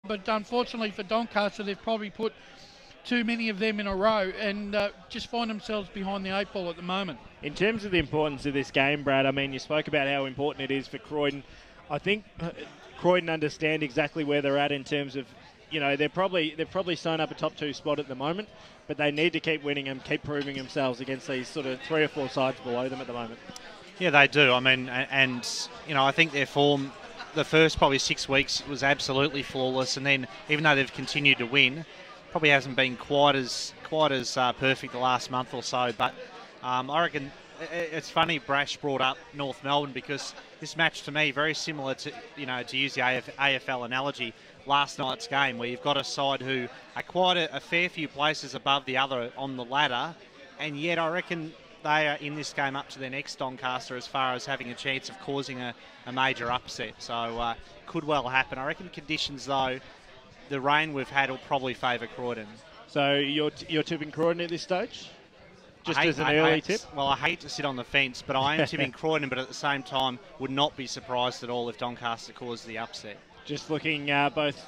but unfortunately for Doncaster, they've probably put too many of them in a row and just find themselves behind the 8 ball at the moment. In terms of the importance of this game, Brad, I mean, you spoke about how important it is for Croydon. I think Croydon understand exactly where they're at in terms of, you know, they've probably sewn up a top 2 spot at the moment, but they need to keep winning and keep proving themselves against these sort of 3 or 4 sides below them at the moment. Yeah, they do. I mean, and you know, I think their form, the first probably 6 weeks was absolutely flawless, and then even though they've continued to win, probably hasn't been quite as perfect the last month or so. But I reckon it's funny Brash brought up North Melbourne, because this match to me very similar to, you know, to use the AFL analogy, last night's game, where you've got a side who are quite a fair few places above the other on the ladder, and yet I reckon they are in this game up to their next Doncaster as far as having a chance of causing a major upset. So could well happen. I reckon conditions, though, the rain we've had will probably favour Croydon. So you're tipping Croydon at this stage? Just as an early tip? Well, I hate to sit on the fence, but I am tipping Croydon, but at the same time would not be surprised at all if Doncaster caused the upset. Just looking, both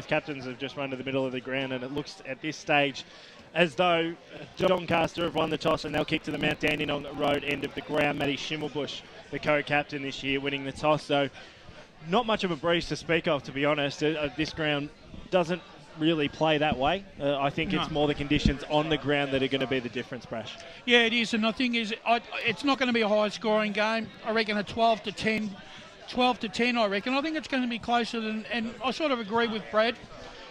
captains have just run to the middle of the ground, and it looks at this stage as though Doncaster have won the toss and they'll kick to the Mount Dandenong Road end of the ground. Matty Schimmelbusch, the co-captain this year, winning the toss. So not much of a breeze to speak of, to be honest. This ground doesn't really play that way. I think it's more the conditions on the ground that are going to be the difference, Brash. Yeah, it is, and the thing is, it's not going to be a high-scoring game. I reckon a 12-10, I reckon. I think it's going to be closer than, and I sort of agree with Brad.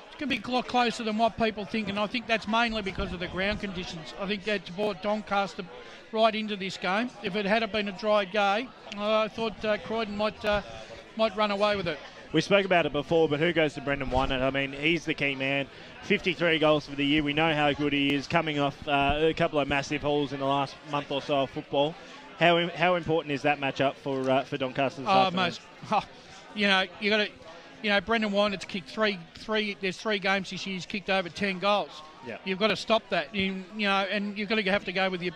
It's going to be a lot closer than what people think, and I think that's mainly because of the ground conditions. I think that's brought Doncaster right into this game. If it had been a dry day, I thought Croydon might run away with it. We spoke about it before, but who goes to Brendan Wynett? I mean, he's the key man. 53 goals for the year. We know how good he is, coming off a couple of massive hauls in the last month or so of football. How important is that matchup for Doncaster this afternoon? You know, you got to. You know, Brendan Wynett's kicked three. There's 3 games this year. He's kicked over 10 goals. Yeah. You've got to stop that. You know, and you've got to have to go with your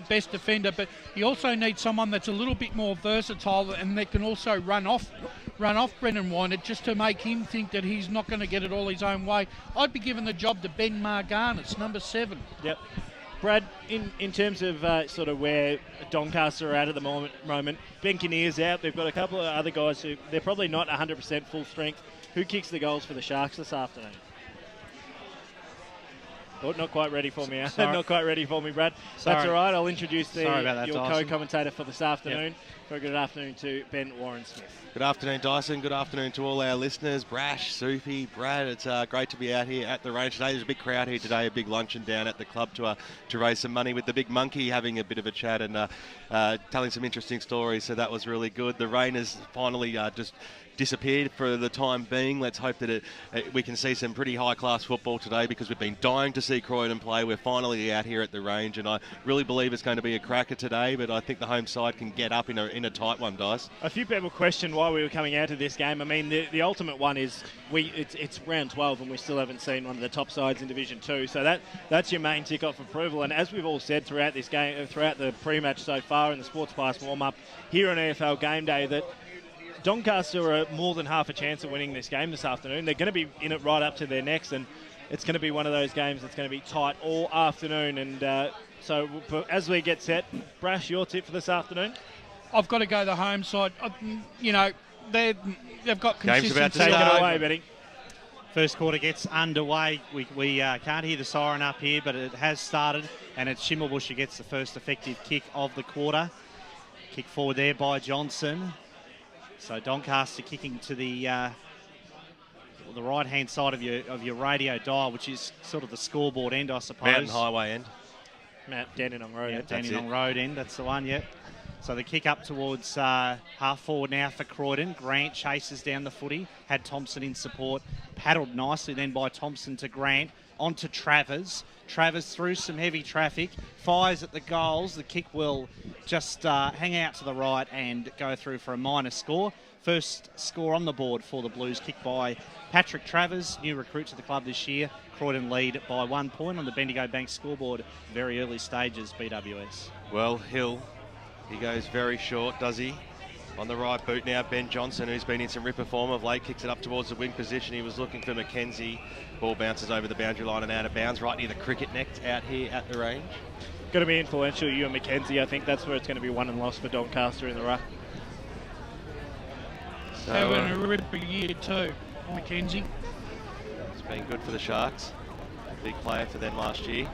best defender. But you also need someone that's a little bit more versatile and that can also run off Brendan Wynett, just to make him think that he's not going to get it all his own way. I'd be giving the job to Ben Margarnets, number 7. Yep. Brad, in terms of sort of where Doncaster are at the moment, Ben Kinnear's out. They've got a couple of other guys who they're probably not 100% full strength. Who kicks the goals for the Sharks this afternoon? Oh, not quite ready for me. Not quite ready for me, Brad. Sorry. That's all right. I'll introduce your Dyson. co-commentator for this afternoon. Yep. Very good afternoon to Ben Warren-Smith. Good afternoon, Dyson. Good afternoon to all our listeners. Brash, Sophie, Brad, it's great to be out here at the range today. There's a big crowd here today, a big luncheon down at the club to raise some money with the big monkey, having a bit of a chat and telling some interesting stories. So that was really good. The rain has finally just disappeared for the time being. Let's hope that we can see some pretty high-class football today, because we've been dying to see Croydon play. We're finally out here at the range, and I really believe it's going to be a cracker today, but I think the home side can get up in a tight one, Dice. A few people questioned why we were coming out to this game. I mean, the ultimate one is it's round 12 and we still haven't seen one of the top sides in Division 2, so that's your main tick-off approval. And as we've all said throughout this game, throughout the pre-match so far in the Sports Pass warm-up here on EFL Gameday, that Doncaster are more than half a chance of winning this game this afternoon. They're going to be in it right up to their necks, and it's going to be one of those games that's going to be tight all afternoon. And so as we get set, Brash, your tip for this afternoon? I've got to go the home side. You know, they've got consistency. Game's about to Take start. it away, Benny. First quarter gets underway. We can't hear the siren up here, but it has started, and it's Schimmelbusch who gets the first effective kick of the quarter. Kick forward there by Johnson. So Doncaster kicking to the right-hand side of your radio dial, which is sort of the scoreboard end, I suppose. Mountain Highway end. Mount Dandenong Road. Yeah, Dandenong Road end, that's the one, yep. So the kick up towards half forward now for Croydon. Grant chases down the footy, had Thompson in support, paddled nicely then by Thompson to Grant, on to Travers. Travers through some heavy traffic, fires at the goals. The kick will just hang out to the right and go through for a minor score. First score on the board for the Blues, kicked by Patrick Travers, new recruit to the club this year. Croydon lead by 1 point on the Bendigo Bank scoreboard, very early stages, BWS. Well, Hill, he goes very short, does he? On the right boot now, Ben Johnson, who's been in some ripper form of late, kicks it up towards the wing position. He was looking for McKenzie. Ball bounces over the boundary line and out of bounds, right near the cricket net out here at the range. Going to be influential, you and McKenzie. I think that's where it's going to be won and lost for Doncaster in the ruck. So, having a ripper year too, McKenzie. It's been good for the Sharks. A big player for them last year.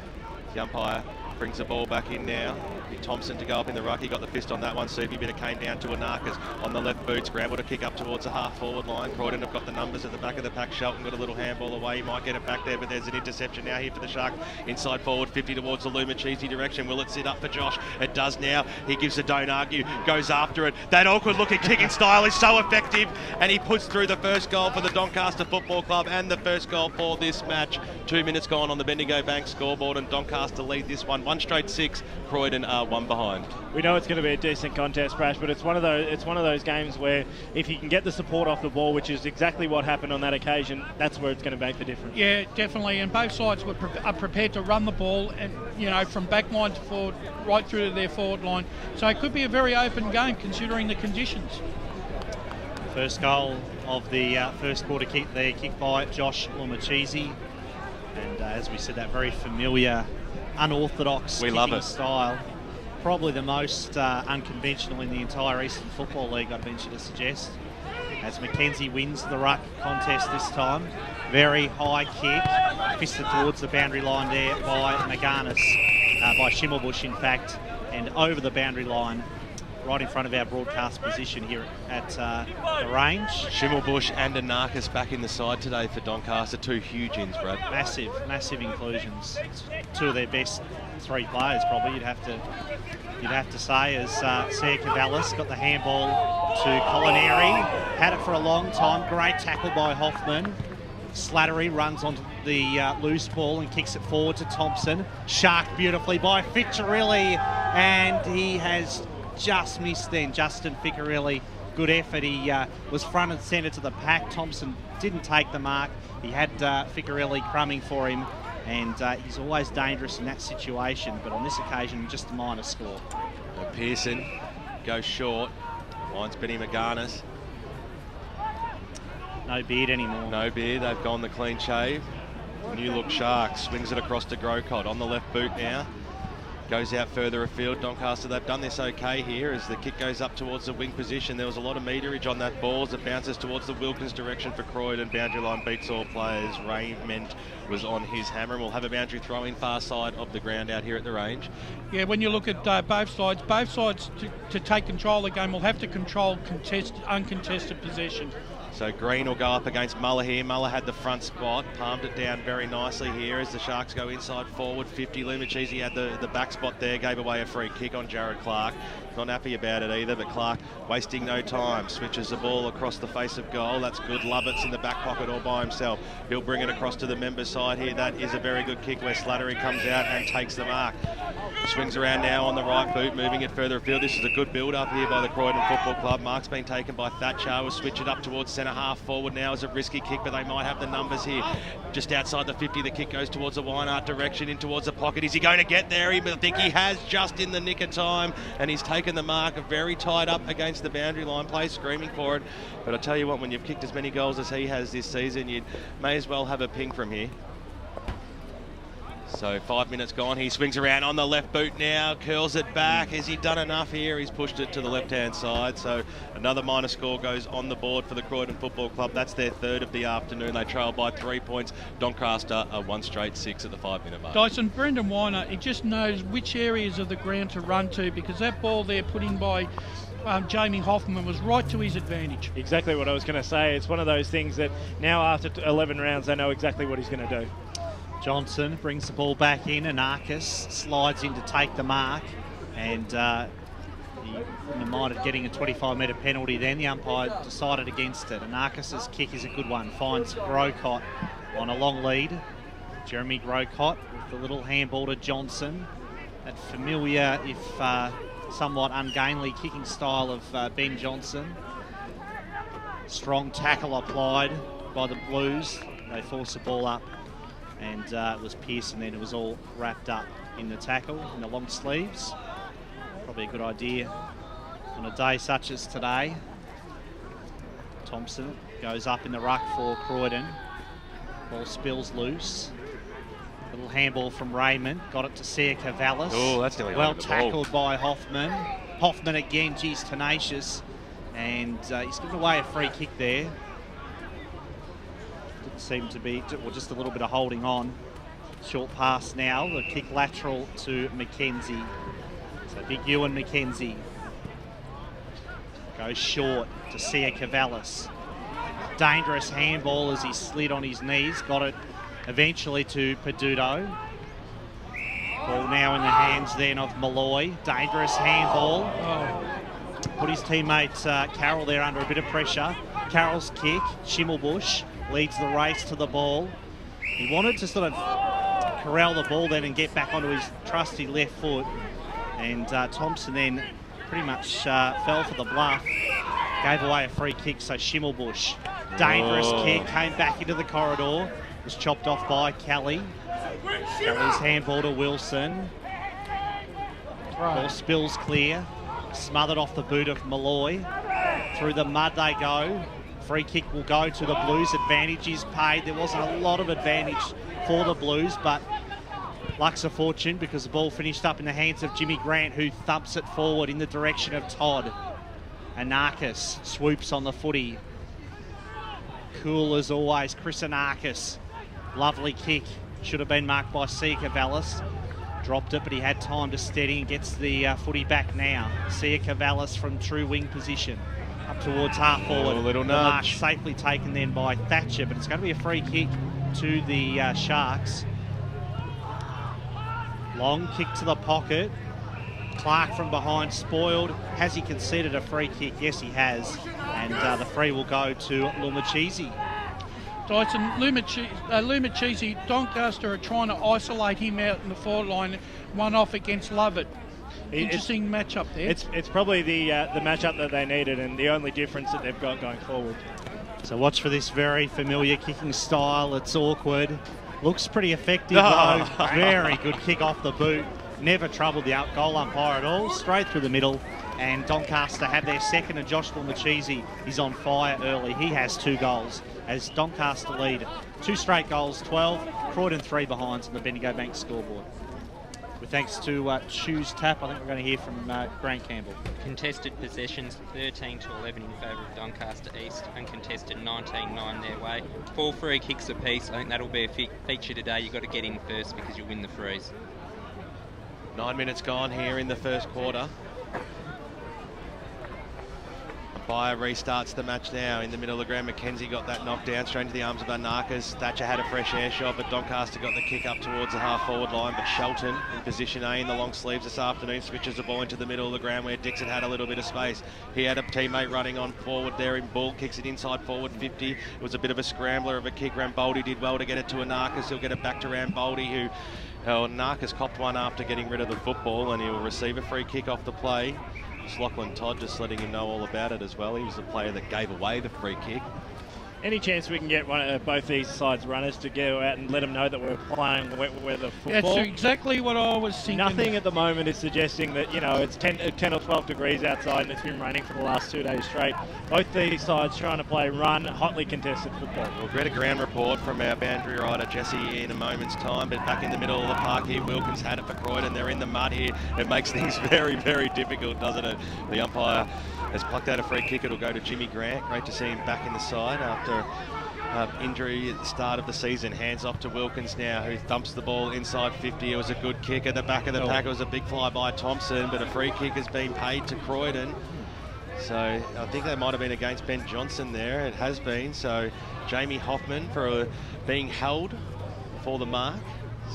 The umpire brings the ball back in now. Thompson to go up in the ruck. He got the fist on that one. Soupy bit of came down to Anarkas on the left boot. Scramble to kick up towards the half-forward line. Croydon have got the numbers at the back of the pack. Shelton got a little handball away. He might get it back there, but there's an interception now here for the Sharks. Inside forward, 50 towards the Lumacheesy direction. Will it sit up for Josh? It does now. He gives a don't argue. Goes after it. That awkward-looking kicking style is so effective, and he puts through the first goal for the Doncaster Football Club and the first goal for this match. 2 minutes gone on the Bendigo Bank scoreboard, and Doncaster lead this one. 1 straight 6. Croydon are 1 behind. We know it's going to be a decent contest, Brash, but it's one of those games where if you can get the support off the ball, which is exactly what happened on that occasion, that's where it's going to make the difference. Yeah, definitely. And both sides are prepared to run the ball, and from back line to forward, right through to their forward line. So it could be a very open game considering the conditions. First goal of the first quarter kick there, kicked by Josh Lumacheesy. And as we said, that very familiar, unorthodox kicking style. Probably the most unconventional in the entire Eastern Football League, I'd venture to suggest. As McKenzie wins the ruck contest this time. Very high kick, fisted towards the boundary line there by Maganis, by Schimmelbusch in fact, and over the boundary line, right in front of our broadcast position here at the range. Schimmelbusch and Anarkas back in the side today for Doncaster. 2 huge ins, Brad. Massive inclusions. 2 of their best 3 players, probably. You'd have to say, as Sarah Cavallis got the handball to Colinari, had it for a long time. Great tackle by Hoffman. Slattery runs onto the loose ball and kicks it forward to Thompson. Sharked beautifully by Ficciarelli, and he has just missed then. Justin Ficciarelli, good effort. He was front and centre to the pack. Thompson didn't take the mark. He had Ficciarelli crumbing for him, and he's always dangerous in that situation, but on this occasion, just a minor score. Pearson goes short, finds Benny Maganis. No beard anymore. No beard, they've gone the clean shave. New look Sharks, swings it across to Grocott on the left boot now. Goes out further afield. Doncaster, they've done this okay here as the kick goes up towards the wing position. There was a lot of meterage on that ball as it bounces towards the Wilkins direction for Croydon. Boundary line beats all players. Raymond was on his hammer, and we'll have a boundary throw in far side of the ground out here at the range. Yeah, when you look at both sides to take control of the game will have to control uncontested possession. So Green will go up against Muller here. Muller had the front spot, palmed it down very nicely here as the Sharks go inside forward 50. Lumacheesy had the back spot there, gave away a free kick on Jared Clark. Not happy about it either, but Clark wasting no time, switches the ball across the face of goal. That's good. Lovett's in the back pocket all by himself. He'll bring it across to the member side here. That is a very good kick where Slattery comes out and takes the mark. Swings around now on the right boot, moving it further afield. This is a good build-up here by the Croydon Football Club. Mark's been taken by Thatcher. Will switch it up towards centre half forward now as a risky kick, but they might have the numbers here. Just outside the 50, the kick goes towards the Weinart direction, in towards the pocket. Is he going to get there? I think he has, just in the nick of time, and he's taken the mark. Very tied up against the boundary line, play screaming for it. But I tell you what, when you've kicked as many goals as he has this season, you may as well have a ping from here. So 5 minutes gone. He swings around on the left boot now, curls it back. Has he done enough here? He's pushed it to the left-hand side. So another minor score goes on the board for the Croydon Football Club. That's their 3rd of the afternoon. They trail by 3 points. Doncaster are 1 straight 6 at the 5-minute mark. Dyson, Brendan Weiner, he just knows which areas of the ground to run to, because that ball there put in by Jamie Hoffman was right to his advantage. Exactly what I was going to say. It's one of those things that now after 11 rounds, they know exactly what he's going to do. Johnson brings the ball back in. Anarkas slides in to take the mark, and he wouldn't have minded getting a 25-metre penalty then. The umpire decided against it. Anarkas' kick is a good one. Finds Grocott on a long lead. Jeremy Grocott with the little handball to Johnson. That familiar, if somewhat ungainly, kicking style of Ben Johnson. Strong tackle applied by the Blues. They force the ball up, and it was Pearson then. It was all wrapped up in the tackle, in the long sleeves. Probably a good idea On a day such as today, Thompson goes up in the ruck for Croydon. Ball spills loose. Little handball from Raymond. Got it to Sia Cavallis. Oh, that's nearly well over the tackled by Hoffman. Hoffman again, geez, tenacious. And he's given away a free kick there. Didn't seem to be, well, just a little bit of holding on. Short pass now. The kick lateral to McKenzie. So big Ewan McKenzie. Goes short to Sia Cavallis. Dangerous handball as he slid on his knees. Got it eventually to Peduto. Ball now in the hands then of Malloy. Dangerous handball. Put his teammate Carroll there under a bit of pressure. Carroll's kick. Schimmelbusch leads the race to the ball. He wanted to sort of corral the ball then and get back onto his trusty left foot. And Thompson then pretty much fell for the bluff. Gave away a free kick, so Schimmelbusch. Dangerous kick, came back into the corridor. Was chopped off by Kelly. Kelly's handball to Wilson. Ball spills clear. Smothered off the boot of Malloy. Through the mud they go. Free kick will go to the Blues. Advantage is paid. There wasn't a lot of advantage for the Blues, but luck's a fortune because the ball finished up in the hands of Jimmy Grant, who thumps it forward in the direction of Todd. Anarchis swoops on the footy. Cool as always, Chris Anarchis. Lovely kick. Should have been marked by Sia Cavallis. Dropped it, but he had time to steady and gets the footy back now. Sia Cavallis from true wing position. Up towards half forward. A little the mark nudge. safely taken then by Thatcher, but it's going to be a free kick to the Sharks. Long kick to the pocket. Clark from behind spoiled. Has he conceded a free kick? Yes, he has. And the free will go to Lumachisi. Dyson, Lumachisi, Doncaster are trying to isolate him out in the forward line, one off against Lovett. Interesting matchup there. It's probably the matchup that they needed and the only difference that they've got going forward. So watch for this very familiar kicking style. It's awkward. Looks pretty effective though. Very good kick off the boot. Never troubled the goal umpire at all. Straight through the middle. And Doncaster have their second, and Josh Lumachisi is on fire early. He has 2 goals as Doncaster lead 2 straight goals, 12. Croydon 3 behinds on the Bendigo Bank scoreboard. With thanks to Choose Tap, I think we're going to hear from Grant Campbell. Contested possessions 13 to 11 in favour of Doncaster East, uncontested 19-9 their way. 4 free kicks apiece. I think that'll be a feature today. You've got to get in first because you'll win the frees. 9 minutes gone here in the first quarter. Bayer restarts the match now in the middle of the ground. McKenzie got that knocked down straight into the arms of Anarchis. Thatcher had a fresh air shot, but Doncaster got the kick up towards the half-forward line. But Shelton in position A in the long sleeves this afternoon switches the ball into the middle of the ground where Dixon had a little bit of space. He had a teammate running on forward there in ball, kicks it inside forward 50. It was a bit of a scrambler of a kick. Ramboldi did well to get it to Anarchis. He'll get it back to Ramboldi, who Anarchis copped one after getting rid of the football, and he'll receive a free kick off the play. Lachlan Todd just letting him know all about it as well. He was the player that gave away the free kick. Any chance we can get both these sides runners to go out and let them know that we're playing weather football? That's exactly what I was thinking. Nothing at the moment is suggesting that, it's 10 or 12 degrees outside and it's been raining for the last 2 days straight. Both these sides trying to play run, hotly contested football. We'll get a ground report from our boundary rider Jesse in a moment's time, but back in the middle of the park here, Wilkins had it for Croydon. They're in the mud here. It makes things very, very difficult, doesn't it? The umpire has plucked out a free kick. It'll go to Jimmy Grant. Great to see him back in the side after injury at the start of the season. Hands off to Wilkins now, who thumps the ball inside 50. It was a good kick at the back of the pack. It was a big fly by Thompson, but a free kick has been paid to Croydon. So I think that might have been against Ben Johnson there. It has been. So Jamie Hoffman for being held for the mark.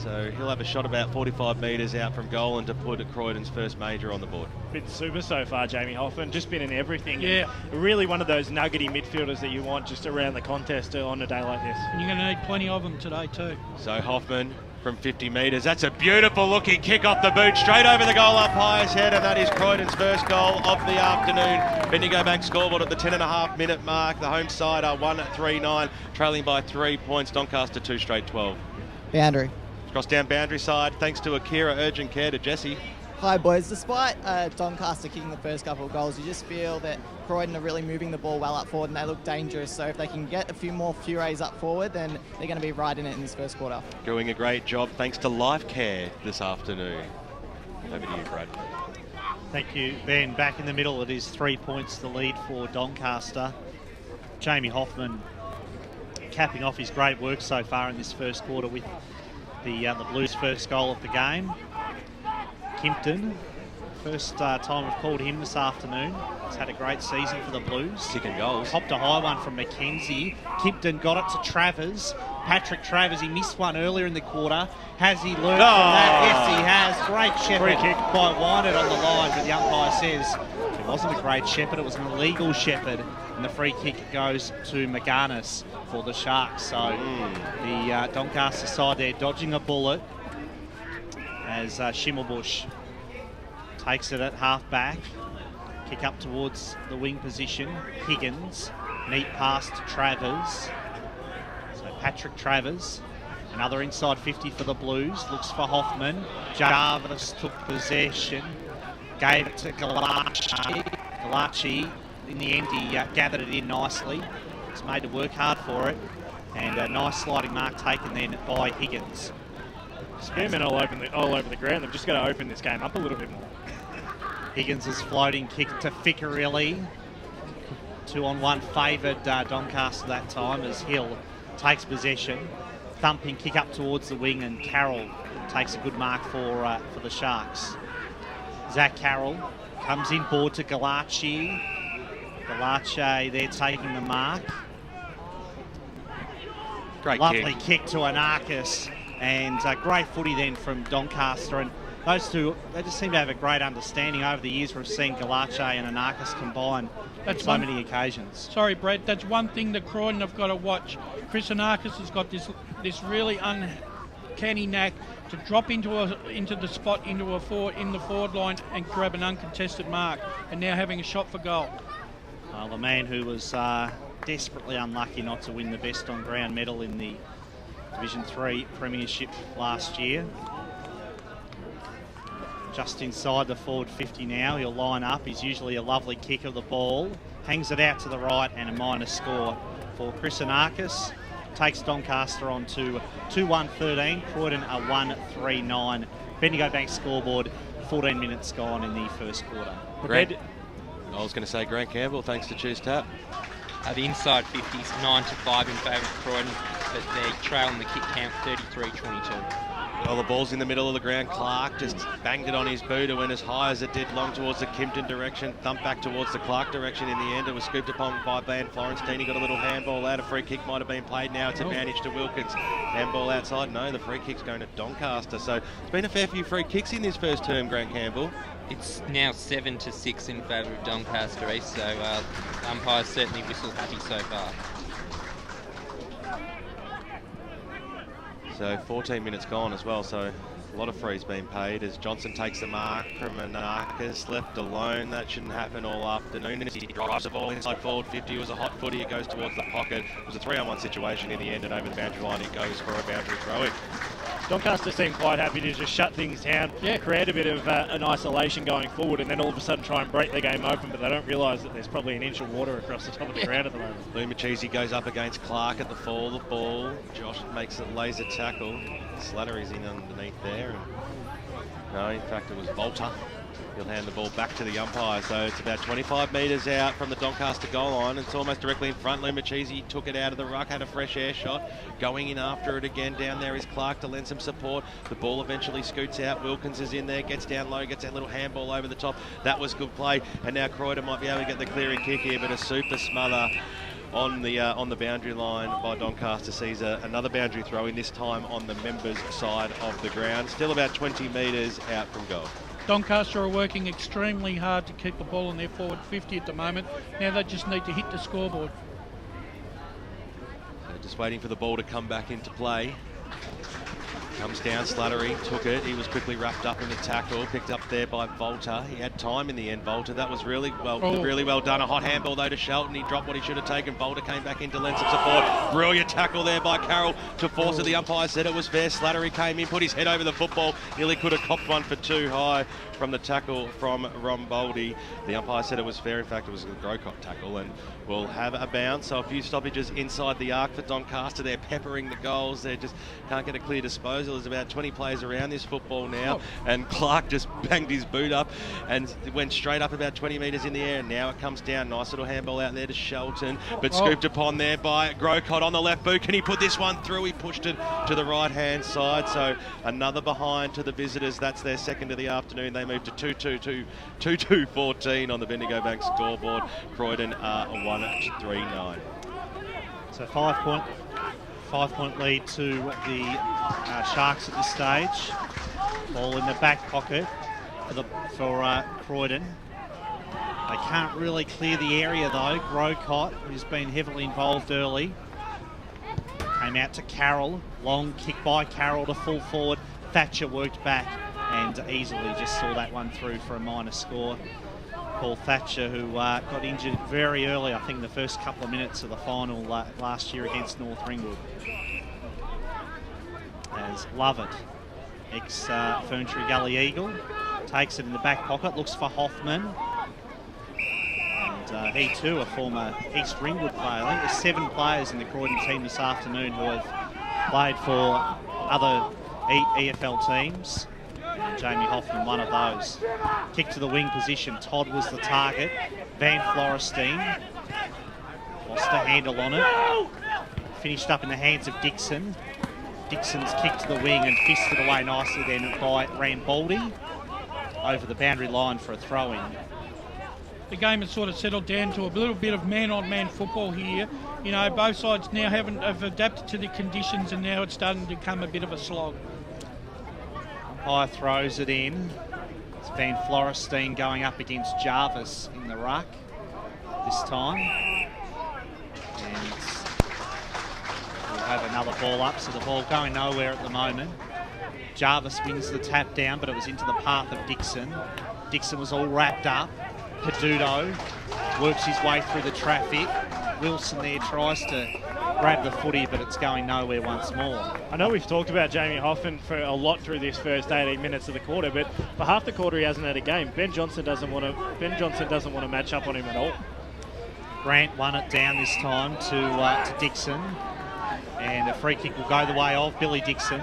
So he'll have a shot about 45 metres out from goal and to put Croydon's first major on the board. Been super so far, Jamie Hoffman. Just been in everything. Yeah. And really one of those nuggety midfielders that you want just around the contest on a day like this. And you're going to need plenty of them today too. So Hoffman from 50 metres. That's a beautiful looking kick off the boot, straight over the goal umpire's head, and that is Croydon's first goal of the afternoon. Bendigo Bank scoreboard at the 10.5 minute mark. The home side are 1-3-9, trailing by 3 points. Doncaster 2 straight 12. Boundary. Cross down boundary side, thanks to Akira Urgent Care to Jesse. Hi boys, despite Doncaster kicking the first couple of goals, you just feel that Croydon are really moving the ball well up forward and they look dangerous. So if they can get a few more Furies up forward, then they're going to be right in it in this first quarter. Doing a great job thanks to Life Care this afternoon. Over to you, Brad. Thank you, Ben. Back in the middle, it is 3 points the lead for Doncaster. Jamie Hoffman capping off his great work so far in this first quarter with the Blues' first goal of the game. Kimpton, first time we've called him this afternoon. He's had a great season for the Blues. Kicking goals. Hopped a high one from McKenzie. Kimpton got it to Travers. Patrick Travers, he missed one earlier in the quarter. Has he learned from that? Yes, he has. Great shepherd by Wynett on the line, but the umpire says it wasn't a great shepherd, it was an illegal shepherd. And the free kick goes to McGarnis for the Sharks. So the Doncaster side there dodging a bullet as Schimmelbusch takes it at half back. Kick up towards the wing position. Higgins, neat pass to Travers. So Patrick Travers, another inside 50 for the Blues. Looks for Hoffman. Jarvis took possession. Gave it to Galachi. Galachi, in the end, he gathered it in nicely. He's made to work hard for it. And a nice sliding mark taken then by Higgins. Spearmen all over the ground. They've just got to open this game up a little bit more. Higgins' floating kick to Ficcarelli. 2-on-1 favoured Doncaster that time as Hill takes possession. Thumping kick up towards the wing, and Carroll takes a good mark for the Sharks. Zach Carroll comes in board to Galachi. Galachi there taking the mark. Great Lovely kick to Anarchis, and great footy then from Doncaster. And those two, they just seem to have a great understanding over the years. We've seen Galachi and Anarchis combine on so many occasions. Sorry, Brad, that's one thing that Croydon have got to watch. Chris Anarchis has got this really uncanny knack to drop into the spot in the forward line and grab an uncontested mark, and now having a shot for goal. The man who was desperately unlucky not to win the best on ground medal in the Division 3 Premiership last year. Just inside the forward 50 now, he'll line up. He's usually a lovely kick of the ball. Hangs it out to the right, and a minus score for Chris Anarchis. Takes Doncaster on to 2-1-13. Croydon a 1-3-9. Bendigo Bank scoreboard, 14 minutes gone in the first quarter. I was going to say Grant Campbell, thanks to Choose Tap. The inside 50s, 9-5 in favour of Croydon, but they're trailing the kick count 33-22. Well, the ball's in the middle of the ground. Clark just banged it on his boot. It went as high as it did, long towards the Kimpton direction. Thumped back towards the Clark direction. In the end, it was scooped upon by Van Florentine. He got a little handball out. A free kick might have been played now. It's advantage to Wilkins. Handball outside. No, the free kick's going to Doncaster. So it's been a fair few free kicks in this first term, Grant Campbell. It's now 7-6 in favour of Doncaster East, so umpires certainly whistle happy so far. So 14 minutes gone as well, so a lot of frees being paid as Johnson takes the mark from Anarchis, left alone. That shouldn't happen all afternoon. As he drives the ball inside forward 50, it was a hot footy, it goes towards the pocket. It was a 3-on-1 situation in the end, and over the boundary line it goes for a boundary throw-in. Doncaster seem quite happy to just shut things down, create a bit of an isolation going forward, and then all of a sudden try and break the game open, but they don't realise that there's probably an inch of water across the top of the ground at the moment. Lou Machisi goes up against Clark at the fall. The ball, Josh makes a laser tackle. Slattery's in underneath there. And, no, in fact it was Volta. He'll hand the ball back to the umpire. So it's about 25 metres out from the Doncaster goal line. It's almost directly in front. Lou Machisi took it out of the ruck, had a fresh air shot. Going in after it again. Down there is Clark to lend some support. The ball eventually scoots out. Wilkins is in there, gets down low, gets that little handball over the top. That was good play. And now Croydon might be able to get the clearing kick here, but a super smother on the boundary line by Doncaster sees another boundary throw in, this time on the members' side of the ground. Still about 20 metres out from goal. Doncaster are working extremely hard to keep the ball in their forward 50 at the moment. Now they just need to hit the scoreboard. So just waiting for the ball to come back into play. Comes down, Slattery took it. He was quickly wrapped up in the tackle, picked up there by Volta. He had time in the end, Volta. That was really well done. A hot handball though to Shelton. He dropped what he should have taken. Volta came back in to lend some support. Brilliant tackle there by Carroll to force it. The umpire said it was fair. Slattery came in, put his head over the football. Nearly could have copped one for too high from the tackle from Romboldi. The umpire said it was fair. In fact, it was a Grocott tackle, and we'll have a bounce. So a few stoppages inside the arc for Doncaster. They're peppering the goals. They just can't get a clear disposal. There's about 20 players around this football now, and Clark just banged his boot up and went straight up about 20 metres in the air, and now it comes down. Nice little handball out there to Shelton, but scooped upon there by Grocott on the left boot. Can he put this one through? He pushed it to the right-hand side, so another behind to the visitors. That's their second of the afternoon. They move to 2-2-14 on the Bendigo Bank scoreboard. Croydon are 1-3-9. So 5 point lead to the Sharks at this stage. Ball in the back pocket for Croydon. They can't really clear the area though. Grocott, who's been heavily involved early, came out to Carroll. Long kick by Carroll to full forward. Thatcher worked back and easily just saw that one through for a minor score. Paul Thatcher, who got injured very early, I think in the first couple of minutes of the final last year against North Ringwood. As Lovett, ex-Ferntree Gully Eagle, takes it in the back pocket, looks for Hoffman. And he too, a former East Ringwood player. I think there's 7 players in the Croydon team this afternoon who have played for other EFL teams. Jamie Hoffman, one of those. Kick to the wing position. Todd was the target. Van Florestein lost the handle on it. Finished up in the hands of Dixon. Dixon's kick to the wing and fisted away nicely then by Rambaldi over the boundary line for a throw-in. The game has sort of settled down to a little bit of man-on-man football here. You know, both sides now have adapted to the conditions, and now it's starting to become a bit of a slog. Umpire throws it in. It's Van Florestein going up against Jarvis in the ruck this time. And we'll have another ball up, so the ball going nowhere at the moment. Jarvis wins the tap down, but it was into the path of Dixon. Dixon was all wrapped up. Peduto works his way through the traffic. Wilson there tries to grab the footy, but it's going nowhere once more. I know we've talked about Jamie Hoffman for a lot through this first 18 minutes of the quarter, but for half the quarter he hasn't had a game. Ben Johnson doesn't want to match up on him at all. Grant won it down this time to Dixon, and a free kick will go the way of Billy Dixon.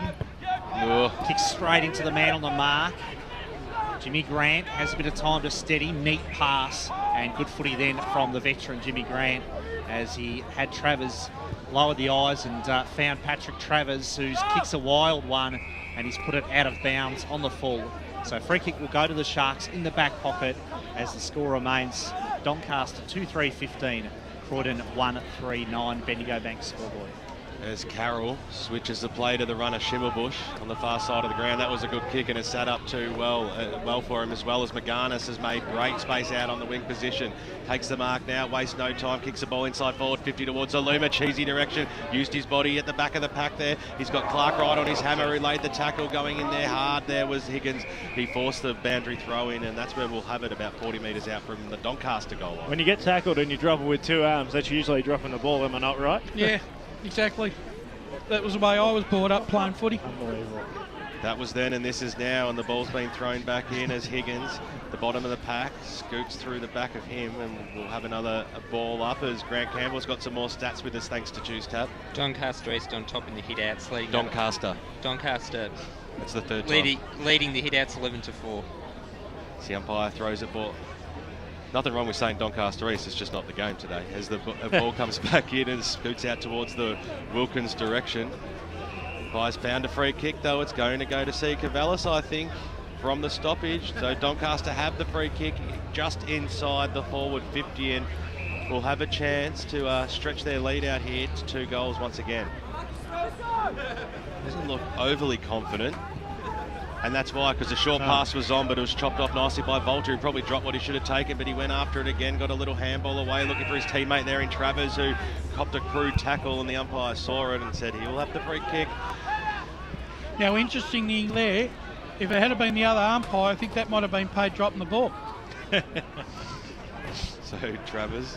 Kicks straight into the man on the mark. Jimmy Grant has a bit of time to steady, neat pass, and good footy then from the veteran Jimmy Grant as he had Travers lower the eyes and found Patrick Travers, whose kicks a wild one, and he's put it out of bounds on the full. So free kick will go to the Sharks in the back pocket as the score remains Doncaster 2-3-15, Croydon 1-3-9, Bendigo Bank scoreboard. As Carroll switches the play to the runner Schimmelbusch on the far side of the ground. That was a good kick, and it sat up too well for him, as well as McGarnis has made great space out on the wing position. Takes the mark now, wastes no time, kicks the ball inside forward 50 towards Aluma, cheesy direction, used his body at the back of the pack there. He's got Clark right on his hammer, who laid the tackle, going in there hard. There was Higgins. He forced the boundary throw in, and that's where we'll have it, about 40 metres out from the Doncaster goal line. When you get tackled and you drop it with 2 arms, that's usually dropping the ball, am I not right? Yeah. Exactly. That was the way I was brought up playing footy. Unbelievable. That was then, and this is now, and the ball's been thrown back in as Higgins, the bottom of the pack, scoots through the back of him, and we'll have another ball up as Grant Campbell's got some more stats with us thanks to Juice Tap. Doncaster East on top in the hit-outs league. Doncaster. That's the third time. Leading the hit-outs 11-4. The umpire throws a ball. Nothing wrong with saying Doncaster East, it's just not the game today. As the ball comes back in and scoots out towards the Wilkins direction. Umpire's found a free kick, though. It's going to go to C. Cavallis, I think, from the stoppage. So Doncaster have the free kick just inside the forward 50 and will have a chance to stretch their lead out here to 2 goals once again. Doesn't look overly confident. And that's why, because the short pass was on, but it was chopped off nicely by Volta, who probably dropped what he should have taken, but he went after it again, got a little handball away, looking for his teammate there in Travers, who copped a crude tackle, and the umpire saw it and said he'll have the free kick. Now, interestingly there, if it had been the other umpire, I think that might have been paid dropping the ball. So Travers.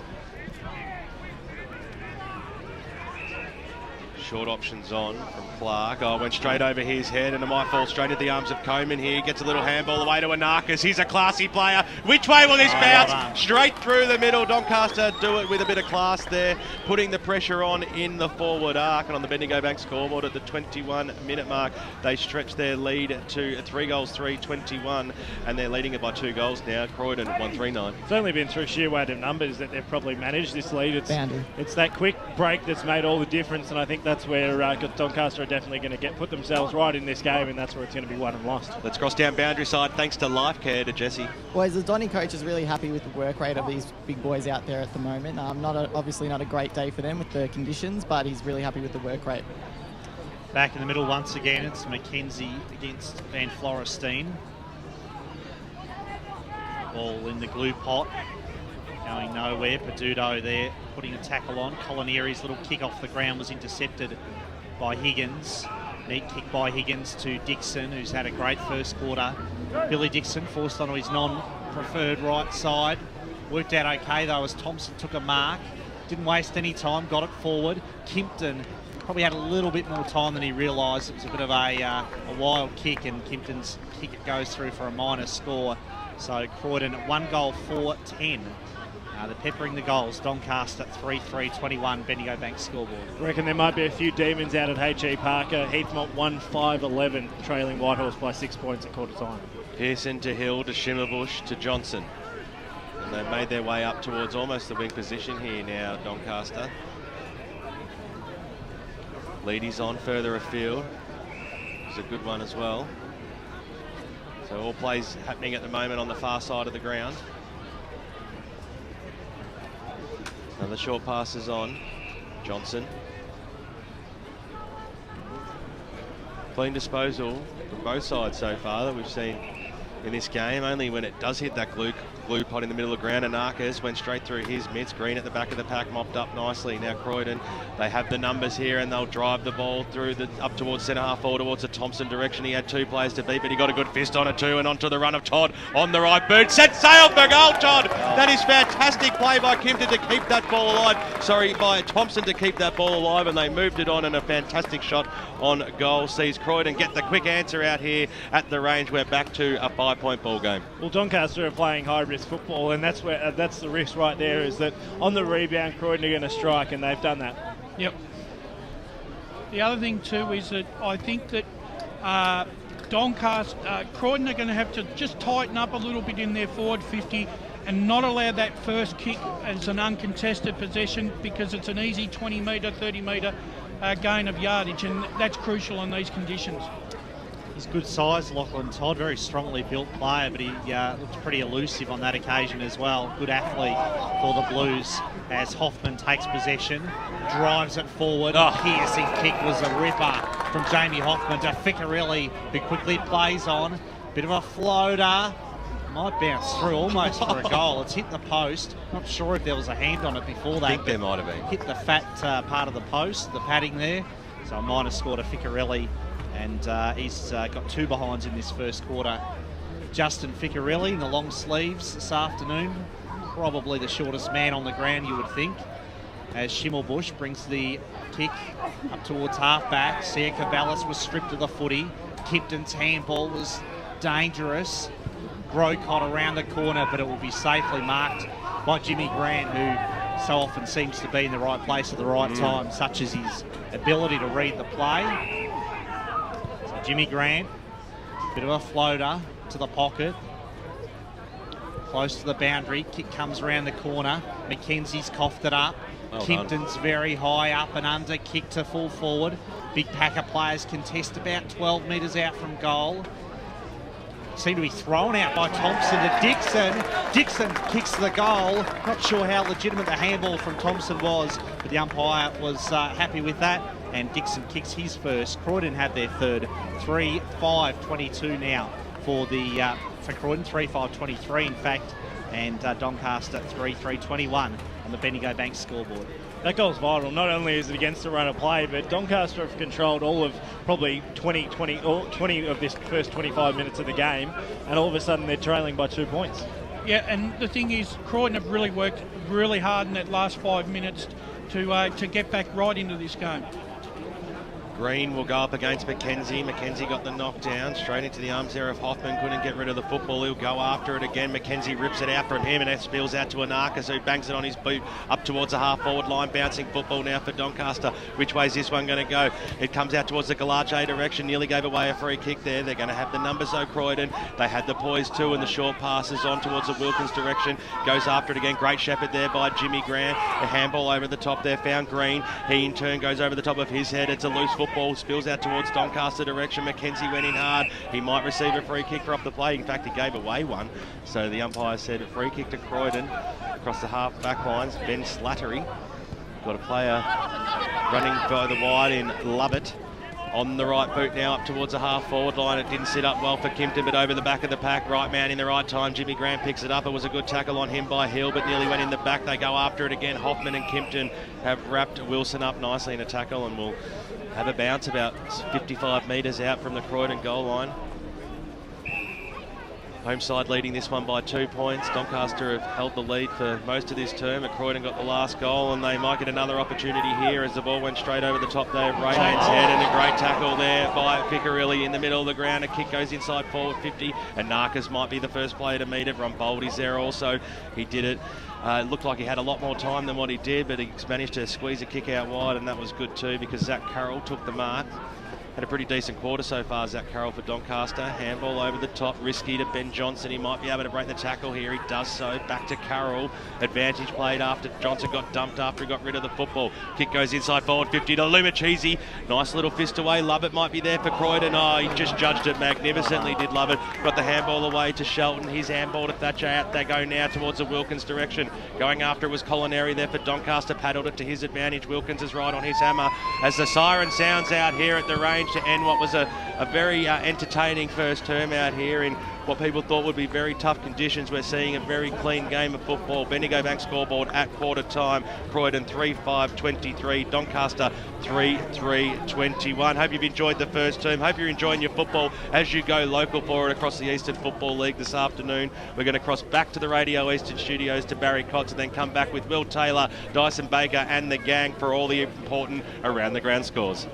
Short options on from Clark. Oh, went straight over his head, and it might fall straight at the arms of Coleman here. Gets a little handball away to Anarchis. He's a classy player. Which way will this bounce? Straight through the middle. Doncaster do it with a bit of class there, putting the pressure on in the forward arc. And on the Bendigo Bank scoreboard at the 21-minute mark, they stretch their lead to 3 goals, 3-21, and they're leading it by 2 goals now. Croydon 1-3-9. It's only been through sheer weight of numbers that they've probably managed this lead. It's that quick break that's made all the difference, and I think that's where Doncaster are definitely going to put themselves right in this game, and that's where it's going to be won and lost. Let's cross down boundary side thanks to Life Care to Jesse. Boys, the Donny coach is really happy with the work rate of these big boys out there at the moment. Obviously not a great day for them with the conditions, but he's really happy with the work rate. Back in the middle once again, it's Mackenzie against Van Florestine. Ball in the glue pot, going nowhere. Peduto there putting a tackle on. Colinieri's little kick off the ground was intercepted by Higgins. Neat kick by Higgins to Dixon, who's had a great first quarter. Billy Dixon forced onto his non-preferred right side. Worked out okay though as Thompson took a mark. Didn't waste any time, got it forward. Kimpton probably had a little bit more time than he realised. It was a bit of a wild kick, and Kimpton's kick goes through for a minor score. So Croydon at 1 goal, 4-10. They're peppering the goals. Doncaster 3-3-21, Bendigo Bank scoreboard. I reckon there might be a few demons out at H.E. Parker. Heathmont 1-5-11, trailing Whitehorse by 6 points at quarter time. Pearson to Hill to Shimmerbush to Johnson. And they've made their way up towards almost the wing position here now, Doncaster. Leady's on further afield. It's a good one as well. So all plays happening at the moment on the far side of the ground. Another short pass is on. Johnson. Clean disposal from both sides so far that we've seen in this game. Only when it does hit that glue pot in the middle of the ground. Anarchis went straight through his mitts. Green at the back of the pack, mopped up nicely. Now Croydon, they have the numbers here, and they'll drive the ball through up towards centre half forward towards the Thompson direction. He had 2 players to beat, but he got a good fist on it too, and onto the run of Todd on the right boot. Set sail for goal, Todd! That is fantastic play by Kimpton to keep that ball alive. Sorry, by Thompson to keep that ball alive, and they moved it on, and a fantastic shot on goal sees Croydon get the quick answer out here at the range. We're back to a 5-point ball game. Well, Doncaster are playing high-risk football, and that's the risk right there, is that on the rebound, Croydon are going to strike, and they've done that. Yep. The other thing too is that I think that Croydon are going to have to just tighten up a little bit in their forward 50 and not allow that first kick as an uncontested possession, because it's an easy 20-metre, 30-metre gain of yardage, and that's crucial in these conditions. He's good size, Lachlan Todd, very strongly built player, but he looks pretty elusive on that occasion as well. Good athlete for the Blues as Hoffman takes possession, drives it forward. Piercing kick was a ripper from Jamie Hoffman to Ficcarelli, who quickly plays on. Bit of a floater. Might bounce through almost for a goal. It's hit the post. Not sure if there was a hand on it before that. I think there might have been. Hit the fat part of the post, the padding there. So a minor score to Ficcarelli. And he's got 2 behinds in this first quarter. Justin Ficcarelli in the long sleeves this afternoon. Probably the shortest man on the ground, you would think. As Schimmelbusch brings the kick up towards half-back. Sia Cavallis was stripped of the footy. Kipton's handball was dangerous. Grocott around the corner, but it will be safely marked by Jimmy Grant, who so often seems to be in the right place at the right time, such as his ability to read the play. Jimmy Grant, bit of a floater to the pocket, close to the boundary. Kick comes around the corner. Mackenzie's coughed it up. Well Kimpton's done. Very high up and under. Kick to full forward. Big pack of players contest about 12 metres out from goal. Seem to be thrown out by Thompson to Dixon. Dixon kicks the goal. Not sure how legitimate the handball from Thompson was, but the umpire was happy with that. And Dixon kicks his first. Croydon have their third. 3-5-22 now for Croydon. 3-5-23 in fact. And Doncaster 3-3-21 on the Bendigo Bank scoreboard. That goal's vital. Not only is it against the run of play, but Doncaster have controlled all of probably 20 of this first 25 minutes of the game, and all of a sudden they're trailing by 2 points. Yeah, and the thing is, Croydon have really worked really hard in that last 5 minutes to get back right into this game. Green will go up against McKenzie. McKenzie got the knockdown straight into the arms there of Hoffman. Couldn't get rid of the football. He'll go after it again. McKenzie rips it out from him and it spills out to Anarkas, who bangs it on his boot up towards the half-forward line. Bouncing football now for Doncaster. Which way is this one going to go? It comes out towards the Galache direction. Nearly gave away a free kick there. They're going to have the numbers though, Croydon. They had the poise too, and the short passes on towards the Wilkins direction. Goes after it again. Great shepherd there by Jimmy Grant. A handball over the top there. Found Green. He in turn goes over the top of his head. It's a loose football. Spills out towards Doncaster direction. McKenzie went in hard. He might receive a free kick for up the play. In fact, he gave away one. So the umpire said a free kick to Croydon across the half back lines. Ben Slattery got a player running by the wide in Lovett. On the right boot now up towards the half-forward line. It didn't sit up well for Kimpton, but over the back of the pack. Right man in the right time. Jimmy Grant picks it up. It was a good tackle on him by Hill, but nearly went in the back. They go after it again. Hoffman and Kimpton have wrapped Wilson up nicely in a tackle and will have a bounce about 55 metres out from the Croydon goal line. Home side leading this one by 2 points. Doncaster have held the lead for most of this term, but Croydon got the last goal and they might get another opportunity here as the ball went straight over the top there of Rayman's head, and a great tackle there by Picarilli in the middle of the ground. A kick goes inside forward 50 and Narcas might be the first player to meet it. Romboldi's there also. He did it. It looked like he had a lot more time than what he did, but he managed to squeeze a kick out wide, and that was good too because Zach Carroll took the mark. Had a pretty decent quarter so far, Zach Carroll for Doncaster. Handball over the top, risky to Ben Johnson. He might be able to break the tackle here. He does so. Back to Carroll. Advantage played after Johnson got dumped after he got rid of the football. Kick goes inside forward 50 to Lumachese. Nice little fist away. Lovett might be there for Croydon. Oh, he just judged it magnificently, did Lovett. Got the handball away to Shelton. His handball to Thatcher. Out they go now towards the Wilkins direction. Going after it was Culinary there for Doncaster. Paddled it to his advantage. Wilkins is right on his hammer as the siren sounds out here at the range to end what was a very entertaining first term out here in what people thought would be very tough conditions. We're seeing a very clean game of football. Bendigo Bank scoreboard at quarter time. Croydon 3-5-23, Doncaster 3-3-21. Hope you've enjoyed the first term. Hope you're enjoying your football as you go local for it across the Eastern Football League this afternoon. We're going to cross back to the Radio Eastern studios to Barry Cox and then come back with Will Taylor, Dyson Baker and the gang for all the important around the ground scores.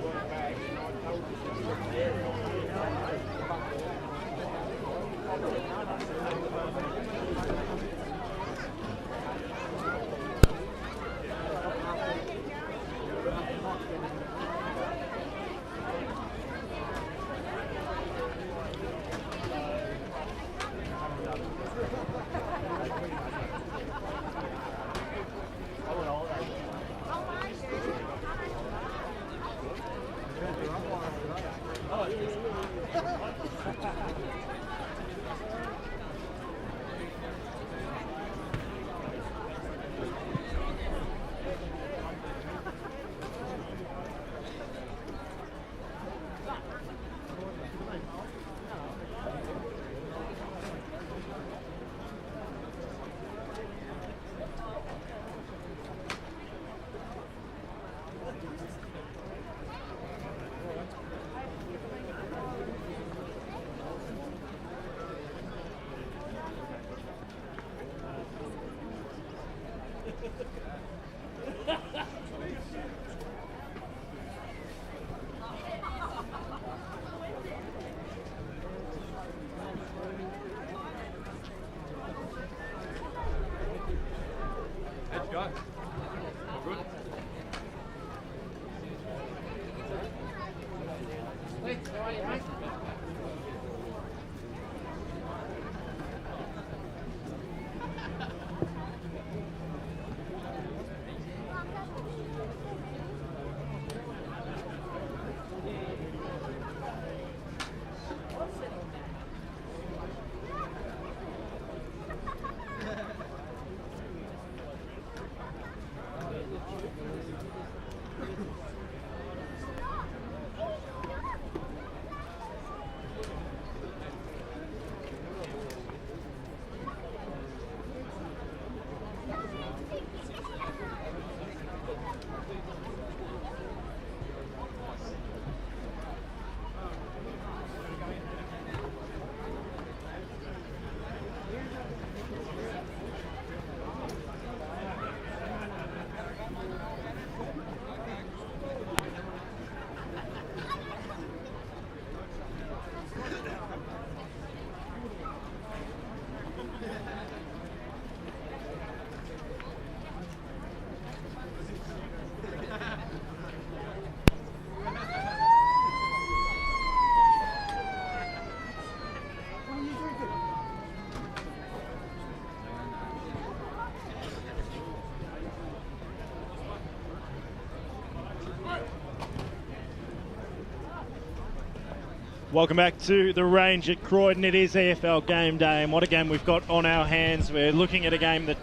Welcome back to the range at Croydon. It is EFL Game Day, and what a game we've got on our hands. We're looking at a game that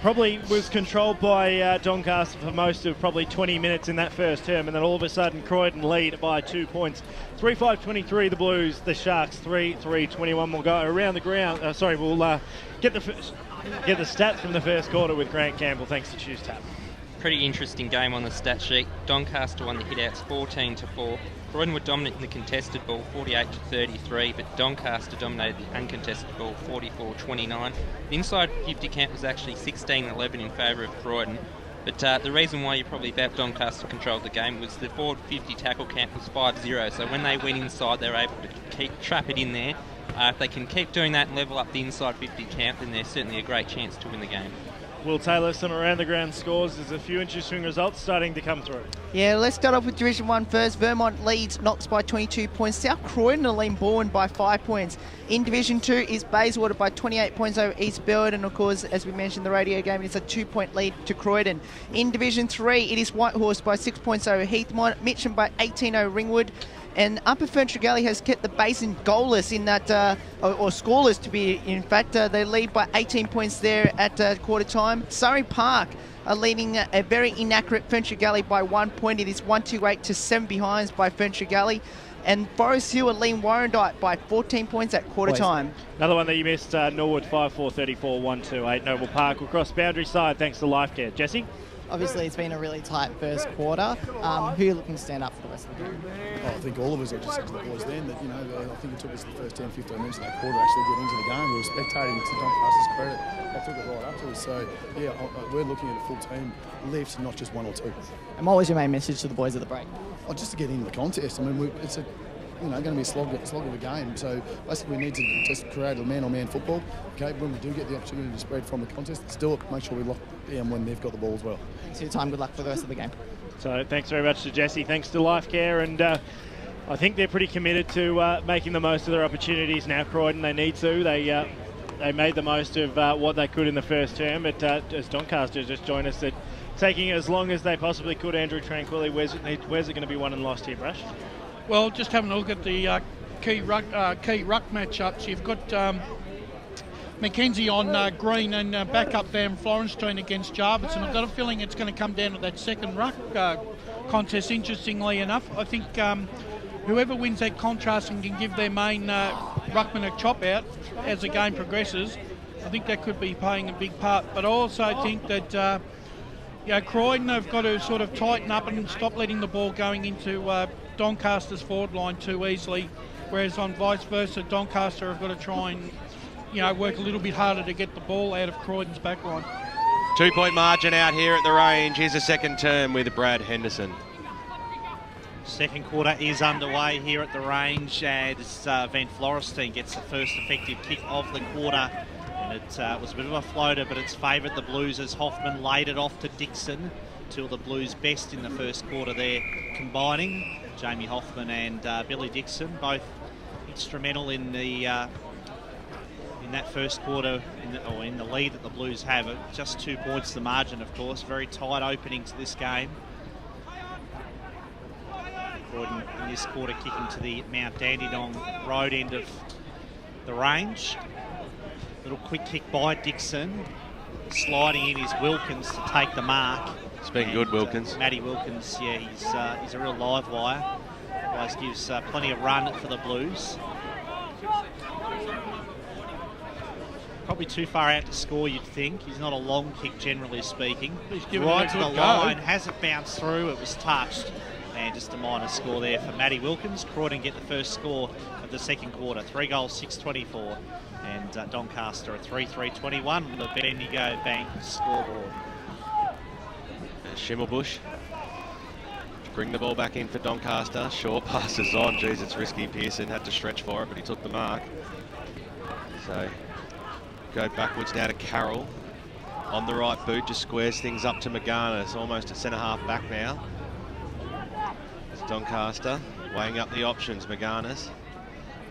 probably was controlled by Doncaster for most of probably 20 minutes in that first term, and then all of a sudden Croydon lead by 2 points. 3-5-23 the Blues, the Sharks 3-3-21. We'll go around the ground. We'll get the stats from the first quarter with Grant Campbell. Thanks to Choose Tap. Pretty interesting game on the stat sheet. Doncaster won the hitouts 14-4. Croydon were dominant in the contested ball 48-33, but Doncaster dominated the uncontested ball 44-29. The inside 50 count was actually 16-11 in favour of Croydon. But the reason why you probably felt Doncaster controlled the game was the forward 50 tackle count was 5-0. So when they went inside, they were able to trap it in there. If they can keep doing that and level up the inside 50 count, then there's certainly a great chance to win the game. Will Taylor, some around the ground scores. There's a few interesting results starting to come through. Yeah, let's start off with Division 1 first. Vermont leads Knox by 22 points. South Croydon are leading Bourne by 5 points. In Division 2 is Bayswater by 28 points over East Bellwood, and of course, as we mentioned, the radio game, it's a 2-point lead to Croydon. In Division 3, it is Whitehorse by 6 points over Heathmont, Mitcham by 18 over Ringwood. And Upper Ferntree Gully has kept the Basin goalless in that, or scoreless to be, in fact. They lead by 18 points there at quarter time. Surrey Park are leading a very inaccurate Ferntree Gully by 1 point. It is 128 to 7 behinds by Ferntree Gully. And Forest Hill are leading Warrandyte by 14 points at quarter time. Another one that you missed, Norwood 5-4-34, 128. Noble Park will cross boundary side thanks to Life Care. Jesse? Obviously, it's been a really tight first quarter. Who are you looking to stand up for the rest of the game? I think all of us, I just said to the boys then, that, I think it took us the first 10, 15 minutes of that quarter to actually get into the game. We were spectating, to Doncaster's credit. I took it right up to us. So, yeah, we're looking at a full team lift, not just one or two. And what was your main message to the boys at the break? Just to get into the contest. I mean, it's going to be a slog of a game. So basically we need to just create a man-on-man football. Okay, when we do get the opportunity to spread from the contest, let's do it. Make sure we lock down when they've got the ball as well. Thanks for your time. Good luck for the rest of the game. So thanks very much to Jesse. Thanks to Life Care. And I think they're pretty committed to making the most of their opportunities now, Croydon. They need to. They made the most of what they could in the first term. But as Doncaster just joined us, that taking it as long as they possibly could, Andrew, tranquilly, where's it going to be won and lost here, Brash? Well, just having a look at the key ruck matchups, you've got Mackenzie on green and backup Van Florenstein against Jarvis, and I've got a feeling it's going to come down to that second ruck contest. Interestingly enough, I think whoever wins that contrast and can give their main ruckman a chop out as the game progresses, I think that could be playing a big part. But I also think that Croydon have got to sort of tighten up and stop letting the ball going into Doncaster's forward line too easily, whereas on vice versa, Doncaster have got to try and work a little bit harder to get the ball out of Croydon's back line. 2-point margin out here at the range. Here's a second term with Brad Henderson. Second quarter is underway here at the range as Van Florenstein gets the first effective kick of the quarter. And it was a bit of a floater, but it's favoured the Blues as Hoffman laid it off to Dixon. Two of the Blues best in the first quarter there combining. Jamie Hoffman and Billy Dixon, both instrumental in the in that first quarter, in the lead that the Blues have. Just 2 points the margin, of course. Very tight opening to this game. Croydon in this quarter kicking to the Mount Dandenong road end of the range. Little quick kick by Dixon. Sliding in is Wilkins to take the mark. It's been good, Wilkins. Matty Wilkins, yeah, he's a real live wire. Always gives plenty of run for the Blues. Probably too far out to score, you'd think. He's not a long kick, generally speaking. He's given right it a to the good line, go. has it bounced through, it was touched. And just a minor score there for Matty Wilkins. Croydon get the first score of the second quarter. 3 goals, 6-24. And Doncaster at 3-3-21 with the Bendigo Bank scoreboard. Schimmelbusch bring the ball back in for Doncaster. Short passes on. Jeez, it's risky. Pearson had to stretch for it, but he took the mark. So go backwards now to Carroll. On the right boot, just squares things up to Magana. Almost a centre-half back now. It's Doncaster weighing up the options. Maganas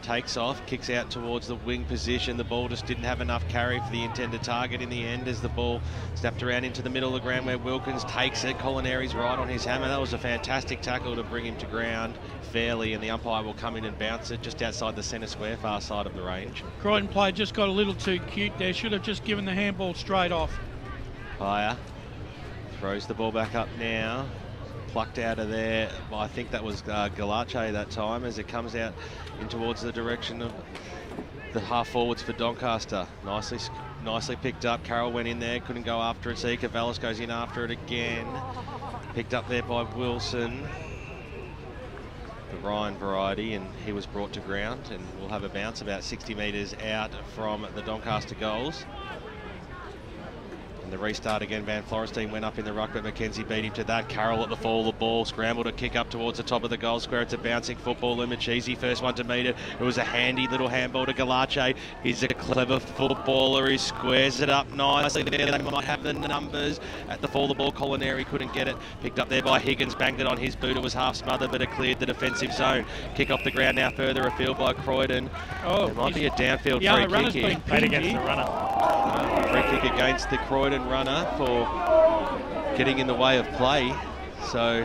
takes off, kicks out towards the wing position. The ball just didn't have enough carry for the intended target in the end as the ball snapped around into the middle of the ground where Wilkins takes it. Colinari's right on his hammer. That was a fantastic tackle to bring him to ground fairly, and the umpire will come in and bounce it just outside the centre square, far side of the range. Croydon player just got a little too cute there. Should have just given the handball straight off. Failla throws the ball back up now. Plucked out of there. Well, I think that was Galache that time as it comes out in towards the direction of the half forwards for Doncaster. Nicely picked up. Carroll went in there, couldn't go after it. See, Cavallis goes in after it again. Picked up there by Wilson, the Ryan variety, and he was brought to ground, and we'll have a bounce about 60 metres out from the Doncaster goals. And the restart again, Van Florestein went up in the ruck, but McKenzie beat him to that. Carroll at the fall of the ball, scrambled to kick up towards the top of the goal square. It's a bouncing football. Lumacheesi, first one to meet it. It was a handy little handball to Galache. He's a clever footballer. He squares it up nicely there. They might have the numbers. At the fall of the ball, Colinari couldn't get it. Picked up there by Higgins, banged it on his boot. It was half smothered, but it cleared the defensive zone. Kick off the ground now further afield by Croydon. There might be a downfield free kick here. Played against the runner. Free kick against the Croydon runner for getting in the way of play. So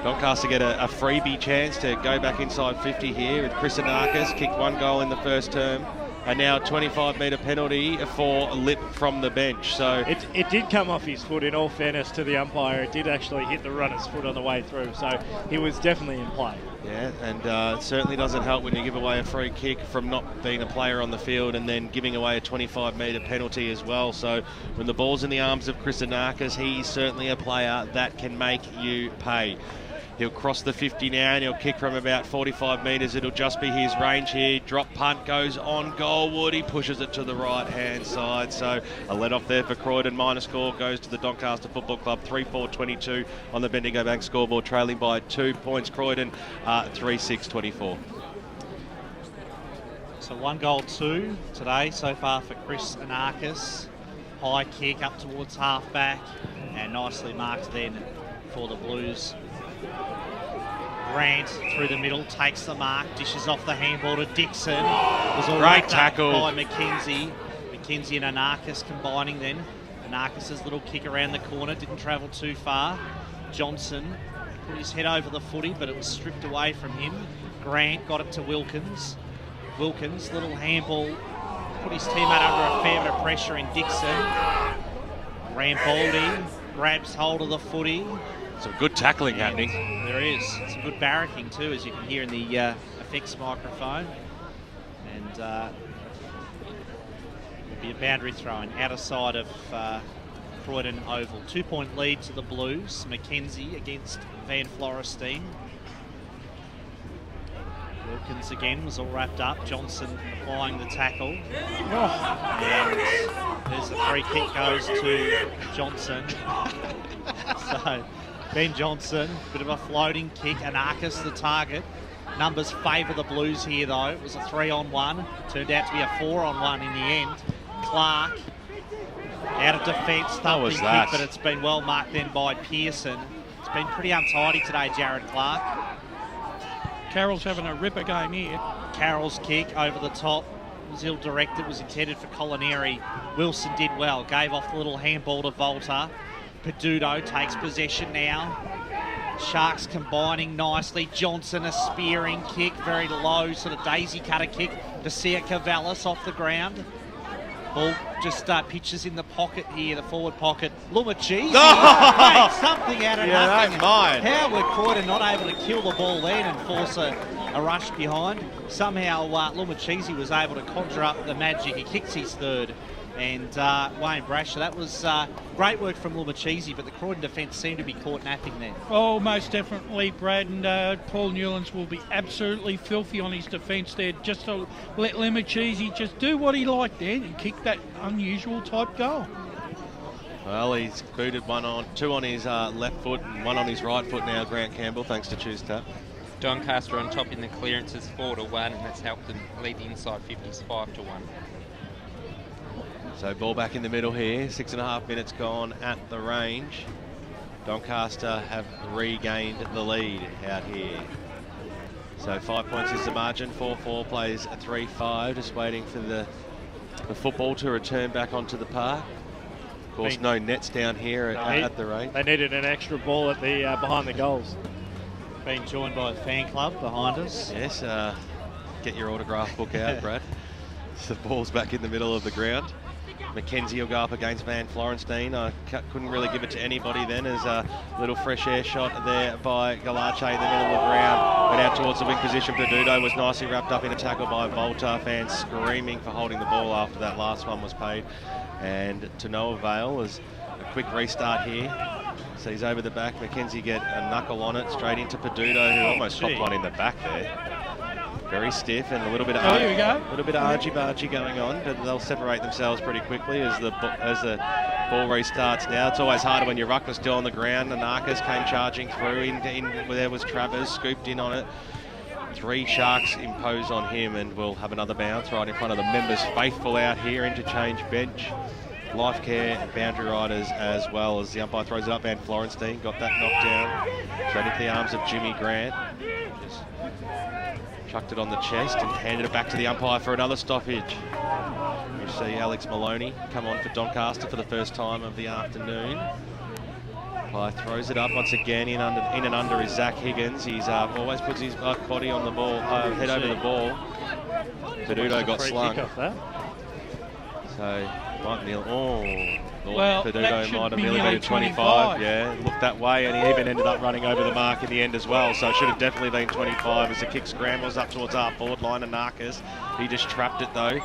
Doncaster get a freebie chance to go back inside 50 here with Chris Anakis. Kicked one goal in the first term. And now a 25-metre penalty for Lip from the bench. So it did come off his foot, in all fairness to the umpire. It did actually hit the runner's foot on the way through. So he was definitely in play. Yeah, and it certainly doesn't help when you give away a free kick from not being a player on the field and then giving away a 25-metre penalty as well. So when the ball's in the arms of Chris Anakis, he's certainly a player that can make you pay. He'll cross the 50 now and he'll kick from about 45 metres. It'll just be his range here. Drop punt goes on goalwood. He pushes it to the right-hand side. So a let-off there for Croydon. Minor score goes to the Doncaster Football Club. 3-4-22 on the Bendigo Bank scoreboard, trailing by 2 points. Croydon 3-6-24. So 1 goal, 2 today so far for Chris Anakis. High kick up towards half-back and nicely marked then for the Blues. Grant through the middle, takes the mark, dishes off the handball to Dixon. Was all great tackle by McKenzie. McKenzie and Anakis combining then. Anakis' little kick around the corner, didn't travel too far. Johnson put his head over the footy, but it was stripped away from him. Grant got it to Wilkins. Wilkins, little handball, put his teammate under a fair bit of pressure in Dixon. Rambaldi grabs hold of the footy. Some good tackling happening. There is. Some good barracking too, as you can hear in the effects microphone. And it'll be a boundary throw-in outer side of Croydon Oval. 2-point lead to the Blues. McKenzie against Van Florestein. Wilkins again was all wrapped up. Johnson applying the tackle. And there's the free kick goes to Johnson. So Ben Johnson, bit of a floating kick. Anakis the target. Numbers favour the Blues here though. It was a 3-on-1. Turned out to be a 4-on-1 in the end. Clark out of defence. Thumping kick, but it's been well marked then by Pearson. It's been pretty untidy today, Jared Clark. Carroll's having a ripper game here. Carroll's kick over the top was ill-directed, was intended for Colinari. Wilson did well, gave off the little handball to Volta. Peduto takes possession now. Sharks combining nicely. Johnson a spearing kick, very low, sort of daisy cutter kick to Sia Cavallis off the ground. Ball just pitches in the pocket here, the forward pocket. Lumacheesi made something out of nothing. How were Croydon not able to kill the ball then and force a rush behind? Somehow Lumacheesi was able to conjure up the magic. He kicks his third. And Wayne Brasher, that was great work from Lumacheesi, but the Croydon defence seemed to be caught napping there. Oh, most definitely, Brad, and Paul Newlands will be absolutely filthy on his defence there, just to let Lumacheesi just do what he liked then and kick that unusual type goal. Well, he's booted two on his left foot and one on his right foot now, Grant Campbell, thanks to Choose Tap. Doncaster on top in the clearances 4-1, and that's helped them lead the inside 50s 5-1. So ball back in the middle here, 6.5 minutes gone at the range. Doncaster have regained the lead out here. So 5 points is the margin. 4-4 plays a 3-5, just waiting for the football to return back onto the park. Of course, no nets down here at the range. They needed an extra ball at the behind the goals. Being joined by a fan club behind us. Yes, get your autograph book out, Brad. The ball's back in the middle of the ground. Mackenzie will go up against Van Florenstein. I couldn't really give it to anybody then. There's a little fresh air shot there by Galache in the middle of the ground. Went out towards the wing position. Peduto was nicely wrapped up in a tackle by Volta. Fans screaming for holding the ball after that last one was paid. And to no avail as a quick restart here. So he's over the back. Mackenzie get a knuckle on it straight into Peduto, who almost got one in the back there. Very stiff and a little bit of argy-bargy going on, but they'll separate themselves pretty quickly as the ball restarts now. It's always harder when your ruck was still on the ground. Anarchis came charging through. In there was Travers, scooped in on it. 3 Sharks impose on him, and we'll have another bounce right in front of the members faithful out here. Interchange bench. Life Care, Boundary Riders as well, as the umpire throws it up. Van Florenstein got that knocked down. Straight into the arms of Jimmy Grant. Just chucked it on the chest and handed it back to the umpire for another stoppage. We see Alex Maloney come on for Doncaster for the first time of the afternoon. Umpire throws it up once again. In and under is Zach Higgins. He's always puts his body on the ball, head over the ball. Peduto got slung. So might kneel. Well, Peduto might have nearly been 25. Yeah, looked that way, and he even ended up running over the mark in the end as well. So it should have definitely been 25 as the kick scrambles up towards our forward line. Anarchis, he just trapped it though.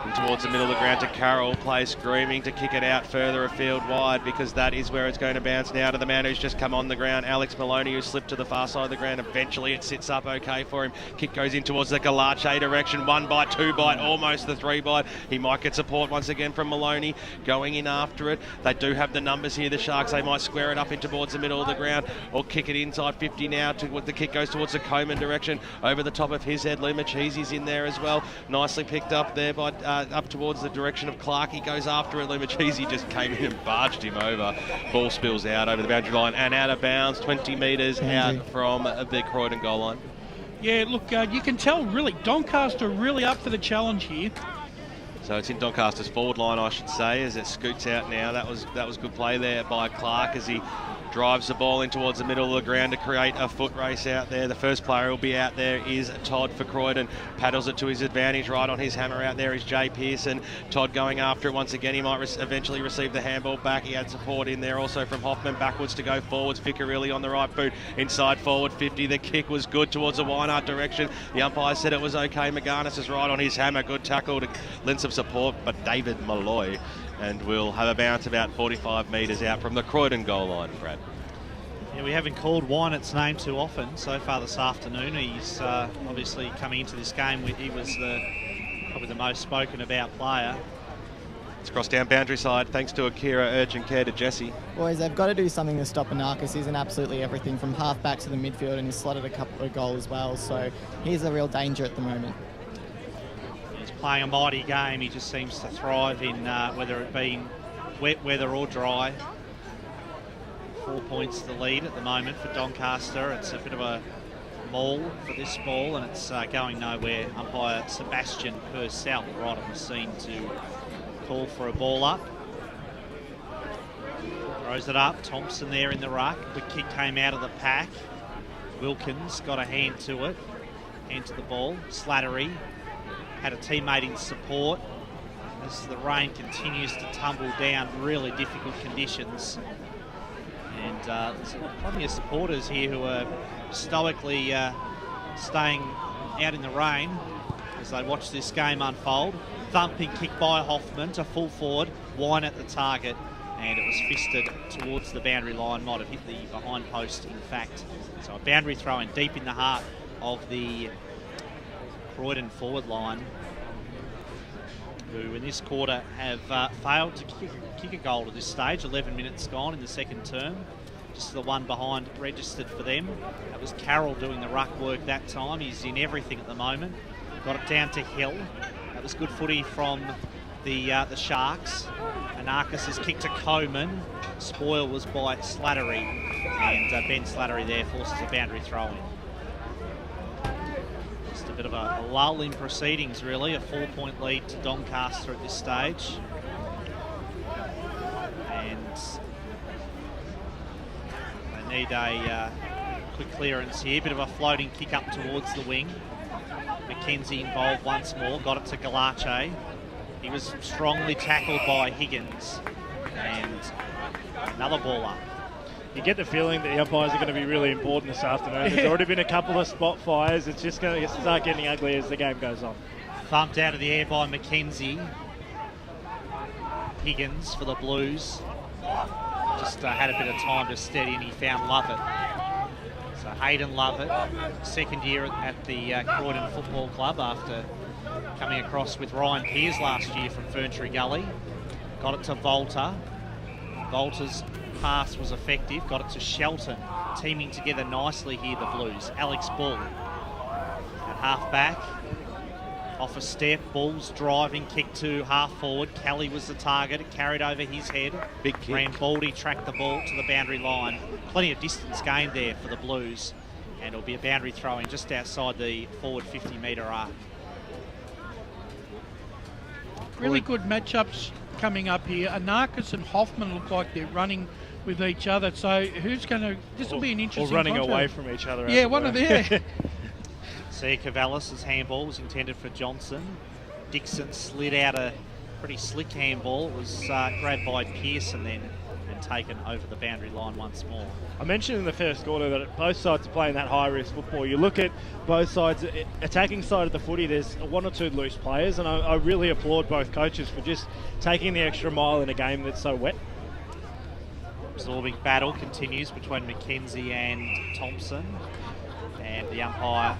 And towards the middle of the ground to Carroll, plays screaming to kick it out further afield wide, because that is where it's going to bounce now to the man who's just come on the ground, Alex Maloney, who slipped to the far side of the ground. Eventually it sits up okay for him. Kick goes in towards the Galache direction. 1 bite, 2 bite, almost the 3 bite. He might get support once again from Maloney, going in after it. They do have the numbers here, the Sharks. They might square it up in towards the middle of the ground or kick it inside 50 now. The kick goes towards the Coleman direction. Over the top of his head, Lumachese's in there as well. Nicely picked up there by up towards the direction of Clark. He goes after it. Lumachese just came in and barged him over. Ball spills out over the boundary line and out of bounds, 20 metres out from the Croydon goal line. Yeah, look, you can tell really Doncaster really up for the challenge here. So it's in Doncaster's forward line, I should say, as it scoots out now. That was good play there by Clark as he drives the ball in towards the middle of the ground to create a foot race out there. The first player who'll be out there is Todd for Croydon. Paddles it to his advantage. Right on his hammer out there is Jay Pearson. Todd going after it once again. He might eventually receive the handball back. He had support in there also from Hoffman. Backwards to go forwards. Ficarelli on the right boot. Inside forward 50. The kick was good towards the Wynart direction. The umpire said it was okay. McGarnis is right on his hammer. Good tackle to lend some support, but David Malloy. And we'll have a bounce about 45 metres out from the Croydon goal line, Brad. Yeah, we haven't called Wynart's name too often so far this afternoon. He's obviously coming into this game. He was probably the most spoken about player. It's crossed down boundary side thanks to Akira urgent care to Jesse. Boys, they've got to do something to stop Anarchis. He's in absolutely everything from half back to the midfield, and he's slotted a couple of goals as well. So he's a real danger at the moment. He's playing a mighty game. He just seems to thrive in whether it be wet weather or dry. 4 points to the lead at the moment for Doncaster. It's a bit of a maul for this ball, and it's going nowhere. Umpire Sebastian Purcell right on the scene to call for a ball up. Throws it up. Thompson there in the ruck. Quick kick came out of the pack. Wilkins got a hand to it. Hand to the ball. Slattery had a teammate in support as the rain continues to tumble down. Really difficult conditions. And there's plenty of supporters here who are stoically staying out in the rain as they watch this game unfold. Thumping kick by Hoffman to full forward, Wine at the target, and it was fisted towards the boundary line, might have hit the behind post in fact. So a boundary throw in deep in the heart of the Croydon forward line, who in this quarter have failed to kick a goal at this stage. 11 minutes gone in the second term. Just the one behind registered for them. That was Carroll doing the ruck work that time. He's in everything at the moment. Got it down to Hill. That was good footy from the Sharks. Anarchis has kicked to Coleman. Spoil was by Slattery. And Ben Slattery there forces a boundary throw in. Just a bit of a lull in proceedings, really. A 4-point lead to Doncaster at this stage. And they need a quick clearance here. Bit of a floating kick up towards the wing. Mackenzie involved once more. Got it to Galache. He was strongly tackled by Higgins. And another ball up. You get the feeling that the umpires are going to be really important this afternoon. There's already been a couple of spot fires. It's just going to start getting ugly as the game goes on. Thumped out of the air by Mackenzie. Higgins for the Blues. Just had a bit of time to steady and he found Lovett. So Hayden Lovett, second year at the Croydon Football Club after coming across with Ryan Pearce last year from Ferntree Gully. Got it to Volta. Volta's pass was effective. Got it to Shelton. Teaming together nicely here, the Blues. Alex Bull at half back. Off a step, Bull's driving, kick to half forward. Kelly was the target. It carried over his head. Big kick. Rambaldi tracked the ball to the boundary line. Plenty of distance gained there for the Blues. And it'll be a boundary throw-in just outside the forward 50-metre arc. Really good matchups coming up here. Anarchis and Hoffman look like they're running with each other. So who's going to... This will be an interesting Or running contract. away from each other. Yeah, one of them. See, Cavallis' handball was intended for Johnson. Dixon slid out a pretty slick handball. It was grabbed by Pearson then and taken over the boundary line once more. I mentioned in the first quarter that both sides are playing that high-risk football. You look at both sides, attacking side of the footy, there's one or two loose players, and I really applaud both coaches for just taking the extra mile in a game that's so wet. Absorbing battle continues between Mackenzie and Thompson. And the umpire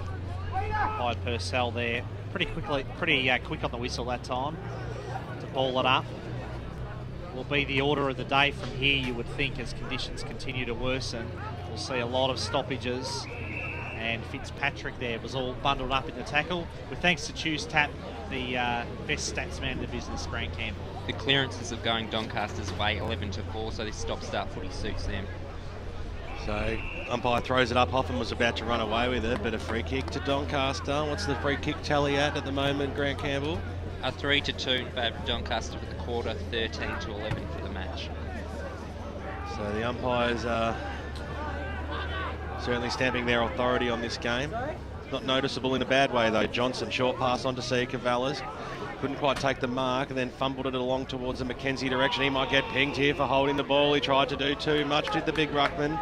Purcell there pretty quick on the whistle that time to ball it up. Will be the order of the day from here, you would think, as conditions continue to worsen. We'll see a lot of stoppages, and Fitzpatrick there was all bundled up in the tackle, with thanks to Choose Tap, the best stats man in the business, Grant Campbell. The clearances are going Doncaster's way, 11-4, so this stop-start footy suits them. So umpire throws it up. Hoffman was about to run away with it, but a free kick to Doncaster. What's the free kick tally at the moment, Grant Campbell? 3-2 in favour of Doncaster for the quarter, 13-11 for the match. So the umpires are certainly stamping their authority on this game. Not noticeable in a bad way though. Johnson, short pass on to see Cavallis. Couldn't quite take the mark and then fumbled it along towards the Mackenzie direction. He might get pinged here for holding the ball. He tried to do too much, did the big ruckman.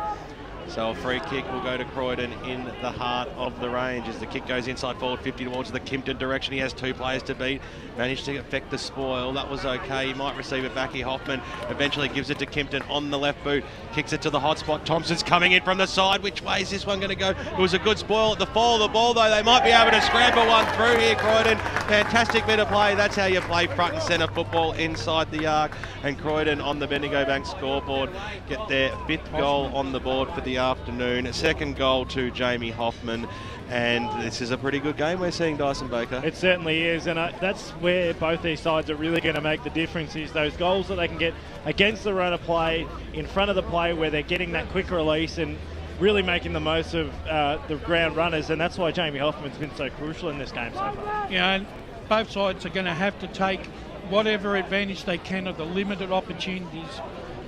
So a free kick will go to Croydon in the heart of the range as the kick goes inside forward 50 towards the Kimpton direction. He has two players to beat. Managed to affect the spoil. That was okay. He might receive it back here. Hoffman eventually gives it to Kimpton on the left boot. Kicks it to the hot spot. Thompson's coming in from the side. Which way is this one going to go? It was a good spoil at the fall of the ball though. They might be able to scramble one through here, Croydon. Fantastic bit of play. That's how you play front and centre football inside the arc. And Croydon on the Bendigo Bank scoreboard get their fifth goal on the board for the afternoon. Second goal to Jamie Hoffman, and this is a pretty good game we're seeing, Dyson Baker. It certainly is, and that's where both these sides are really going to make the difference, is those goals that they can get against the run of play, in front of the play, where they're getting that quick release and really making the most of the ground runners, and that's why Jamie Hoffman's been so crucial in this game so far. Yeah, and both sides are going to have to take whatever advantage they can of the limited opportunities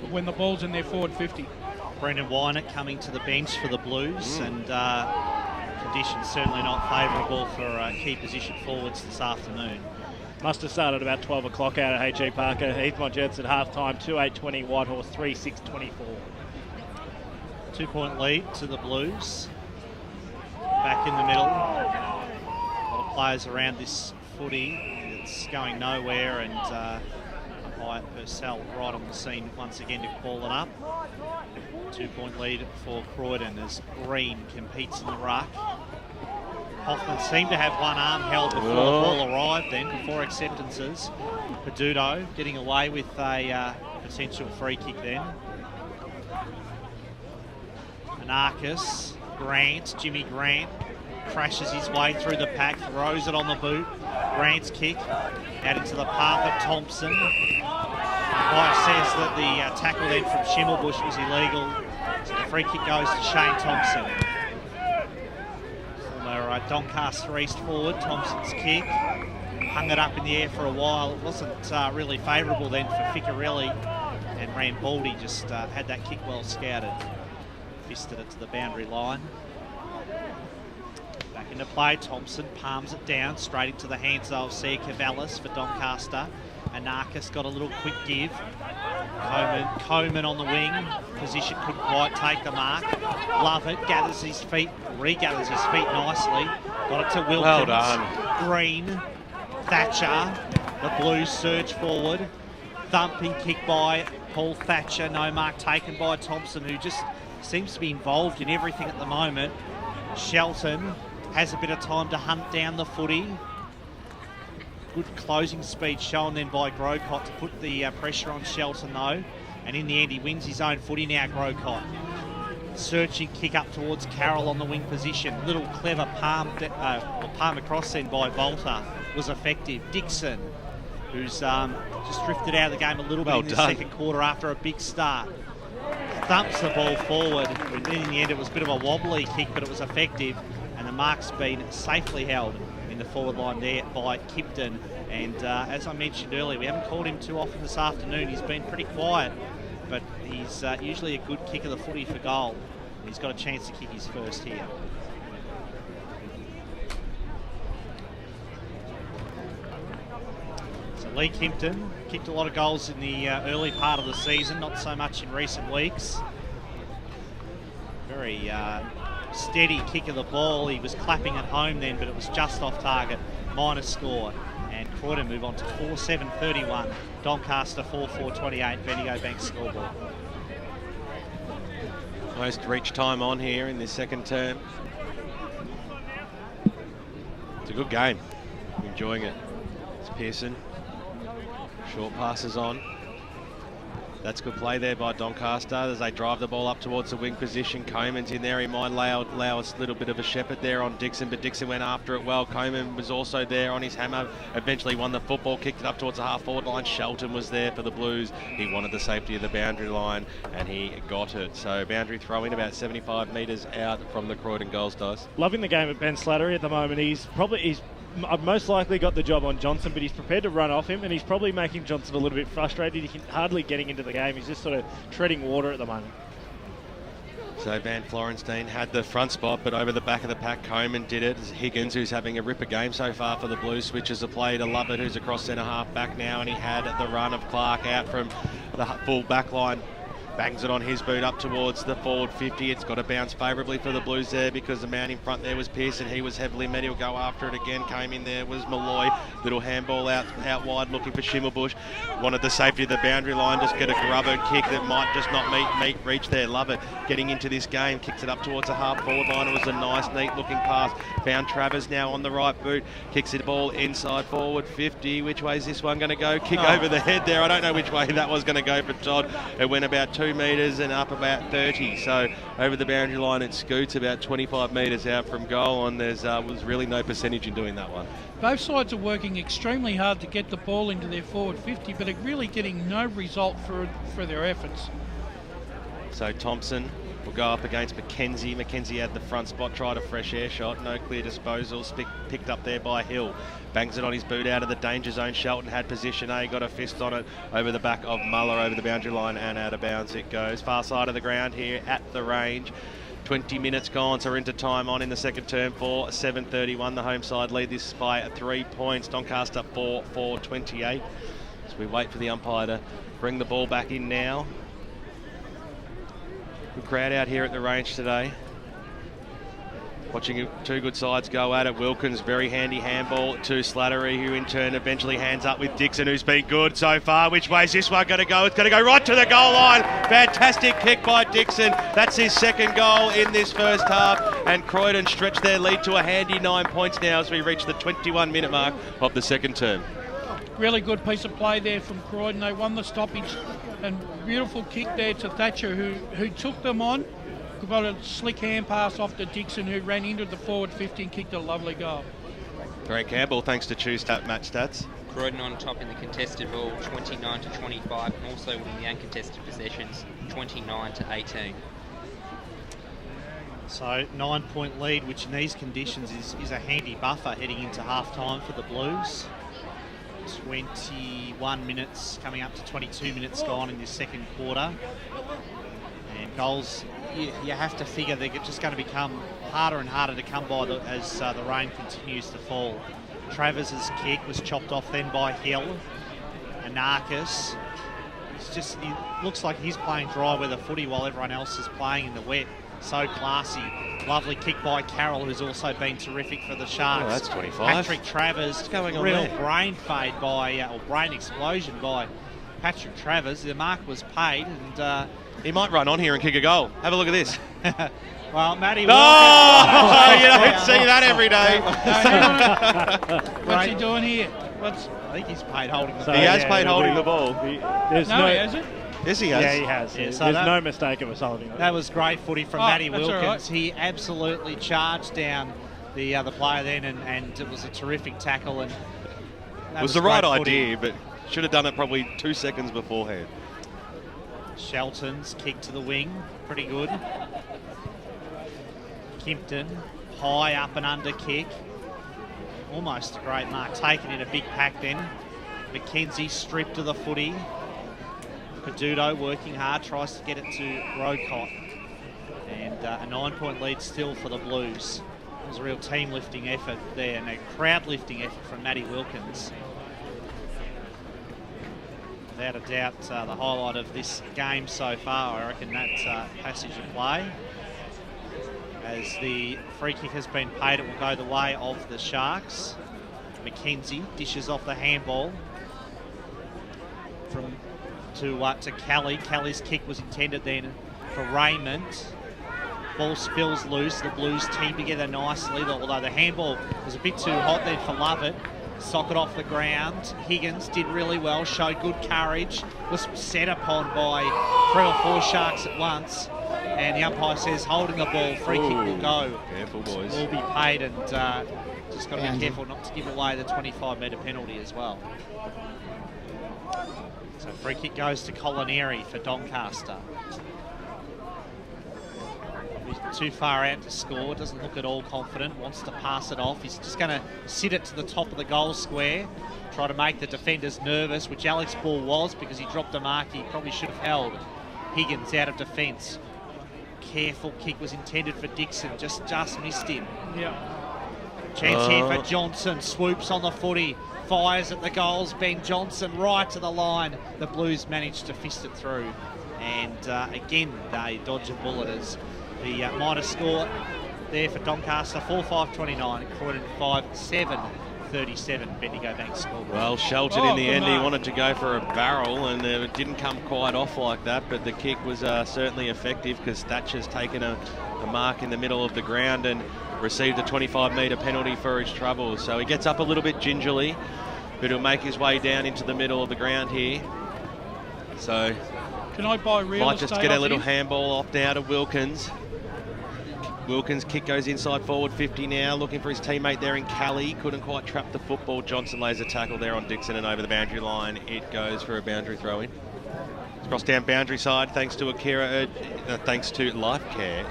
when the ball's in their forward 50. Brendan Wynett coming to the bench for the Blues, and conditions certainly not favourable for key position forwards this afternoon. Must have started about 12 o'clock out at H.E. Parker. Heathmont Jets at half-time, 2-8-20, Whitehorse 3-6-24. 2-point lead to the Blues. Back in the middle. A lot of players around this footy. It's going nowhere, and umpire Purcell right on the scene once again to call it up. 2-point lead for Croydon as Green competes in the ruck. Hoffman seemed to have one arm held before the ball arrived then, before acceptances. Peduto getting away with a potential free kick then. Anarchis, Grant, Jimmy Grant crashes his way through the pack, throws it on the boot. Grant's kick out into the path of Thompson. Umpire says that the tackle then from Schimmelbusch was illegal. So the free kick goes to Shane Thompson. Former Doncaster East forward. Thompson's kick. Hung it up in the air for a while. It wasn't really favourable then for Ficarelli. And Rambaldi just had that kick well scouted. Fisted it to the boundary line. Back into play. Thompson palms it down straight into the hands of C. Cavallis for Doncaster. Anarchis got a little quick give. Coleman on the wing. Position couldn't quite take the mark. Lovett gathers his feet, regathers his feet nicely. Got it to Wilkins. Well done. Green. Thatcher. The Blues surge forward. Thumping kick by Paul Thatcher. No mark taken by Thompson, who just seems to be involved in everything at the moment. Shelton has a bit of time to hunt down the footy. Good closing speed shown then by Grocott to put the pressure on Shelton though. And in the end he wins his own footy now, Grocott. Searching kick up towards Carroll on the wing position. Little clever palm across then by Volta was effective. Dixon, who's just drifted out of the game a little bit in the second quarter after a big start. Thumps the ball forward. In the end it was a bit of a wobbly kick, but it was effective. And the mark's been safely held in the forward line there by Kipton. And as I mentioned earlier, we haven't called him too often this afternoon. He's been pretty quiet, but he's usually a good kick of the footy for goal. He's got a chance to kick his first here. So Lee Kimpton kicked a lot of goals in the early part of the season, not so much in recent weeks. Very steady kick of the ball. He was clapping at home then, but it was just off target. Minor score. And Croydon move on to 4-7-31. Doncaster 4-4-28. Bendigo Bank scoreboard. Most reach time on here in this second term. It's a good game. I'm enjoying it. It's Pearson. Short passes on. That's good play there by Doncaster as they drive the ball up towards the wing position. Coleman's in there. He might allow a little bit of a shepherd there on Dixon, but Dixon went after it well. Coleman was also there on his hammer. Eventually won the football, kicked it up towards the half-forward line. Shelton was there for the Blues. He wanted the safety of the boundary line, and he got it. So boundary throw in about 75 metres out from the Croydon goals, Dice. Loving the game of Ben Slattery at the moment. He's most likely got the job on Johnson, but he's prepared to run off him, and he's probably making Johnson a little bit frustrated. He can hardly getting into the game. He's just sort of treading water at the moment. So Van Florenstein had the front spot, but over the back of the pack, Coleman did it. Higgins, who's having a ripper game so far for the Blues, switches a play to Lovett, who's across centre half back now, and he had the run of Clark out from the full back line. Bangs it on his boot up towards the forward 50. It's got to bounce favourably for the Blues there because the man in front there was Pearson. He was heavily met. He'll go after it again. Came in there was Malloy. Little handball out wide looking for Schimmelbusch. Wanted the safety of the boundary line. Just get a grubber kick that might just not meet reach there. Love it. Getting into this game. Kicks it up towards the half forward line. It was a nice, neat looking pass. Found Travers now on the right boot. Kicks it ball inside forward 50. Which way is this one going to go? Kick over the head there. I don't know which way that was going to go for Todd. It went about 2 metres and up about 30. So over the boundary line it scoots about 25 metres out from goal, and there's was really no percentage in doing that one. Both sides are working extremely hard to get the ball into their forward 50, but are really getting no result for their efforts. So Thompson will go up against McKenzie. McKenzie had the front spot, tried a fresh air shot, no clear disposals, picked up there by Hill. Bangs it on his boot out of the danger zone. Shelton had position A, got a fist on it over the back of Muller over the boundary line, and out of bounds it goes. Far side of the ground here at the range. 20 minutes gone, so we're into time on in the second term for 7:31. The home side lead this by 3 points. Doncaster 4-4-28. So we wait for the umpire to bring the ball back in now. Good crowd out here at the range today. Watching two good sides go at it. Wilkins, very handy handball to Slattery, who in turn eventually hands up with Dixon, who's been good so far. Which way is this one going to go? It's going to go right to the goal line. Fantastic kick by Dixon. That's his second goal in this first half. And Croydon stretch their lead to a handy 9 points now as we reach the 21-minute mark of the second term. Really good piece of play there from Croydon. They won the stoppage, and beautiful kick there to Thatcher, who took them on. Got a slick hand pass off to Dixon, who ran into the forward 50 and kicked a lovely goal. Great Campbell, thanks to Choose Match Stats. Croydon on top in the contested ball, 29-25, and also winning the uncontested possessions, 29-18. So 9-point lead, which in these conditions is a handy buffer heading into half-time for the Blues. 21 minutes, coming up to 22 minutes gone in this second quarter. And goals, you have to figure they're just going to become harder and harder to come by as the rain continues to fall. Travers's kick was chopped off then by Hill. Anarchis. He looks like he's playing dry weather footy while everyone else is playing in the wet. So classy. Lovely kick by Carroll, who's also been terrific for the Sharks. Oh, that's 25. Patrick Travers. What's going on real there? brain fade by, or brain explosion by Patrick Travers. The mark was paid, and he might run on here and kick a goal. Have a look at this. well, Matty. Oh, you don't see that every day. What's he doing here? I think he's paid holding the ball. He has paid holding the ball. He hasn't. Yes, he has. Yeah, he has. Yeah, so There's no mistake it was holding it. That was great footy from Oh, Matty that's all Wilkins. right. He absolutely charged down the other player then, and it was a terrific tackle. And It was the right idea, but should have done it probably 2 seconds beforehand. Shelton's kick to the wing, pretty good. Kimpton, high up and under kick. Almost a great mark, taken in a big pack then. McKenzie stripped of the footy. Peduto working hard, tries to get it to Rocott. And a 9-point lead still for the Blues. It was a real team lifting effort there, and a crowd lifting effort from Matty Wilkins. Without a doubt, the highlight of this game so far, I reckon, that passage of play. As the free kick has been paid, it will go the way of the Sharks. McKenzie dishes off the handball to Kelly. Kelly's kick was intended then for Raymond. Ball spills loose. The Blues team together nicely, although the handball was a bit too hot then for Lovett. Socket off the ground. Higgins did really well, showed good courage, was set upon by 3 or 4 Sharks at once. And the umpire says holding the ball, free kick will go. Careful, boys. Will be paid, and just got to be careful not to give away the 25-metre penalty as well. So free kick goes to Colineri for Doncaster. He's too far out to score, doesn't look at all confident, wants to pass it off. He's just going to sit it to the top of the goal square, try to make the defenders nervous, which Alex Ball was because he dropped a mark he probably should have held. Higgins out of defence. Careful kick was intended for Dixon, just missed him. Yeah. Chance here for Johnson, swoops on the footy, fires at the goals. Ben Johnson right to the line. The Blues managed to fist it through, and again they dodge a bullet as the minor score there for Doncaster 4-5-29, Croydon 5-7-37. Bendigo Bank scored. Well, Shelton in the end, he wanted to go for a barrel, and it didn't come quite off like that, but the kick was certainly effective because Thatcher's taken a mark in the middle of the ground and received a 25-metre penalty for his troubles. So he gets up a little bit gingerly, but he'll make his way down into the middle of the ground here. So Can I buy real might estate just get a off little you? handball off now to Wilkins. Wilkins' kick goes inside forward 50 now, looking for his teammate there in Kelly. Couldn't quite trap the football. Johnson lays a tackle there on Dixon, and over the boundary line it goes for a boundary throw-in. It's crossed down boundary side thanks to thanks to Life Care,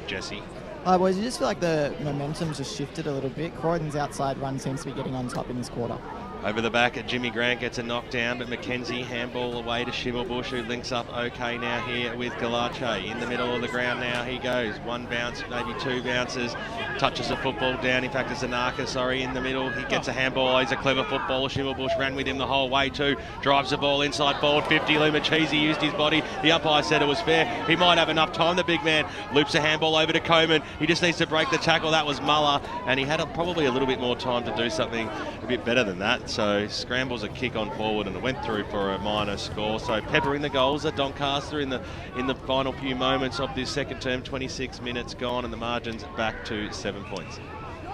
Jesse. Hi boys, you just feel like the momentum's just shifted a little bit. Croydon's outside run seems to be getting on top in this quarter. Over the back, Jimmy Grant gets a knockdown, but McKenzie handball away to Schimmelbusch, who links up okay now here with Galache. In the middle of the ground now he goes. 1 bounce, maybe 2 bounces, touches the football down. In fact, it's Anarka, in the middle. He gets a handball. He's a clever footballer. Schimmelbusch ran with him the whole way too. Drives the ball inside forward 50. Lumachese used his body. The umpire said it was fair. He might have enough time. The big man loops a handball over to Coleman. He just needs to break the tackle. That was Muller, and he had probably a little bit more time to do something a bit better than that. So scrambles a kick on forward, and it went through for a minor score. So peppering the goals at Doncaster in the final few moments of this second term. 26 minutes gone, and the margin's back to 7 points.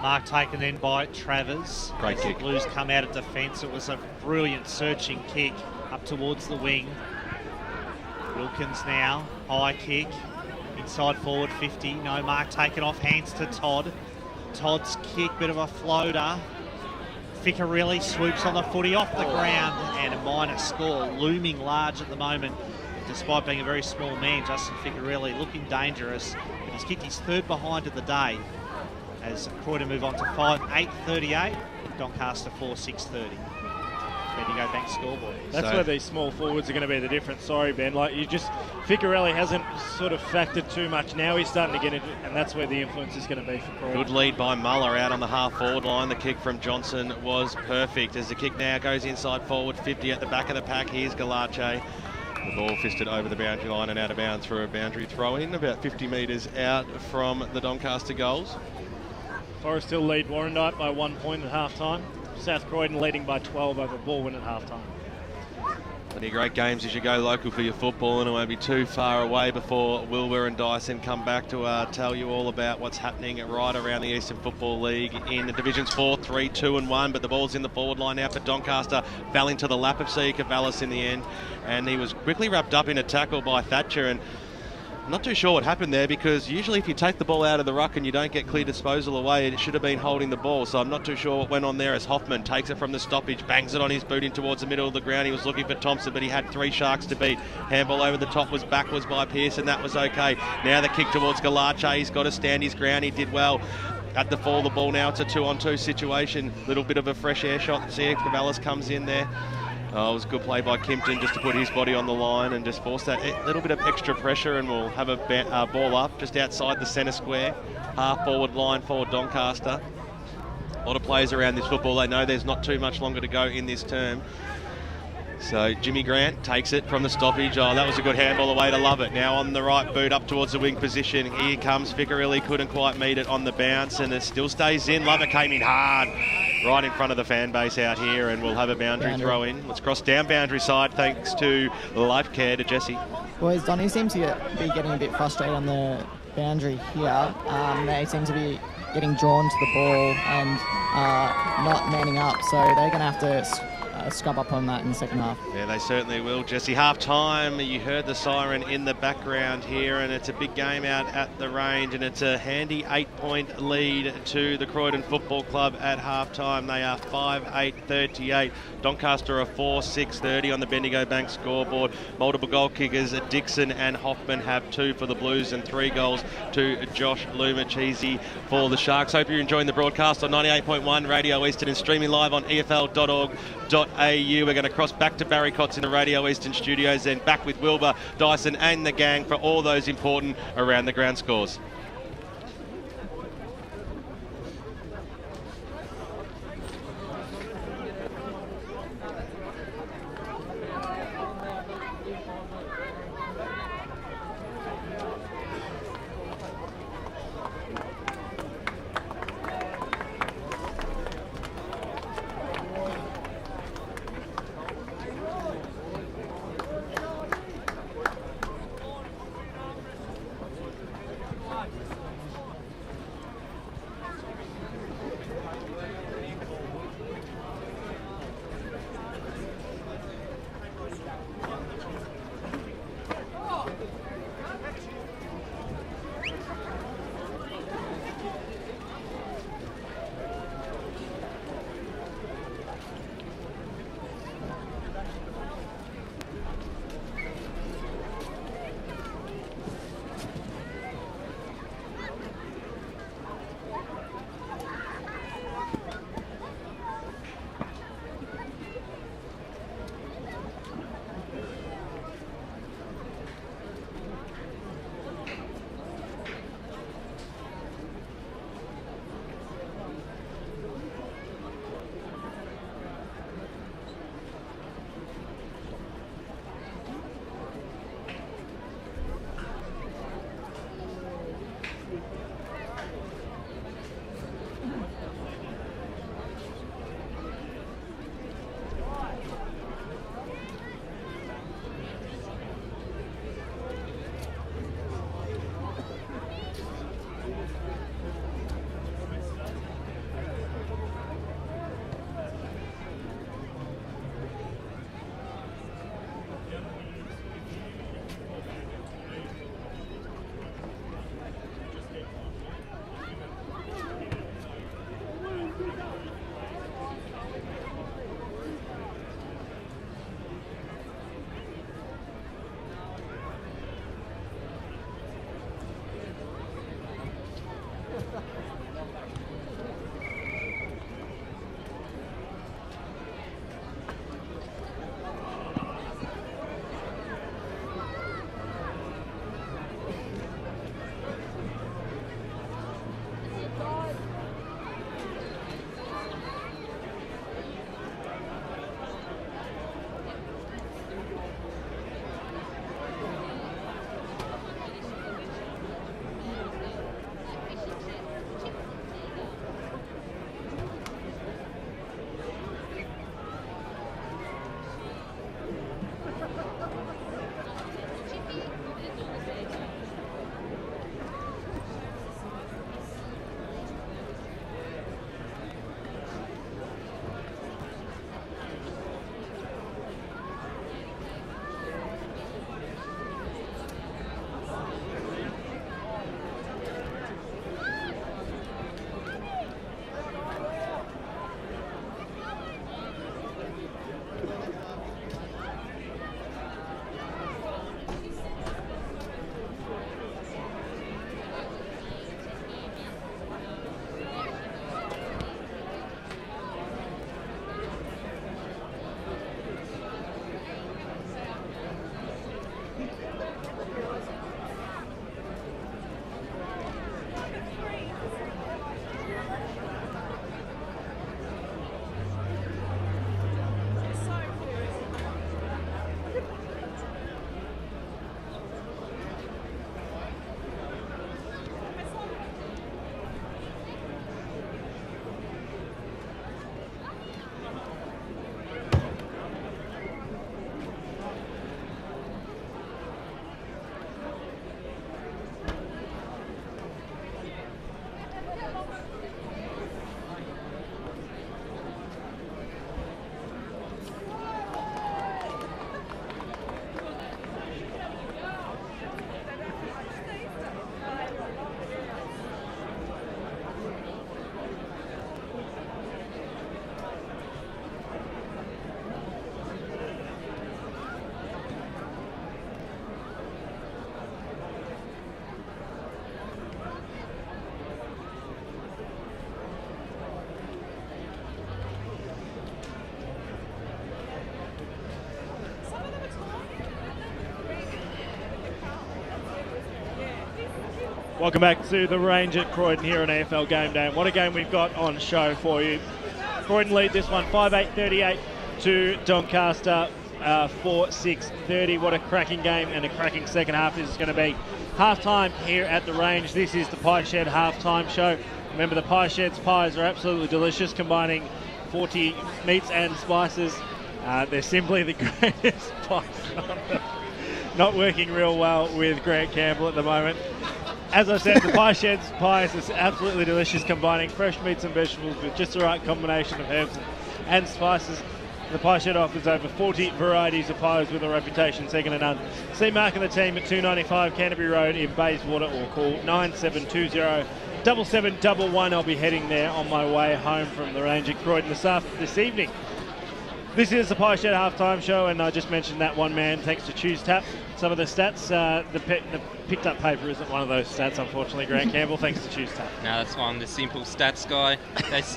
Mark taken then by Travers. Great kick. The Blues come out of defence. It was a brilliant searching kick up towards the wing. Wilkins now, high kick, inside forward 50. No mark taken off, hands to Todd. Todd's kick, bit of a floater. Ficcarelli swoops on the footy off the ground, and a minor score looming large at the moment. despite being a very small man, Justin Ficarelli looking dangerous, but he's kicked his third behind of the day as Croydon move on to 5-8-38, Doncaster 4-6-30. Bendigo Bank scoreboard. That's where these small forwards are going to be the difference. Sorry, Ben. Ficarelli hasn't sort of factored too much. Now he's starting to get into it, and that's where the influence is going to be for Croydon. Good lead by Muller out on the half-forward line. The kick from Johnson was perfect. As the kick now goes inside forward, 50 at the back of the pack. Here's Galache. The ball fisted over the boundary line and out of bounds for a boundary throw-in, about 50 metres out from the Doncaster goals. Forest Hill lead Warrandyte by 1 point at half-time. South Croydon leading by 12 over Baldwin at half-time. Plenty of great games as you go local for your football, and it won't be too far away before Wilbur and Dyson come back to tell you all about what's happening right around the Eastern Football League in the Divisions 4, 3, 2 and 1, but the ball's in the forward line now for Doncaster. Fell into the lap of C. Cavallis in the end, and he was quickly wrapped up in a tackle by Thatcher, and I'm not too sure what happened there, because usually if you take the ball out of the ruck and you don't get clear disposal away, it should have been holding the ball. So I'm not too sure what went on there as Hoffman takes it from the stoppage, bangs it on his boot in towards the middle of the ground. He was looking for Thompson, but he had 3 Sharks to beat. Handball over the top was backwards by Pearson. That was okay. Now the kick towards Galache. He's got to stand his ground. He did well. At the fall, the ball now, it's a 2-on-2 situation. Little bit of a fresh air shot. See if Cavallis comes in there. Oh, it was a good play by Kimpton just to put his body on the line and just force that little bit of extra pressure, and we'll have a ball up just outside the centre square. Half forward line for Doncaster. A lot of players around this football, they know there's not too much longer to go in this term. So Jimmy Grant takes it from the stoppage. Oh, that was a good handball away to love it. Now on the right boot up towards the wing position. Here comes Ficarelli, couldn't quite meet it on the bounce, and it still stays in. Lovett came in hard right in front of the fan base out here, and we'll have a boundary throw in. Let's cross down boundary side thanks to Life Care to Jesse. Boys, Donny seems to be getting a bit frustrated on the boundary here. They seem to be getting drawn to the ball and not manning up, so they're going to have to scrub up on that in the second half. Yeah, they certainly will, Jesse. Half-time, you heard the siren in the background here, and it's a big game out at the range, and it's a handy 8-point lead to the Croydon Football Club at half-time. They are 5-8-38. Doncaster are 4-6-30 on the Bendigo Bank scoreboard. Multiple goal kickers, Dixon and Hoffman have 2 for the Blues and 3 goals to Josh Lumachese for the Sharks. Hope you're enjoying the broadcast on 98.1 Radio Eastern and streaming live on EFL.org.au. We're going to cross back to Barry Cotts in the Radio Eastern studios, then back with Wilbur, Dyson and the gang for all those important around the ground scores. Welcome back to the range at Croydon here on EFL Gameday. And what a game we've got on show for you. Croydon lead this one 5-8-38 to Doncaster 4-6-30. What a cracking game and a cracking second half this is going to be. Half-time here at the range. This is the Pie Shed half-time show. Remember, the Pie Shed's pies are absolutely delicious, combining 40 meats and spices. They're simply the greatest pies. Not working real well with Grant Campbell at the moment. As I said, the Pie Shed's pies is absolutely delicious, combining fresh meats and vegetables with just the right combination of herbs and spices. The Pie Shed offers over 40 varieties of pies with a reputation second to none. See Mark and the team at 295 Canterbury Road in Bayswater or call 9720-7711. I'll be heading there on my way home from the range at Croydon this evening. This is the Pie Shed halftime show, and I just mentioned that one man thanks to Choose Tap. Some of the stats, the picked up paper isn't one of those stats, unfortunately, Grant Campbell, thanks to Choose Tap. No, that's why I'm the simple stats guy. Those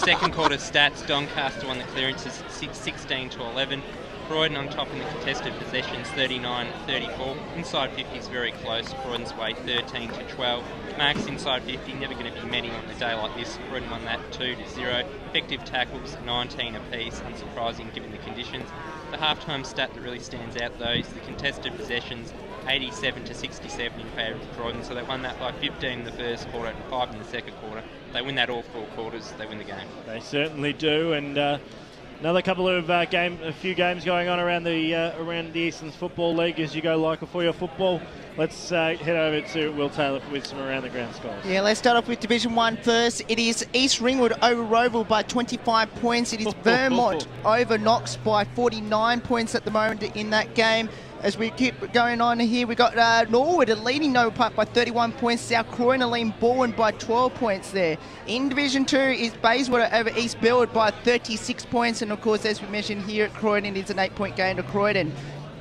second quarter stats, Doncaster won the clearances 16-11. Croydon on top in the contested possessions 39-34. Inside 50 is very close. Croydon's way 13-12. Marks inside 50, never going to be many on a day like this. Croydon won that 2-0. Effective tackles 19 apiece, unsurprising given the conditions. The halftime stat that really stands out though is the contested possessions 87-67 in favour of Croydon. So they won that by 15 in the first quarter and 5 in the second quarter. They win that all 4 quarters, they win the game. They certainly do, and another couple of a few games going on around the Eastern Football League as you go like for your football. Let's head over to Will Taylor with some around the ground scores. Yeah, let's start off with Division 1 first. It is East Ringwood over Roval by 25 points. It is Vermont over Knox by 49 points at the moment in that game. As we keep going on here, we got Norwood leading Noble Park by 31 points. South Croydon leading Bourne by 12 points there. In Division 2 is Bayswater over East Belwood by 36 points. And of course, as we mentioned here at Croydon, it's an 8-point game to Croydon.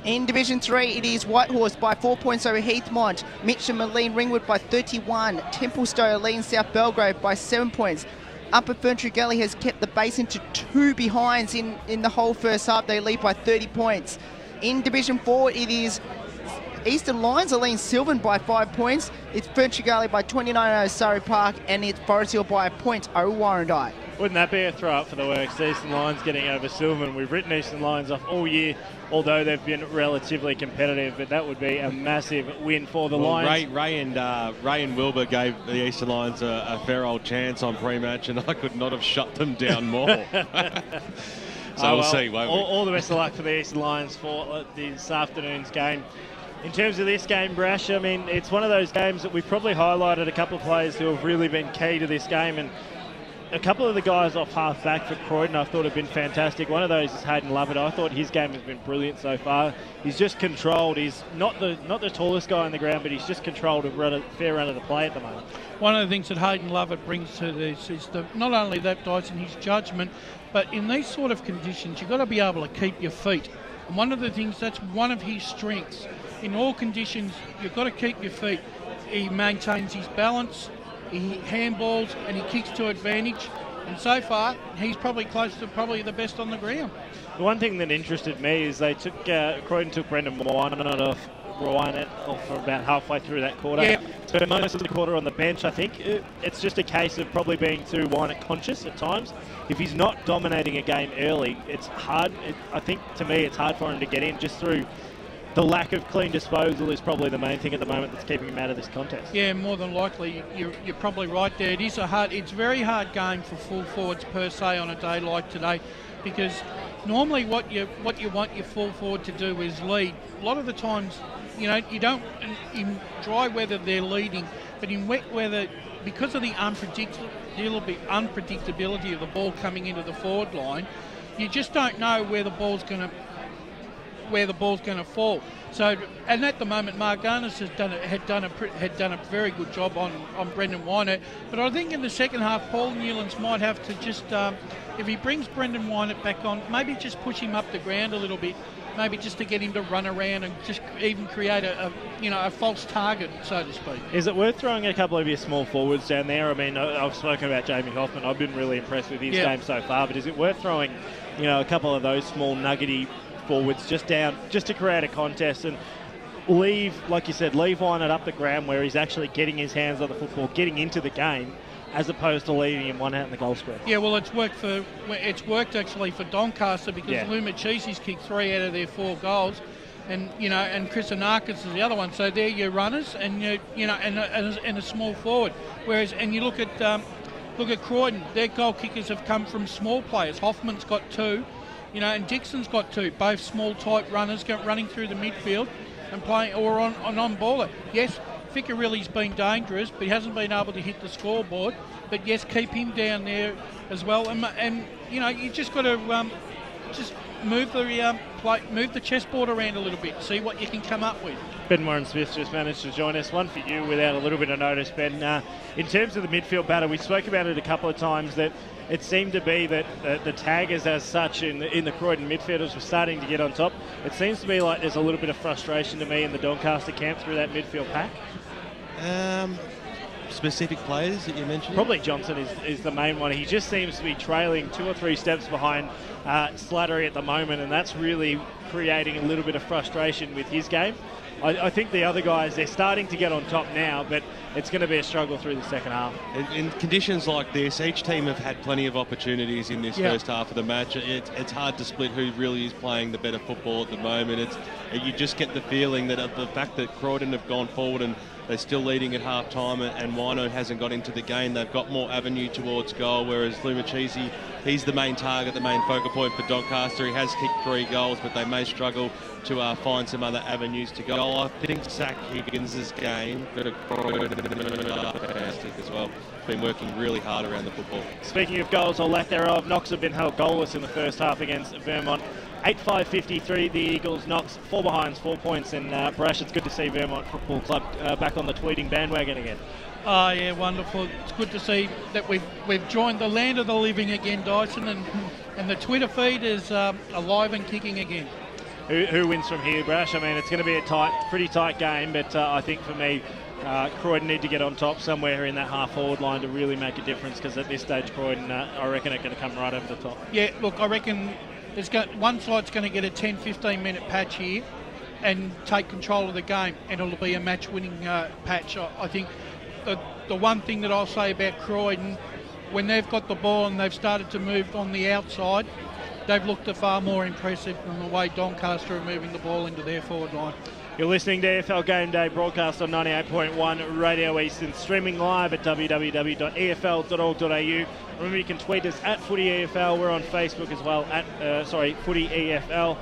In Division 3, it is Whitehorse by 4 points over Heathmont. Mitcham leading Ringwood by 31. Templestowe leading South Belgrave by 7 points. Upper Ferntree Gully has kept the Basin to 2 behinds in the whole first half. They lead by 30 points. In Division 4, it is Eastern Lions are leading Sylvan by 5 points. It's Ferntree Gully by 29 over Surrey Park, and it's Forest Hill by a point over Warrandyte. Wouldn't that be a throw up for the works? Eastern Lions getting over Sylvan. We've written Eastern Lions off all year, although they've been relatively competitive, but that would be a massive win for the Lions. Ray and Wilbur gave the Eastern Lions a fair old chance on pre-match, and I could not have shut them down more. So we'll see, won't we? All the best of luck for the Eastern Lions for this afternoon's game. In terms of this game, Brasher, I mean, it's one of those games that we've probably highlighted a couple of players who have really been key to this game, and a couple of the guys off half-back for Croydon I thought have been fantastic. One of those is Hayden Lovett. I thought his game has been brilliant so far. He's just controlled. He's not the tallest guy on the ground, but he's just controlled a fair run of the play at the moment. One of the things that Hayden Lovett brings to this is not only that, Dyson, his judgment, but in these sort of conditions, you've got to be able to keep your feet. And one of the things, that's one of his strengths. In all conditions, you've got to keep your feet. He maintains his balance, he handballs, and he kicks to advantage. And so far, he's probably close to the best on the ground. The one thing that interested me is Croydon took Brendan Wynett off for about halfway through that quarter. Yeah. So most of the quarter on the bench, I think. It's just a case of probably being too Wynett conscious at times. If he's not dominating a game early, it's hard. I think, to me, it's hard for him to get in just through the lack of clean disposal is probably the main thing at the moment that's keeping him out of this contest. Yeah, more than likely, you're probably right there. It's a very hard game for full forwards per se on a day like today, because normally what you want your full forward to do is lead. A lot of the times, you don't, in dry weather they're leading, but in wet weather, because of the unpredictability of the ball coming into the forward line, you just don't know where the ball's going to fall. So, and at the moment, Mark Arness had done a very good job on Brendan Wynett. But I think in the second half, Paul Newlands might have to just, if he brings Brendan Wynett back on, maybe just push him up the ground a little bit, maybe just to get him to run around and just even create a false target, so to speak. Is it worth throwing a couple of your small forwards down there? I mean, I've spoken about Jamie Hoffman. I've been really impressed with his game so far. But is it worth throwing, a couple of those small nuggety forwards just to create a contest? And leave, like you said, leave Wynot up the ground where he's actually getting his hands on the football, getting into the game, as opposed to leaving him one out in the goal square. Yeah, well, it's worked actually for Doncaster because Lumachisi's kicked 3 out of their 4 goals, and and Chris Anakis is the other one. So they're your runners, and and a small forward. Whereas, and you look at Croydon, their goal kickers have come from small players. Hoffman's got 2, and Dixon's got 2, both small type runners running through the midfield and playing or on baller. Yes. Ficcarelli's been dangerous, but he hasn't been able to hit the scoreboard. But yes, keep him down there as well. And you just got to just move the chessboard around a little bit, see what you can come up with. Ben Warren-Smith just managed to join us. One for you without a little bit of notice, Ben. In terms of the midfield battle, we spoke about it a couple of times that it seemed to be that the taggers as such in the Croydon midfielders were starting to get on top. It seems to be like there's a little bit of frustration to me in the Doncaster camp through that midfield pack. Specific players that you mentioned? Probably Johnson is the main one. He just seems to be trailing 2 or 3 steps behind Slattery at the moment, and that's really creating a little bit of frustration with his game. I think the other guys, they're starting to get on top now, but it's going to be a struggle through the second half. In conditions like this, each team have had plenty of opportunities in this first half of the match. It's hard to split who really is playing the better football at the moment. You just get the feeling that the fact that Croydon have gone forward and they're still leading at half-time and Wino hasn't got into the game, they've got more avenue towards goal, whereas Lumachisi, he's the main target, the main focal point for Doncaster. He has kicked 3 goals, but they may struggle to find some other avenues to go. I think Zach Higgins' game for Croydon as well. Been working really hard around the football. Speaking of goals or lack thereof, Knox have been held goalless in the first half against Vermont. 8-5-53, the Eagles. Knox 4 behinds, 4 points, and Brasher, it's good to see Vermont Football Club back on the tweeting bandwagon again. Oh yeah, wonderful. It's good to see that we've joined the land of the living again, Dyson, and the Twitter feed is alive and kicking again. Who wins from here, Brash? I mean, it's going to be a pretty tight game, but I think for me, Croydon need to get on top somewhere in that half-forward line to really make a difference, because at this stage, Croydon, I reckon, are going to come right over the top. Yeah, look, I reckon one side's going to get a 10-15 minute patch here and take control of the game, and it'll be a match-winning patch. I think the one thing that I'll say about Croydon, when they've got the ball and they've started to move on the outside, they've looked far more impressive than the way Doncaster are moving the ball into their forward line. You're listening to EFL Game Day, broadcast on 98.1 Radio Eastern, streaming live at www.efl.org.au. Remember, you can tweet us at FootyEFL. We're on Facebook as well, at FootyEFL.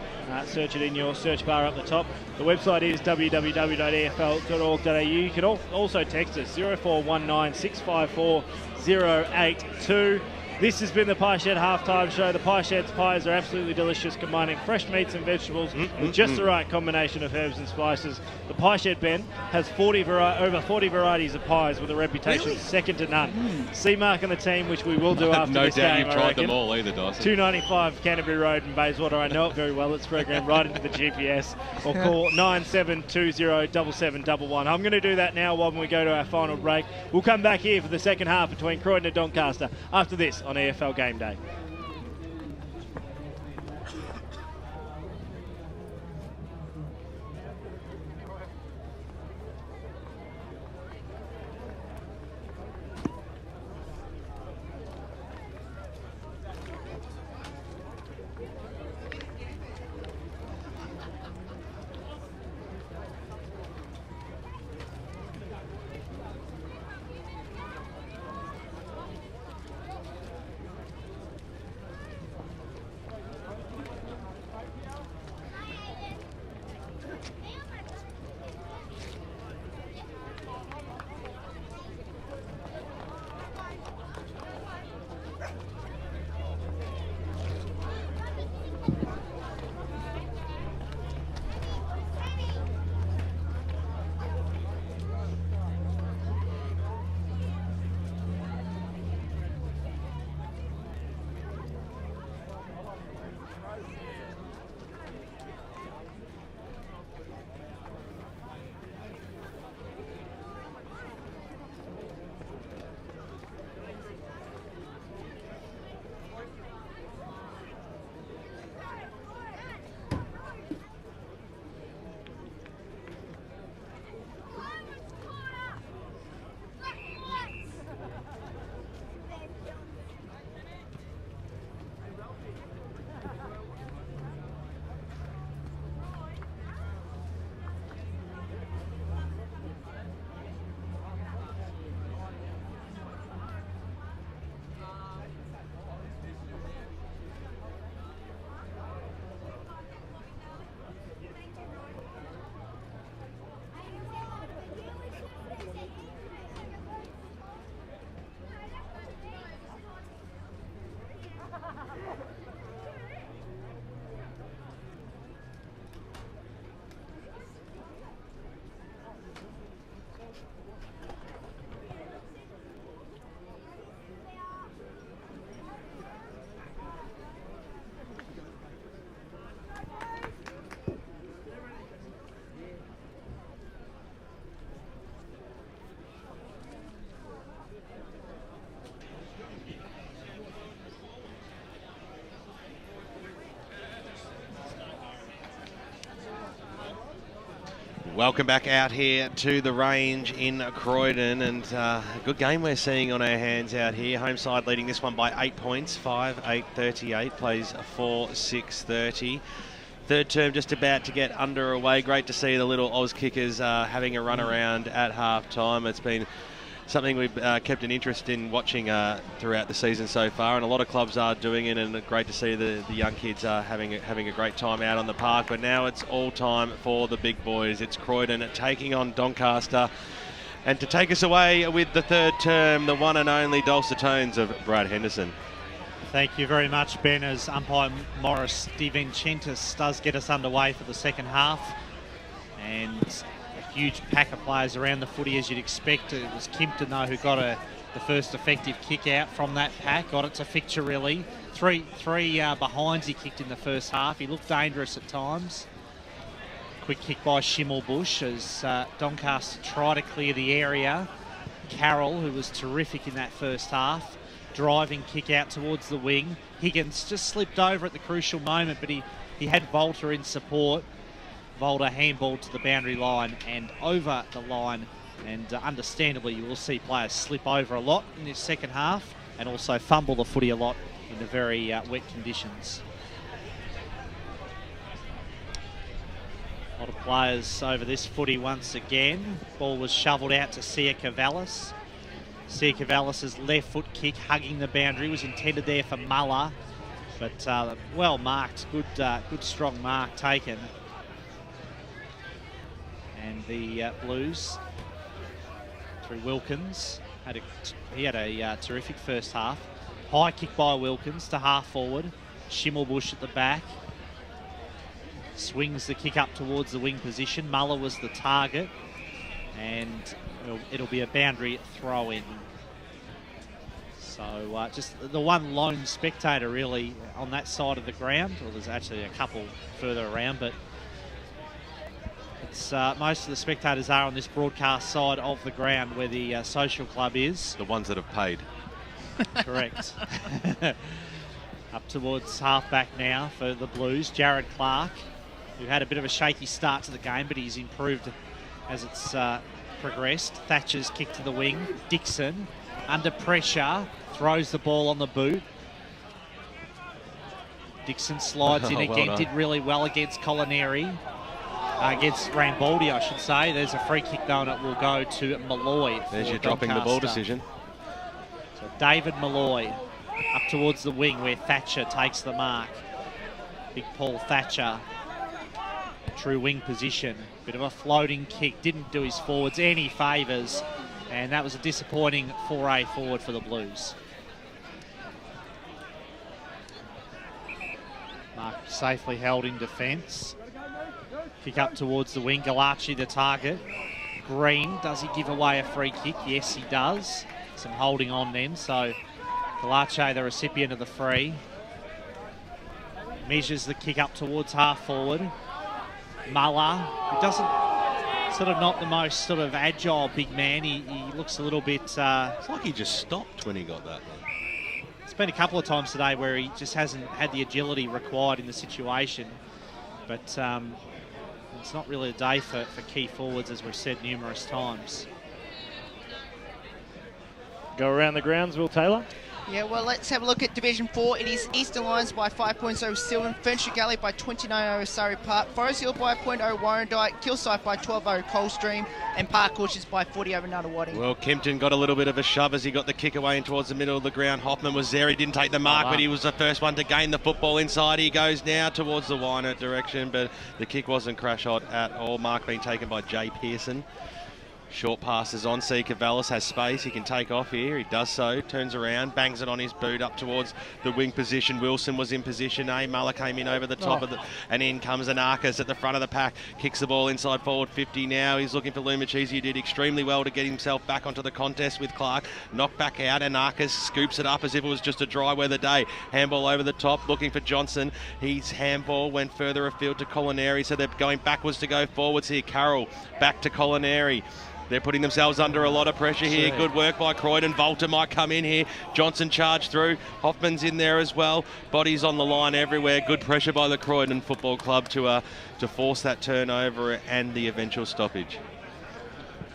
Search it in your search bar up the top. The website is www.efl.org.au. You can also text us 0419 654 082. This has been the Pie Shed Halftime Show. The Pie Shed's pies are absolutely delicious, combining fresh meats and vegetables with just the right combination of herbs and spices. The Pie Shed, Ben, has over 40 varieties of pies with a reputation second to none. C-Mark and the team, which we will do after this game, No doubt you've tried them all either, Dyson. 295 Canterbury Road in Bayswater. I know it very well. It's programmed right into the GPS. Or call 97207711. I'm going to do that now while we go to our final break. We'll come back here for the second half between Croydon and Doncaster after this on EFL Game Day. Welcome back out here to the range in Croydon, and a good game we're seeing on our hands out here. Home side leading this one by 8 points, 5-8-38, plays 4-6-30. Third term just about to get underway. Great to see the little Oz kickers having a run around at half time. It's been something we've kept an interest in watching throughout the season so far, and a lot of clubs are doing it, and great to see the young kids having a great time out on the park. But now it's all time for the big boys. It's Croydon taking on Doncaster, and to take us away with the third term, the one and only dulcet tones of Brad Henderson. Thank you very much, Ben, as umpire Morris DeVincentis does get us underway for the second half. And huge pack of players around the footy, as you'd expect. It was Kimpton, though, who got the first effective kick out from that pack. Got it to Ficture, really. Three behinds he kicked in the first half. He looked dangerous at times. Quick kick by Schimmelbusch as Doncaster try to clear the area. Carroll, who was terrific in that first half. Driving kick out towards the wing. Higgins just slipped over at the crucial moment, but he had Volter in support. Volter handball to the boundary line and over the line, and understandably you will see players slip over a lot in this second half and also fumble the footy a lot in the very wet conditions. A lot of players over this footy once again. Ball was shovelled out to Sia Cavallis. Sia Cavallis' left foot kick hugging the boundary was intended there for Muller, but well marked, good strong mark taken. And the Blues, through Wilkins, he had a terrific first half. High kick by Wilkins to half forward. Schimmelbusch at the back. Swings the kick up towards the wing position. Muller was the target. And it'll be a boundary throw in. So just the one lone spectator really on that side of the ground. Well, there's actually a couple further around, but it's, most of the spectators are on this broadcast side of the ground where the social club is. The ones that have paid. Correct. Up towards half-back now for the Blues. Jared Clark, who had a bit of a shaky start to the game, but he's improved as it's progressed. Thatcher's kick to the wing. Dixon, under pressure, throws the ball on the boot. Dixon slides in again, well did really well against Colineri. Against Rambaldi, I should say. There's a free kick though, and it will go to Malloy. There's your dropping the ball decision. So David Malloy up towards the wing where Thatcher takes the mark. Big Paul Thatcher, true wing position. Bit of a floating kick, didn't do his forwards any favours, and that was a disappointing foray forward for the Blues. Mark safely held in defence. Kick up towards the wing. Galachi the target. Green, does he give away a free kick? Yes, he does. Some holding on then. So Galachi, the recipient of the free. Measures the kick up towards half forward. Muller, who doesn't, sort of not the most sort of agile big man. He looks a little bit... it's like he just stopped when he got that one. It's been a couple of times today where he just hasn't had the agility required in the situation. But it's not really a day for key forwards, as we've said numerous times. Go around the grounds, Will Taylor. Yeah, well, let's have a look at Division 4. It is Eastern Lions by 5 points over Sylvan, Ferntree Gully by 29 over Surrey Park, Forest Hill by a point over Warrandyte, Kilsyth by 12 over Coldstream, and Park Orchards by 40 over Nuttawading. Well, Kimpton got a little bit of a shove as he got the kick away in towards the middle of the ground. Hoffman was there. He didn't take the mark, but he was the first one to gain the football inside. He goes now towards the Wynett direction, but the kick wasn't crash hot at all. Mark being taken by Jay Pearson. Short passes on. See Cavallis has space. He can take off here. He does so. Turns around. Bangs it on his boot up towards the wing position. Wilson was in position A. Muller came in over the top of the... And in comes Anarchis at the front of the pack. Kicks the ball inside forward 50 now. He's looking for Lumachese. He did extremely well to get himself back onto the contest with Clark. Knocked back out. Anarchis scoops it up as if it was just a dry weather day. Handball over the top. Looking for Johnson. His handball went further afield to Colineri. So they're going backwards to go forwards here. Carroll back to Colineri. They're putting themselves under a lot of pressure here. Good work by Croydon. Volta might come in here. Johnson charged through. Hoffman's in there as well. Bodies on the line everywhere. Good pressure by the Croydon Football Club to force that turnover and the eventual stoppage.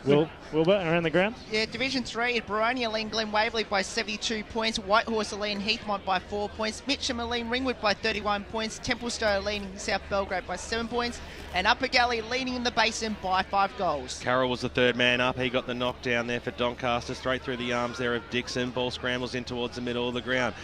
Wilbur, around the ground? Yeah, Division 3, Baronia leading Glen Waverley by 72 points, Whitehorse are leading Heathmont by 4 points, Mitcham are leading Ringwood by 31 points, Templestowe are leading South Belgrade by 7 points, and Upper Galley leading in the Basin by 5 goals. Carroll was the third man up. He got the knockdown there for Doncaster, straight through the arms there of Dixon. Ball scrambles in towards the middle of the ground.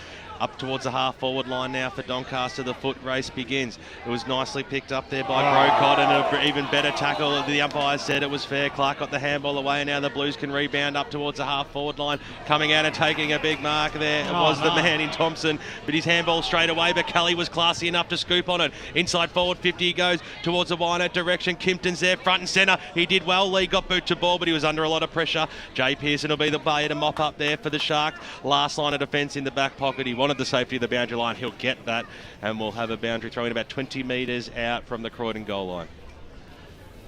Up towards the half-forward line now for Doncaster. The foot race begins. It was nicely picked up there by Brocott, and an even better tackle. The umpire said it was fair. Clark got the handball away, and now the Blues can rebound up towards the half-forward line. Coming out and taking a big mark there was the man in Thompson, but his handball straight away. But Kelly was classy enough to scoop on it. Inside forward 50 he goes towards the Wynett direction. Kimpton's there, front and centre. He did well. Lee got boot to ball, but he was under a lot of pressure. Jay Pearson will be the player to mop up there for the Sharks. Last line of defence in the back pocket. He wanted the safety of the boundary line. He'll get that, and we'll have a boundary throw in about 20 metres out from the Croydon goal line.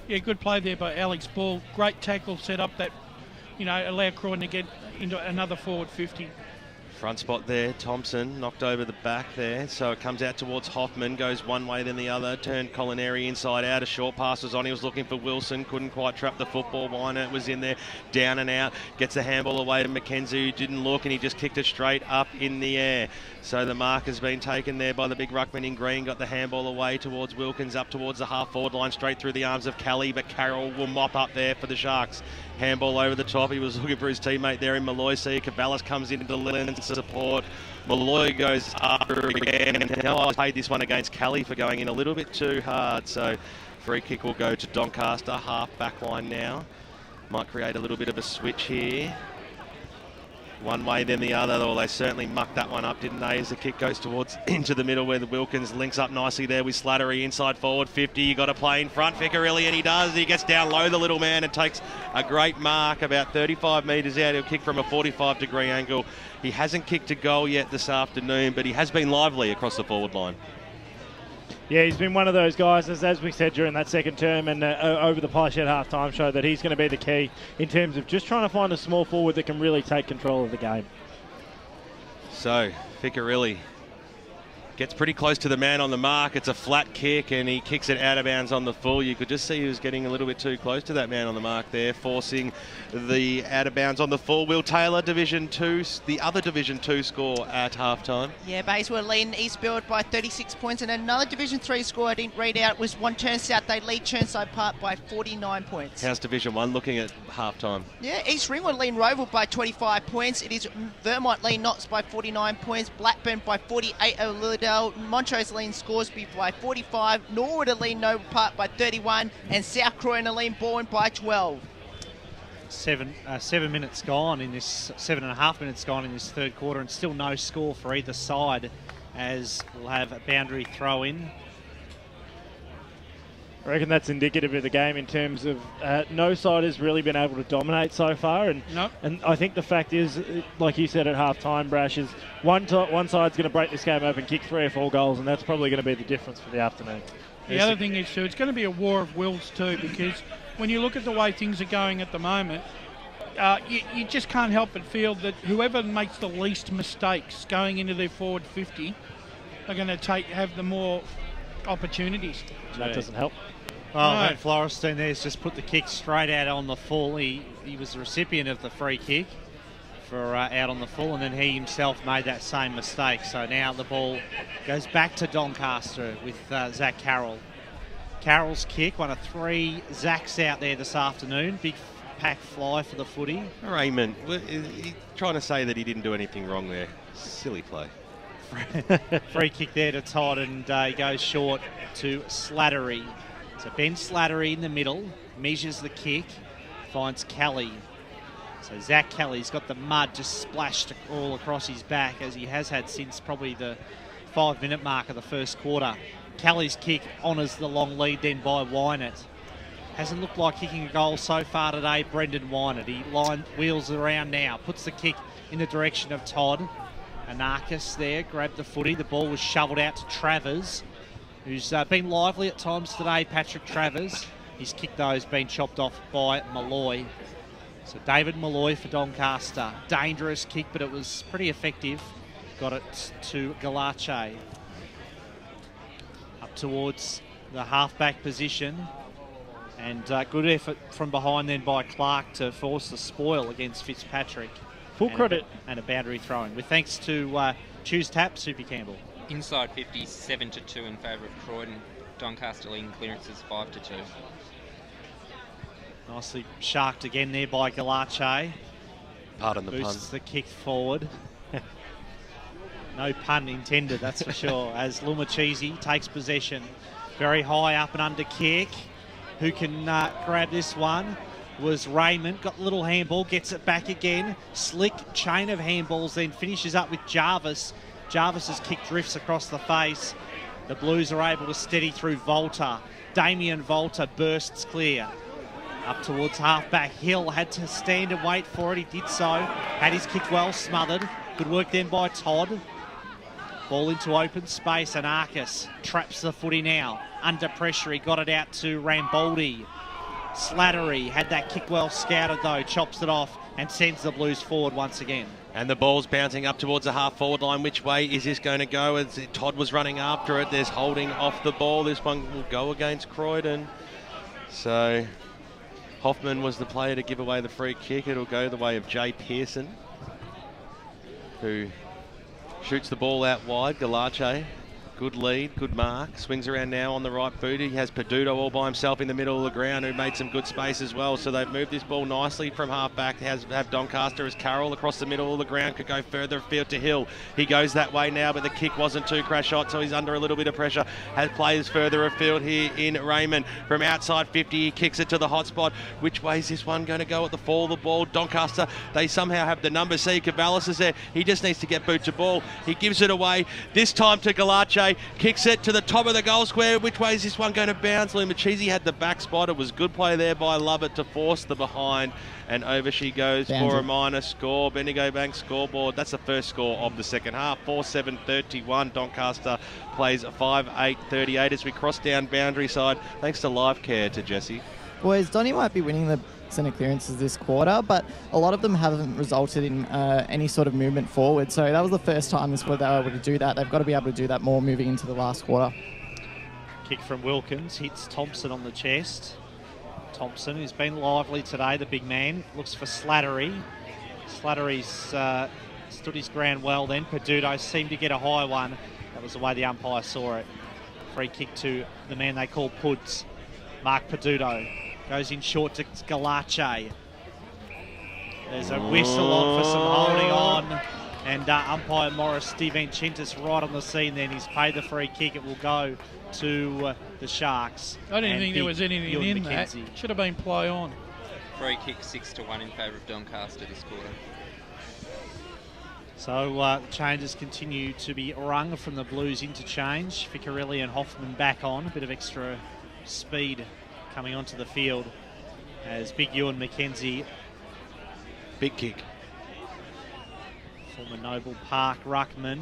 Yeah, good play there by Alex Ball. Great tackle set up that, allowed Croydon to get into another forward 50. Front spot there, Thompson knocked over the back there, so it comes out towards Hoffman, goes one way then the other, turned Colineri inside out, a short pass was on, he was looking for Wilson, couldn't quite trap the football. Wynett was in there, down and out, gets the handball away to McKenzie, who didn't look, and he just kicked it straight up in the air. So the mark has been taken there by the big ruckman in green, got the handball away towards Wilkins, up towards the half-forward line, straight through the arms of Kelly, but Carroll will mop up there for the Sharks. Handball over the top. He was looking for his teammate there in Malloy. See, Cavallis comes into Lennon's support. Malloy goes after again. Now I played this one against Kelly for going in a little bit too hard. So free kick will go to Doncaster. Half back line now. Might create a little bit of a switch here. One way then the other, though they certainly mucked that one up, didn't they, as the kick goes towards into the middle where the Wilkins links up nicely there with Slattery inside forward 50. You got to play in front, Ficcarelli, and he does. He gets down low, the little man, and takes a great mark about 35 metres out. He'll kick from a 45-degree angle. He hasn't kicked a goal yet this afternoon, but he has been lively across the forward line. Yeah, he's been one of those guys, as we said during that second term and over the Pie Shed half-time show, that he's going to be the key in terms of just trying to find a small forward that can really take control of the game. So, Ficcarelli gets pretty close to the man on the mark. It's a flat kick, and he kicks it out of bounds on the full. You could just see he was getting a little bit too close to that man on the mark there, forcing the out of bounds on the full. Will Taylor, Division 2, the other Division 2 score at half-time. Yeah, Bayswater leading Eastfield by 36 points, and another Division 3 score I didn't read out was one Turnside. They lead Turnside Park by 49 points. How's Division 1 looking at half-time? Yeah, East Ringwood leading Roval by 25 points. It is Vermont leading Knox by 49 points, Blackburn by 48 over Lilydale, Montrose leading Scoresby by 45, Norwood are leading Noble Park by 31, and South Croydon are leading Bourne by 12. 7 minutes gone in this, 7.5 minutes gone in this third quarter, and still no score for either side, as we'll have a boundary throw in. I reckon that's indicative of the game in terms of no side has really been able to dominate so far, and I think the fact is, like you said at half-time, Brash, is one side's going to break this game open, kick 3 or 4 goals, and that's probably going to be the difference for the afternoon. The other thing is, too, it's going to be a war of wills, too, because when you look at the way things are going at the moment, you just can't help but feel that whoever makes the least mistakes going into their forward 50 are going to have the more opportunities. That doesn't help. Oh, no. Van Florestein there's just put the kick straight out on the full. He was the recipient of the free kick for out on the full, and then he himself made that same mistake. So now the ball goes back to Doncaster with Zach Carroll. Carroll's kick, one of 3 Zachs out there this afternoon. Big pack fly for the footy. Raymond, he's trying to say that he didn't do anything wrong there. Silly play. Free kick there to Todd, and he goes short to Slattery. So Ben Slattery in the middle, measures the kick, finds Kelly. So Zach Kelly's got the mud just splashed all across his back, as he has had since probably the 5-minute mark of the first quarter. Kelly's kick honours the long lead then by Wynett. Hasn't looked like kicking a goal so far today, Brendan Wynett. He wheels around now, puts the kick in the direction of Todd. Anarchis there, grabbed the footy. The ball was shovelled out to Travers, who's been lively at times today, Patrick Travers. His kick, though, has been chopped off by Malloy. So David Malloy for Doncaster. Dangerous kick, but it was pretty effective. Got it to Galache. Up towards the half-back position. And good effort from behind then by Clark to force the spoil against Fitzpatrick. Full credit. And a boundary throw-in. With thanks to Choose Tap, Soupy Campbell. Inside 50, 7-2 in favour of Croydon. Doncaster leading clearances 5-2. Nicely sharked again there by Galache. Pardon the Boosts pun. the kick forward. No pun intended, that's for sure. As Lumachisi takes possession. Very high up and under kick. Who can grab this one? Was Raymond. Got a little handball, gets it back again. Slick chain of handballs, then finishes up with Jarvis. Jarvis's kick drifts across the face. The Blues are able to steady through Volta. Damien Volta bursts clear. Up towards half-back. Hill had to stand and wait for it. He did so. Had his kick well smothered. Good work then by Todd. Ball into open space, and Arcus traps the footy now. Under pressure, he got it out to Rambaldi. Slattery had that kick well scouted though, chops it off and sends the Blues forward once again. And the ball's bouncing up towards the half-forward line. Which way is this going to go? As Todd was running after it, there's holding off the ball. This one will go against Croydon. So Hoffman was the player to give away the free kick. It'll go the way of Jay Pearson, who shoots the ball out wide. Galache, good lead, good mark. Swings around now on the right boot. He has Peduto all by himself in the middle of the ground, who made some good space as well. So they've moved this ball nicely from half-back. Have Doncaster as Carroll across the middle of the ground. Could go further afield to Hill. He goes that way now, but the kick wasn't too crash hot, so he's under a little bit of pressure. Has players further afield here in Raymond. From outside 50, he kicks it to the hot spot. Which way is this one going to go at the fall of the ball? Doncaster, they somehow have the number. See, Cavallis is there. He just needs to get boot to ball. He gives it away. This time to Galache. Kicks it to the top of the goal square. Which way is this one going to bounce? Lumachisi had the back spot. It was good play there by Lovett to force the behind. And over she goes for a minor score. Bendigo Bank scoreboard. That's the first score of the second half. 4-7-31. Doncaster plays 5-8-38 as we cross down boundary side. Thanks to Live Care to Jesse. Boys, Donny might be winning the centre clearances this quarter, but a lot of them haven't resulted in any sort of movement forward. So that was the first time this quarter they were able to do that. They've got to be able to do that more moving into the last quarter. Kick from Wilkins, hits Thompson on the chest. Thompson, who's been lively today, the big man, looks for Slattery. Slattery's stood his ground well then. Peduto seemed to get a high one. That was the way the umpire saw it. Free kick to the man they call Puds. Mark Peduto goes in short to Galache. There's a whistle on for some holding on. And umpire Morris DeVenchentis right on the scene then. He's paid the free kick. It will go to the Sharks. I didn't think there was anything in that. Should have been play on. Free kick 6-1 in favour of Doncaster this quarter. So changes continue to be rung from the Blues interchange. Ficarelli and Hoffman back on. A bit of extra speed coming onto the field as Big Ewan McKenzie. Big kick. Former Noble Park ruckman.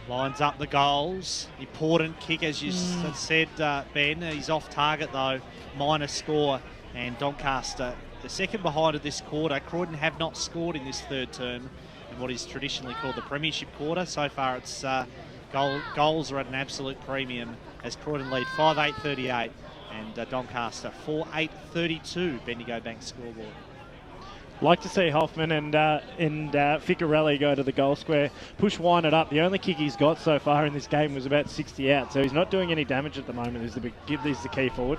Lines up the goals. Important kick, as you said, Ben. He's off target, though. Minor score. And Doncaster, the second behind of this quarter. Croydon have not scored in this third term in what is traditionally called the Premiership quarter. So far, it's goals are at an absolute premium as Croydon lead 5-8-38 and Doncaster 4-8-32. Bendigo Bank scoreboard. Like to see Hoffman and Ficarelli go to the goal square, push Wynett up. The only kick he's got so far in this game was about 60 out, so he's not doing any damage at the moment. Is the key forward.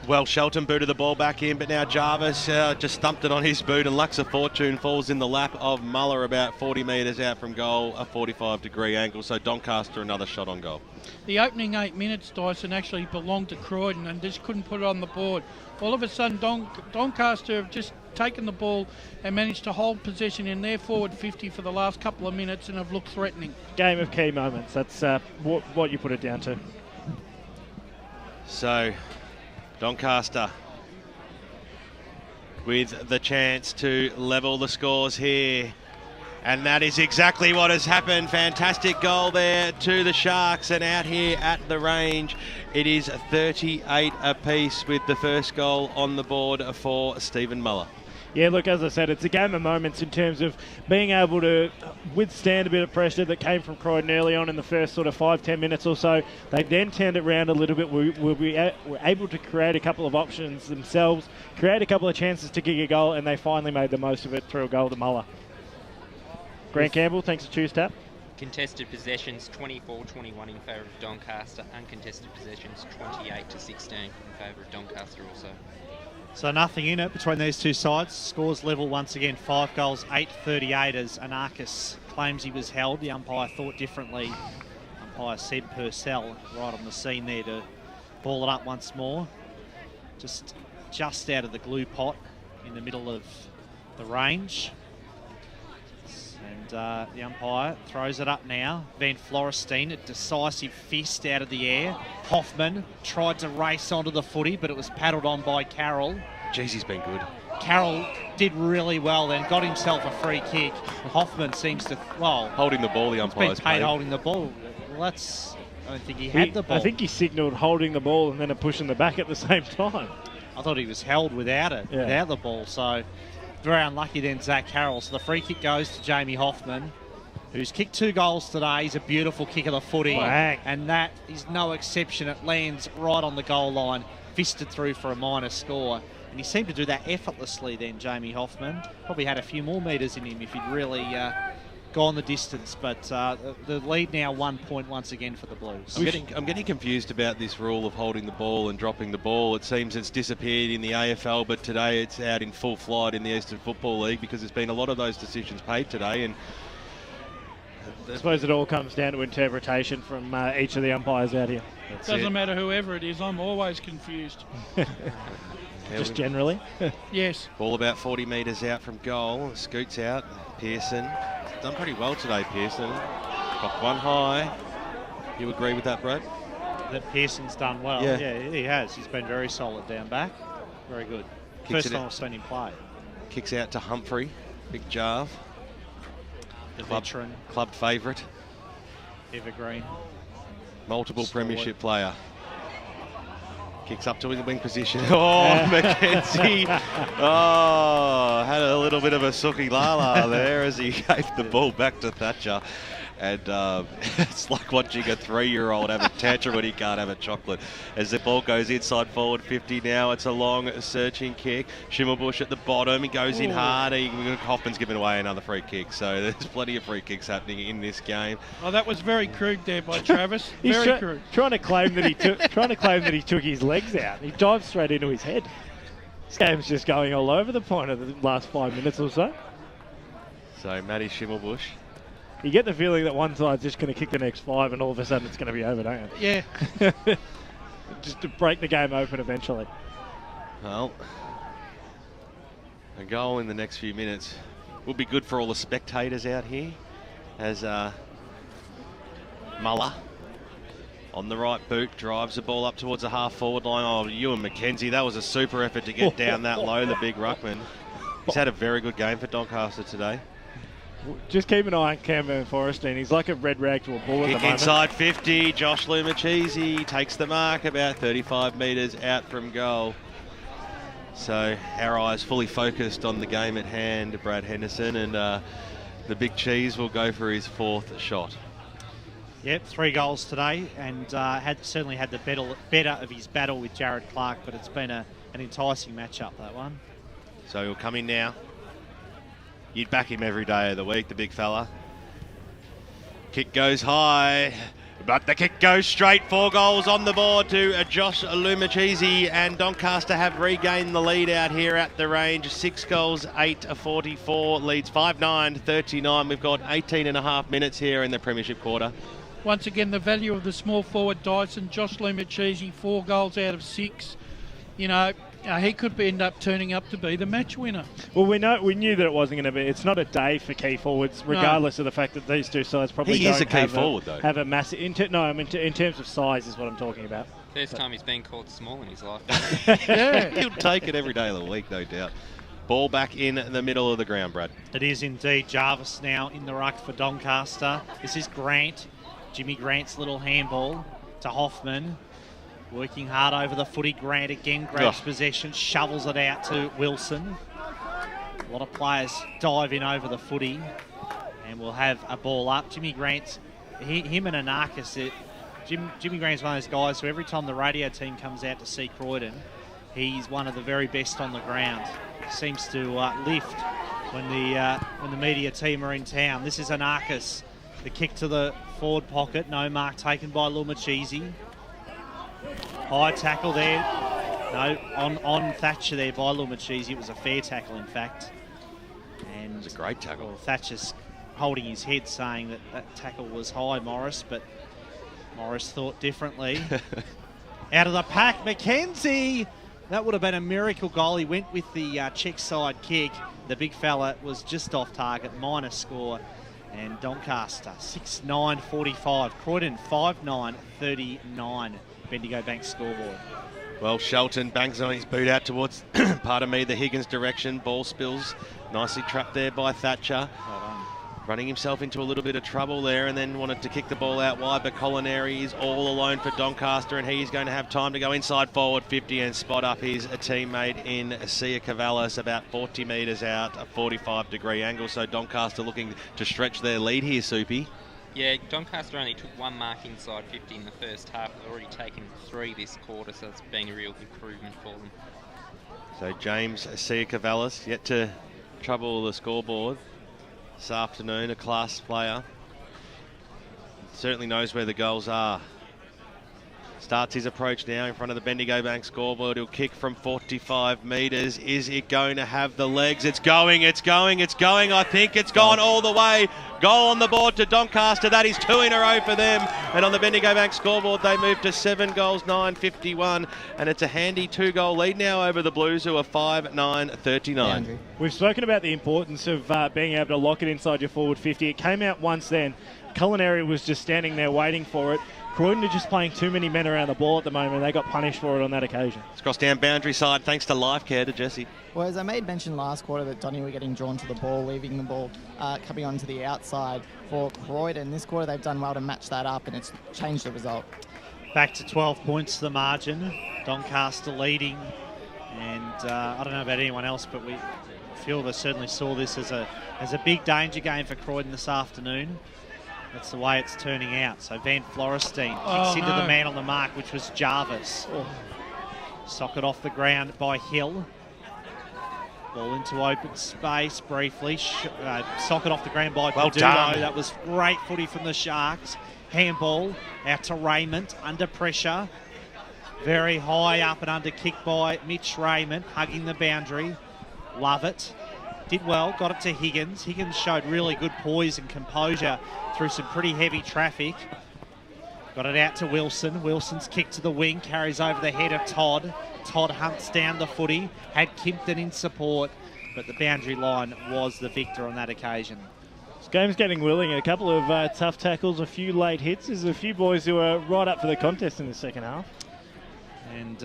Well, Shelton booted the ball back in, but now Jarvis just thumped it on his boot, and Lux of Fortune falls in the lap of Muller about 40 metres out from goal, a 45-degree angle. So Doncaster another shot on goal. The opening 8 minutes, Dyson, actually belonged to Croydon and just couldn't put it on the board. All of a sudden, Doncaster have just taken the ball and managed to hold possession in their forward 50 for the last couple of minutes and have looked threatening. Game of key moments. That's what you put it down to. So Doncaster with the chance to level the scores here And that is exactly what has happened. Fantastic goal there to the Sharks, and out here at the range it is 38 apiece with the first goal on the board for Stephen Muller. Yeah, look, as I said, it's a game of moments in terms of being able to withstand a bit of pressure that came from Croydon early on in the first sort of 5-10 minutes or so. They then turned it around a little bit. We were able to create a couple of options themselves, create a couple of chances to kick a goal, and they finally made the most of it through a goal to Muller. Grant Campbell, thanks to Choose Tap. Contested possessions 24-21 in favour of Doncaster. Uncontested possessions 28-16 in favour of Doncaster also. So nothing in it between these two sides. Scores level once again, 5 goals, 8:38 as Anarchis claims he was held. The umpire thought differently. Umpire said Purcell right on the scene there to ball it up once more. Just out of the glue pot in the middle of the range. And the umpire throws it up now. Van Florestein, a decisive fist out of the air. Hoffman tried to race onto the footy, but it was paddled on by Carroll. Jeez, he's been good. Carroll did really well then, got himself a free kick. Hoffman seems to, holding the ball, the umpire's been paid holding the ball. Well, I don't think he had the ball. I think he signalled holding the ball and then a push in the back at the same time. I thought he was held without it, without the ball. So very unlucky then, Zach Carroll. So the free kick goes to Jamie Hoffman, who's kicked 2 goals today. He's a beautiful kick of the footy. Bang. And that is no exception. It lands right on the goal line, fisted through for a minor score. And he seemed to do that effortlessly then, Jamie Hoffman. Probably had a few more metres in him if he'd really gone the distance. But the lead now 1 point once again for the Blues. I'm getting confused about this rule of holding the ball and dropping the ball. It seems it's disappeared in the AFL, but today it's out in full flight in the Eastern Football League because there's been a lot of those decisions paid today. And I suppose it all comes down to interpretation from each of the umpires out here. Doesn't matter whoever it is, I'm always confused. Just generally? Yes. Ball about 40 metres out from goal. Scoots out. Pearson. Done pretty well today, Pearson. Got one high. You agree with that, Brad? That Pearson's done well. Yeah, he has. He's been very solid down back. Very good. First time I've seen him play. Kicks out to Humphrey. Big Jarve. The veteran. Club favourite. Evergreen. Multiple premiership player. Kicks up to his wing position. Oh, Mackenzie. Oh, had a little bit of a sookie lala there as he gave the ball back to Thatcher. And it's like watching a 3-year-old have a tantrum when he can't have a chocolate. As the ball goes inside forward 50 now, it's a long searching kick. Schimmelbusch at the bottom, he goes in hard. Hoffman's given away another free kick. So there's plenty of free kicks happening in this game. Oh, that was very crude there by Travis. Very crude. Trying to claim that he took his legs out. He dived straight into his head. This game's just going all over the point of the last 5 minutes or so. So Matty Schimmelbusch. You get the feeling that one side's just going to kick the next 5 and all of a sudden it's going to be over, don't you? Yeah. Just to break the game open eventually. Well, a goal in the next few minutes will be good for all the spectators out here as Muller on the right boot drives the ball up towards the half-forward line. Oh, Ewan McKenzie, that was a super effort to get down that low, the big ruckman. He's had a very good game for Doncaster today. Just keep an eye on Campbell and Forrestine. He's like a red rag to a bull at the moment. Inside 50, Josh Lumachese takes the mark about 35 metres out from goal. So our eyes fully focused on the game at hand, Brad Henderson, and the big cheese will go for his 4th shot. Yep, 3 goals today, and certainly had the better of his battle with Jared Clark, but it's been an enticing matchup, that one. So he'll come in now. You'd back him every day of the week, the big fella. Kick goes high, but the kick goes straight. 4 goals on the board to Josh Lumachese, and Doncaster have regained the lead out here at the range. 6 goals, 8-44, leads 5-9-39. We've got 18 and a half minutes here in the premiership quarter. Once again, the value of the small forward Dyson, Josh Lumachese, 4 goals out of 6. You know, he could end up turning up to be the match winner. Well, we knew that it wasn't going to be. It's not a day for key forwards, regardless of the fact that these two sides probably he don't is a key forward, though. Have a massive. In terms of size, is what I'm talking about. First time he's been called small in his life. Yeah, he'll take it every day of the week, no doubt. Ball back in the middle of the ground, Brad. It is indeed. Jarvis now in the ruck for Doncaster. This is Grant. Jimmy Grant's little handball to Hoffman. Working hard over the footy. Grant again grabs possession, shovels it out to Wilson. A lot of players dive in over the footy, and we'll have a ball up. Jimmy Grant, him and Anarchis. Jimmy Grant's one of those guys who every time the radio team comes out to see Croydon, he's one of the very best on the ground. Seems to lift when the media team are in town. This is Anarchis. The kick to the forward pocket. No mark taken by Lumachisi. High tackle there. No, on Thatcher there by Lumachisi. It was a fair tackle, in fact. And it was a great tackle. Well, Thatcher's holding his head saying that that tackle was high, Morris, but Morris thought differently. Out of the pack, McKenzie. That would have been a miracle goal. He went with the check side kick. The big fella was just off target, minus score. And Doncaster, 6-9-45. Croydon, 5-9-39. Bendigo Bank scoreboard. Well, Shelton bangs on his boot out towards, pardon me, the Higgins direction. Ball spills. Nicely trapped there by Thatcher. Well done. Running himself into a little bit of trouble there, and then wanted to kick the ball out wide, but Colinari is all alone for Doncaster, and he's going to have time to go inside forward 50 and spot up his teammate in Sia Cavallis about 40 metres out, a 45-degree angle. So Doncaster looking to stretch their lead here, Soupy. Yeah, Doncaster only took one mark inside 50 in the first half. They've already taken 3 this quarter, so it's been a real improvement for them. So James Sia Cavallis yet to trouble the scoreboard this afternoon, a class player. Certainly knows where the goals are. Starts his approach now in front of the Bendigo Bank scoreboard. He'll kick from 45 metres. Is it going to have the legs? It's going, it's going, it's going. I think it's gone all the way. Goal on the board to Doncaster. That is 2 in a row for them. And on the Bendigo Bank scoreboard, they move to 7 goals, 9-51. And it's a handy 2-goal lead now over the Blues, who are 5-9-39. We've spoken about the importance of being able to lock it inside your forward 50. It came out once then. Culinary was just standing there waiting for it. Croydon are just playing too many men around the ball at the moment. They got punished for it on that occasion. It's crossed down boundary side thanks to life care to Jesse. Well, as I made mention last quarter that Donny were getting drawn to the ball, leaving the ball coming onto the outside for Croydon. This quarter they've done well to match that up, and it's changed the result. Back to 12 points the margin. Doncaster leading. And I don't know about anyone else, but a few of us certainly saw this as a big danger game for Croydon this afternoon. That's the way it's turning out. So Van Florestein kicks into the man on the mark, which was Jarvis. Socket off the ground by Hill. Ball into open space briefly. Socket off the ground by Paduno. That was great footy from the Sharks. Handball out to Raymond under pressure. Very high up and under kick by Mitch Raymond, hugging the boundary. Love it. Did well, got it to Higgins. Higgins showed really good poise and composure through some pretty heavy traffic. Got it out to Wilson. Wilson's kick to the wing, carries over the head of Todd. Todd hunts down the footy, had Kimpton in support, but the boundary line was the victor on that occasion. This game's getting willing. A couple of tough tackles, a few late hits. There's a few boys who are right up for the contest in the second half. And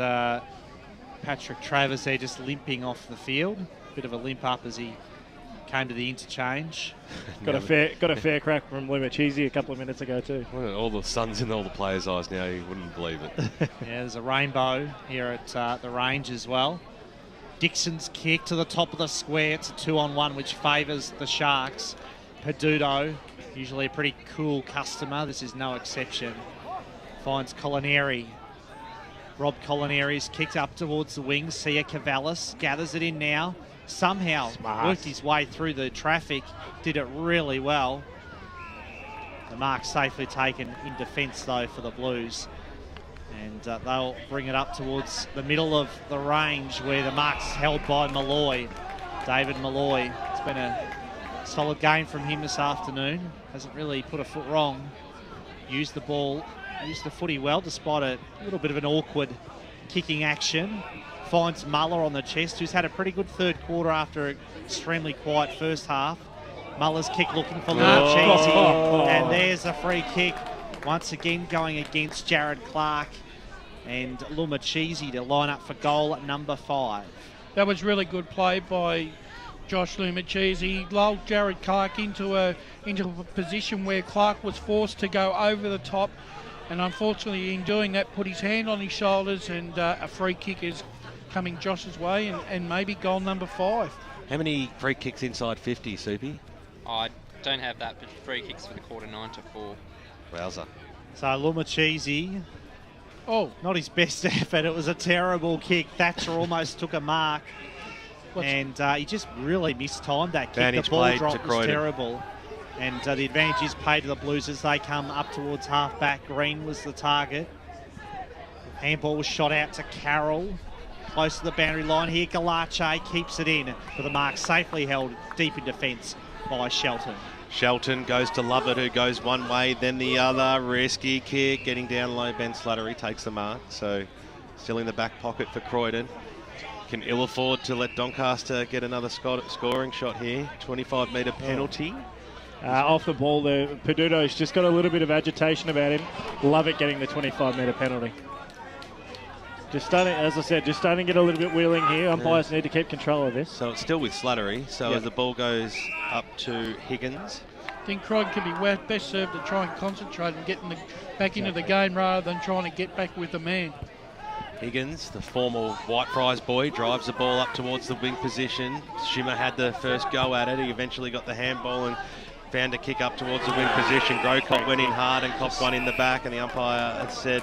Patrick Travers there just limping off the field. Bit of a limp up as he came to the interchange. Got a fair crack from Lumachisi a couple of minutes ago too. Well, all the sun's in all the players' eyes now. You wouldn't believe it. Yeah, there's a rainbow here at the range as well. Dixon's kick to the top of the square. It's a 2-on-1 which favours the Sharks. Peduto, usually a pretty cool customer. This is no exception. Finds Colinari. Rob Colinari's kicked up towards the wing. Sia Cavallis gathers it in now. Somehow worked his way through the traffic. Did it really well. The mark safely taken in defence though for the Blues. And they'll bring it up towards the middle of the range where the mark's held by Malloy. David Malloy. It's been a solid game from him this afternoon. Hasn't really put a foot wrong. Used the ball, used the footy well despite a little bit of an awkward kicking action. Finds Muller on the chest, who's had a pretty good third quarter after an extremely quiet first half. Muller's kick looking for Lumachisi, and there's a free kick. Once again going against Jared Clark and Lumachisi to line up for goal at number 5. that was really good play by Josh Lumachese. He lulled Jared Clark into a position where Clark was forced to go over the top, and unfortunately in doing that put his hand on his shoulders, and a free kick is coming Josh's way, and maybe goal number 5. How many free kicks inside 50, Soupy? I don't have that, but free kicks for the quarter 9 to 4. Wowza. So Lumachese, Oh, not his best effort. It was a terrible kick. Thatcher almost took a mark. And he just really mistimed that kick. Advantage The ball played drop to was Croydon. terrible. And the advantage is paid to the Blues as they come up towards half-back. Green was the target. Handball was shot out to Carroll. Close to the boundary line here. Galache keeps it in. But the mark safely held deep in defence by Shelton. Shelton goes to Lovett, who goes one way, then the other. Risky kick, getting down low. Ben Slattery takes the mark. So still in the back pocket for Croydon. Can ill afford to let Doncaster get another scoring shot here. 25-metre penalty. Off the ball there, Peduto's just got a little bit of agitation about him. Love it getting the 25-metre penalty. Just starting, as I said, just starting to get a little bit wheeling here. Umpires need to keep control of this. So it's still with Slattery. So as the ball goes up to Higgins. I think Croydon could be best served to try and concentrate and get back into the game rather than trying to get back with the man. Higgins, the former Whitefriars boy, drives the ball up towards the wing position. Shimmer had the first go at it. He eventually got the handball and found a kick up towards the wing position. Grocott went in hard and copped one in the back, and the umpire had said,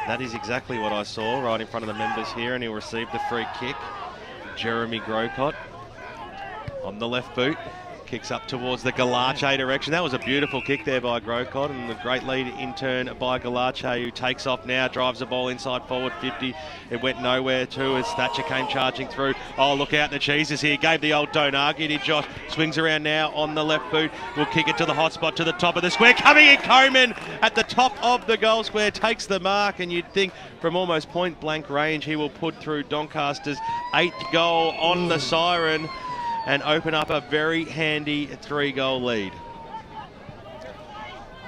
that is exactly what I saw right in front of the members here, and he'll receive the free kick. Jeremy Grocott on the left boot. Kicks up towards the Galache direction. That was a beautiful kick there by Grocott, and the great lead in turn by Galache, who takes off now, drives the ball inside forward 50. It went nowhere too as Thatcher came charging through. Oh, look out, the cheeses here. Gave the old don't argue to Josh. Swings around now on the left boot. Will kick it to the hot spot to the top of the square. Coming in, Coleman at the top of the goal square. Takes the mark, and you'd think from almost point blank range he will put through Doncaster's 8th goal on the siren and open up a very handy 3-goal lead.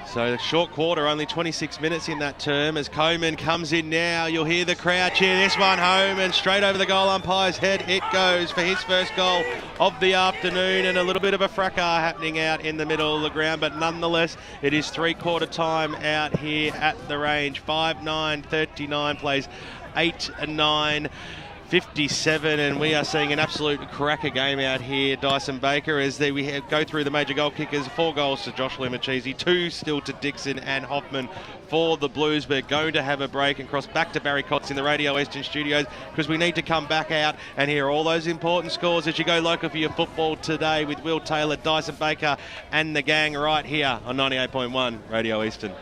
So the short quarter, only 26 minutes in that term as Coleman comes in now. You'll hear the crowd cheer this one home, and straight over the goal umpire's head it goes for his first goal of the afternoon, and a little bit of a fracas happening out in the middle of the ground, but nonetheless it is 3-quarter time out here at the range. 5-9-39 plays 8-9. 57, and we are seeing an absolute cracker game out here. Dyson Baker, as we go through the major goal kickers. 4 goals to Josh Lumachese, 2 still to Dixon and Hoffman for the Blues. We're going to have a break and cross back to Barry Cotts in the Radio Western studios, because we need to come back out and hear all those important scores as you go local for your football today with Will Taylor, Dyson Baker and the gang right here on 98.1 Radio Eastern.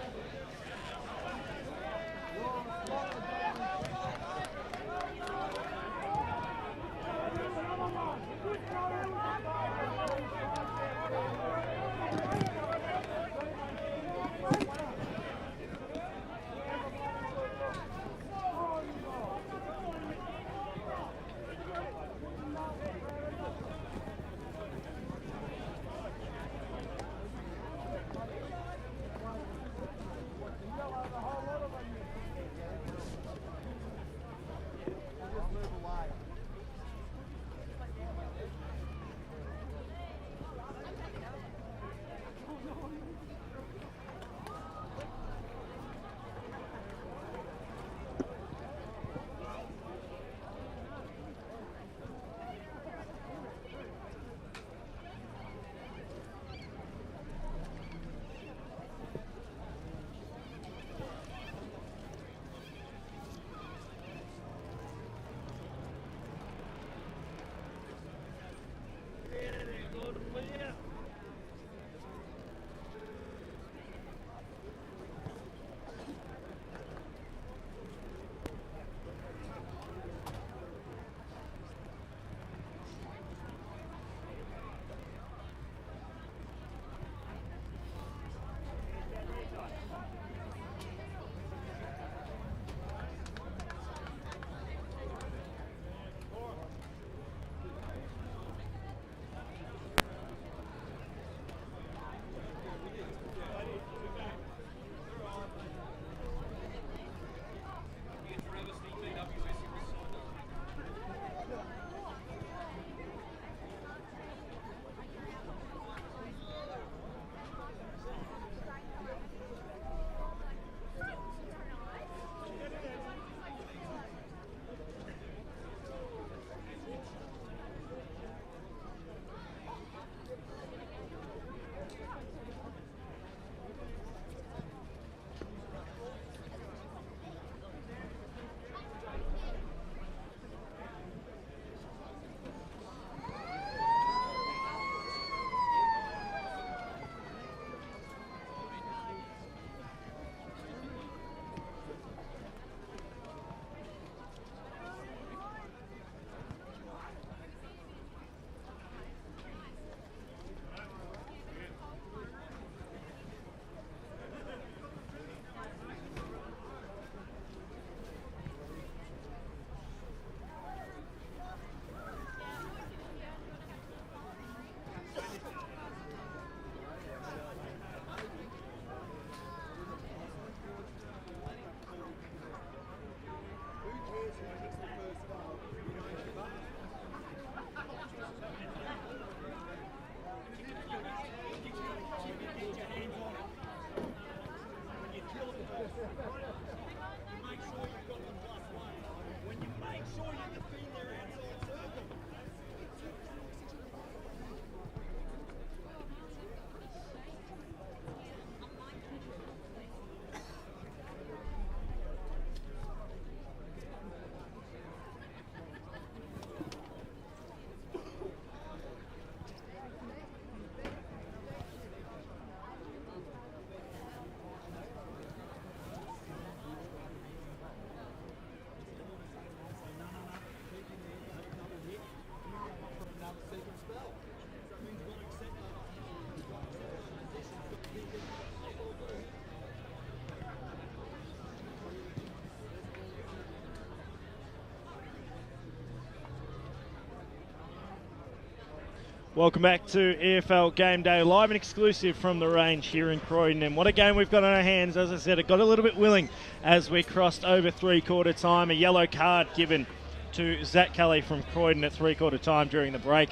Welcome back to EFL Game Day, live and exclusive from the range here in Croydon. And what a game we've got on our hands. As I said, it got a little bit willing as we crossed over three-quarter time. A yellow card given to Zach Kelly from Croydon at three-quarter time during the break.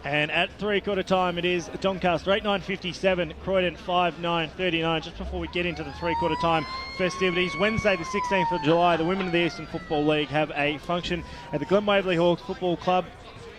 And at three-quarter time, it is Doncaster 8-9-57, Croydon 5-9-39. Just before we get into the three-quarter time festivities, Wednesday the 16th of July, the Women of the Eastern Football League have a function at the Glen Waverley Hawks Football Club,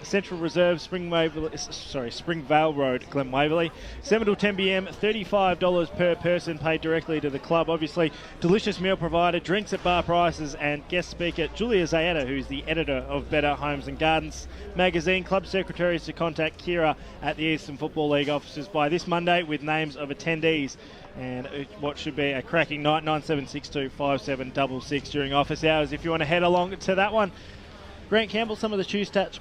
Central Reserve, Springvale Road, Glen Waverley. 7 till 10 p.m, $35 per person paid directly to the club. Obviously, delicious meal provided, drinks at bar prices, and guest speaker Julia Zayetta, who's the editor of Better Homes and Gardens magazine. Club secretaries to contact Kira at the Eastern Football League offices by this Monday with names of attendees. And what should be a cracking night, 9762 5766 during office hours if you want to head along to that one. Grant Campbell, some of the choose tap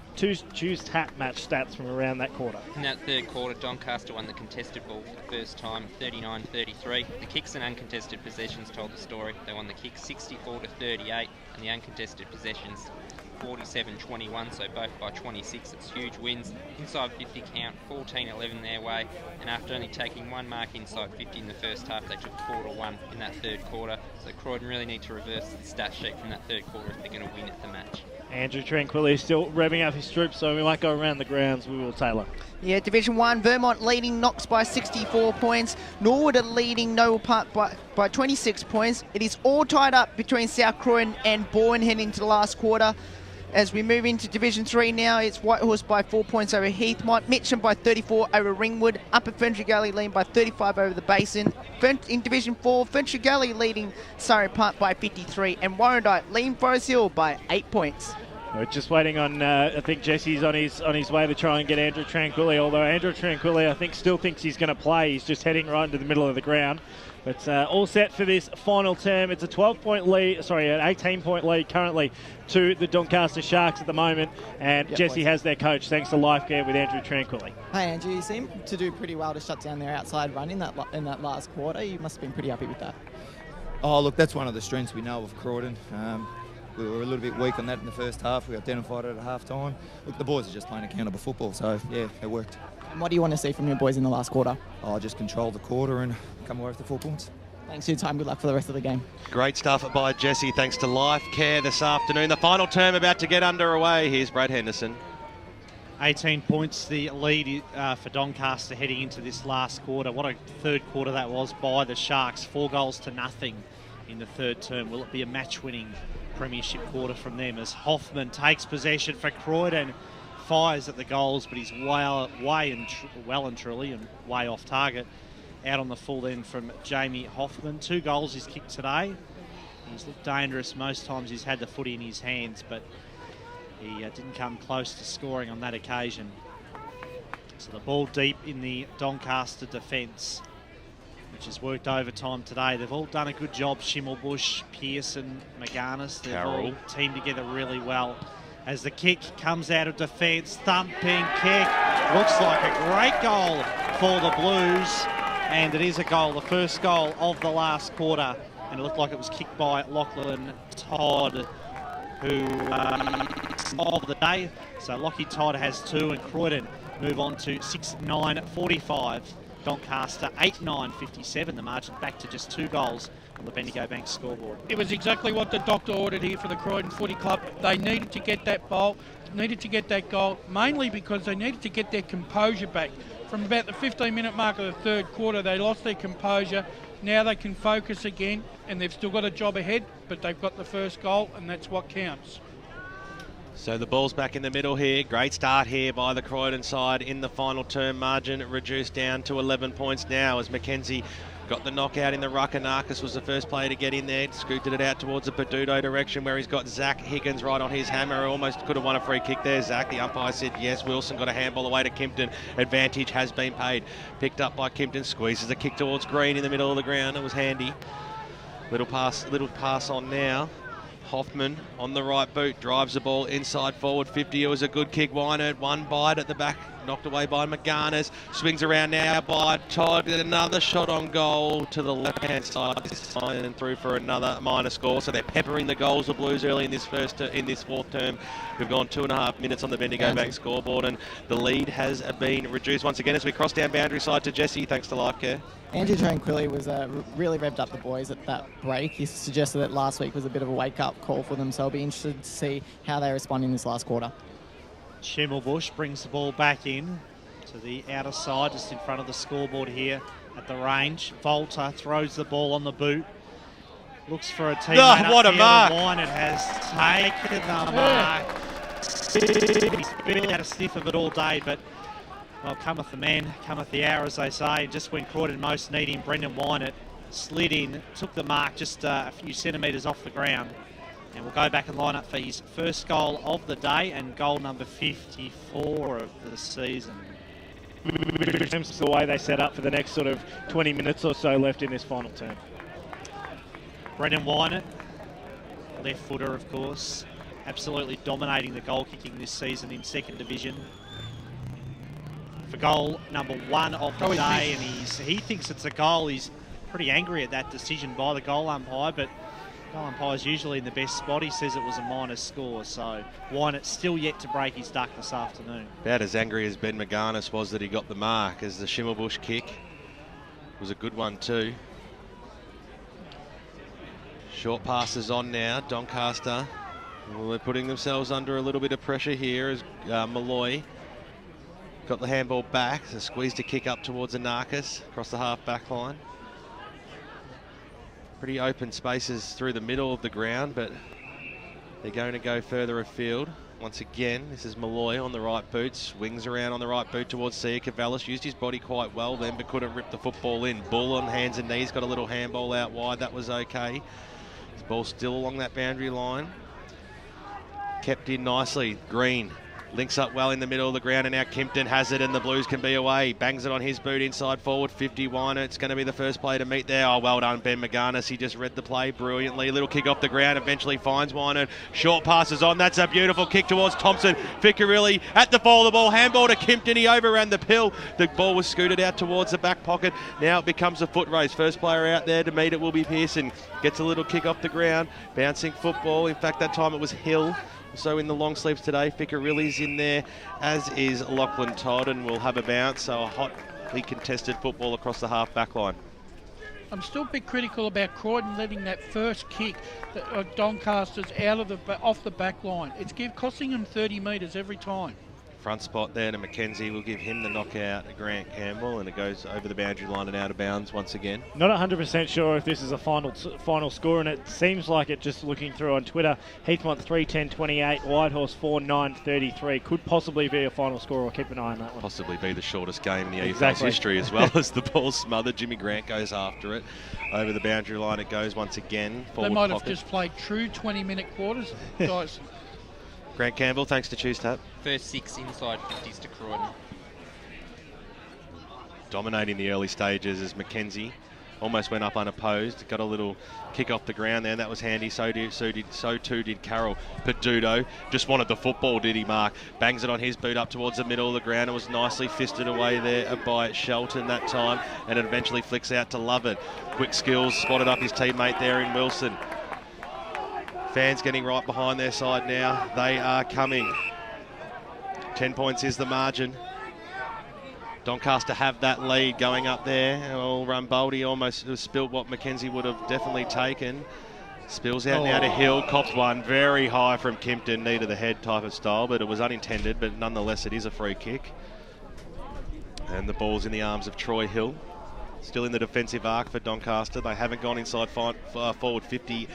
match stats from around that quarter. In that third quarter, Doncaster won the contested ball for the first time, 39-33. The kicks and uncontested possessions told the story. They won the kicks 64-38 and the uncontested possessions 47-21, so both by 26. It's huge wins. Inside 50 count, 14-11 their way, and after only taking one mark inside 50 in the first half, they took 4-1 in that third quarter. So Croydon really need to reverse the stat sheet from that third quarter if they're going to win at the match. Andrew Tranquilli is still revving up his troops, so we might go around the grounds. We will, Taylor. Yeah, Division 1, Vermont leading Knox by 64 points. Norwood are leading Noble Park by 26 points. It is all tied up between South Croydon and Bourne heading into the last quarter. As we move into Division 3 now, it's Whitehorse by 4 points over Heathmont, Mitcham by 34 over Ringwood, Upper Ferntree Gully leading by 35 over the Basin. In Division 4, Ferntree Gully leading Surrey Park by 53, and Warrandyte leading Forest Hill by 8 points. We're just waiting on, I think Jesse's on his way to try and get Andrew Tranquilli, although Andrew Tranquilli, I think, still thinks he's going to play. He's just heading right into the middle of the ground. But all set for this final term. It's a 12-point lead, sorry, an 18-point lead currently to the Doncaster Sharks at the moment. And Jesse has their coach, thanks to Life Care with Andrew Tranquilli. Hey, Andrew, you seem to do pretty well to shut down their outside run in that last quarter. You must have been pretty happy with that. Oh, look, that's one of the strengths we know of Croydon. We were a little bit weak on that in the first half. We identified it at half-time. Look, the boys are just playing accountable football, so, yeah, it worked. And what do you want to see from your boys in the last quarter? Oh, just control the quarter and come away with the 4 points. Thanks for your time. Good luck for the rest of the game. Great stuff by Jesse, thanks to Life Care this afternoon. The final term about to get underway. Here's Brad Henderson. 18 points, the lead for Doncaster heading into this last quarter. What a third quarter that was by the Sharks. 4 goals to nothing in the third term. Will it be a match-winning premiership quarter from them as Hoffman takes possession for Croydon, fires at the goals, but he's well and truly and way off target. Out on the full end from Jamie Hoffman. 2 goals he's kicked today. He's looked dangerous most times he's had the footy in his hands, but he didn't come close to scoring on that occasion. So the ball deep in the Doncaster defence, which has worked overtime today. They've all done a good job. Schimmelbusch, Pearson, McGarnis. They've all teamed together really well. As the kick comes out of defence, thumping kick. Looks like a great goal for the Blues. And it is a goal, the first goal of the last quarter. And it looked like it was kicked by Lachlan Todd, who of the day. So Lockie Todd has 2 and Croydon move on to 6-9-45. Doncaster 8-9-57, the margin back to just 2 goals on the Bendigo Bank scoreboard. It was exactly what the doctor ordered here for the Croydon Footy Club. They needed to get that goal, mainly because they needed to get their composure back. From about the 15-minute mark of the third quarter, they lost their composure. Now they can focus again, and they've still got a job ahead, but they've got the first goal, and that's what counts. So the ball's back in the middle here. Great start here by the Croydon side in the final term. Margin reduced down to 11 points now as Mackenzie got the knockout in the ruck. Anarchis was the first player to get in there. Scooted it out towards the Peduto direction where he's got Zach Higgins right on his hammer. Almost could have won a free kick there. Zach, the umpire said yes. Wilson got a handball away to Kimpton. Advantage has been paid. Picked up by Kimpton. Squeezes a kick towards Green in the middle of the ground. It was handy. Little pass on now. Hoffman on the right boot, drives the ball inside forward 50. It was a good kick. Wynerd, one bite at the back knocked away by McGarnis. Swings around now by Todd. Another shot on goal to the left-hand side this time and through for another minor score. So they're peppering the goals, the Blues, early in this fourth term. We've gone 2.5 minutes on the Bendigo Bank scoreboard, and the lead has been reduced once again as we cross down boundary side to Jesse, thanks to Life Care. Andrew Tranquilli was really revved up the boys at that break. He suggested that last week was a bit of a wake-up call for them, so I'll be interested to see how they respond in this last quarter. Schimmelbusch brings the ball back in to the outer side, just in front of the scoreboard here at the range. Volta throws the ball on the boot. Looks for a teammate. Oh, what a mark! It has taken the mark. He's barely had a sniff of it all day, but well, cometh the man, cometh the hour, as they say. Just when Croydon most need him, Brendan Wynett slid in, took the mark just a few centimetres off the ground. And we'll go back and line up for his first goal of the day and goal number 54 of the season. In terms of the way they set up for the next sort of 20 minutes or so left in this final term. Brendan Wynett, left footer of course, absolutely dominating the goal kicking this season in second division. For goal number 1 of the day, and he thinks it's a goal. He's pretty angry at that decision by the goal umpire, but goal umpire's usually in the best spot. He says it was a minor score, so Wynett's still yet to break his duck this afternoon. About as angry as Ben McGarnis was that he got the mark, as the Schimmelbusch kick was a good one too. Short passes on now, Doncaster. Well, they're putting themselves under a little bit of pressure here as Malloy got the handball back, so squeezed a kick up towards Anarchis across the half-back line. Pretty open spaces through the middle of the ground, but they're going to go further afield. Once again, this is Malloy on the right boot, swings around on the right boot towards Sia Cavallis, used his body quite well then, but couldn't rip the football in. Bull on hands and knees, got a little handball out wide, that was okay. His ball still along that boundary line. Kept in nicely, Green. Links up well in the middle of the ground, and now Kimpton has it, and the Blues can be away. Bangs it on his boot inside forward, 51. It's going to be the first play to meet there. Oh, well done, Ben McGarnis. He just read the play brilliantly. Little kick off the ground, eventually finds Wynett. Short passes on. That's a beautiful kick towards Thompson. Ficarelli at the fall of the ball. Handball to Kimpton. He overran the pill. The ball was scooted out towards the back pocket. Now it becomes a foot race. First player out there to meet it will be Pearson. Gets a little kick off the ground. Bouncing football. In fact, that time it was Hill. So in the long sleeves today, Ficarelli's in there, as is Lachlan Todd, and we'll have a bounce. So a hotly contested football across the half-back line. I'm still a bit critical about Croydon letting that first kick of Doncaster's out of off the back line. It's costing them 30 metres every time. Front spot there to McKenzie will give him the knockout at Grant Campbell, and it goes over the boundary line and out of bounds once again. Not 100% sure if this is a final score, and it seems like it, just looking through on Twitter. Heathmont 3:10:28, Whitehorse 4:9:33. Could possibly be a final score. I'll keep an eye on that one. Possibly be the shortest game in the EFL's history as well, as the ball smothered. Jimmy Grant goes after it. Over the boundary line it goes once again. They might have just played true 20-minute quarters, guys. Grant Campbell, thanks to Choose Tap. First 6 inside 50s to Croydon. Dominating the early stages as McKenzie almost went up unopposed. Got a little kick off the ground there, and that was handy. So too did Carroll. Peduto just wanted the football, did he, Mark? Bangs it on his boot up towards the middle of the ground. It was nicely fisted away there by Shelton that time, and it eventually flicks out to Lovett. Quick skills, spotted up his teammate there in Wilson. Fans getting right behind their side now. They are coming. 10 points is the margin. Doncaster have that lead going up there. Well, Rumboldi almost spilled what McKenzie would have definitely taken. Spills out now to Hill. Cops one very high from Kimpton. Knee to the head type of style, but it was unintended. But nonetheless, it is a free kick. And the ball's in the arms of Troy Hill. Still in the defensive arc for Doncaster. They haven't gone inside forward 50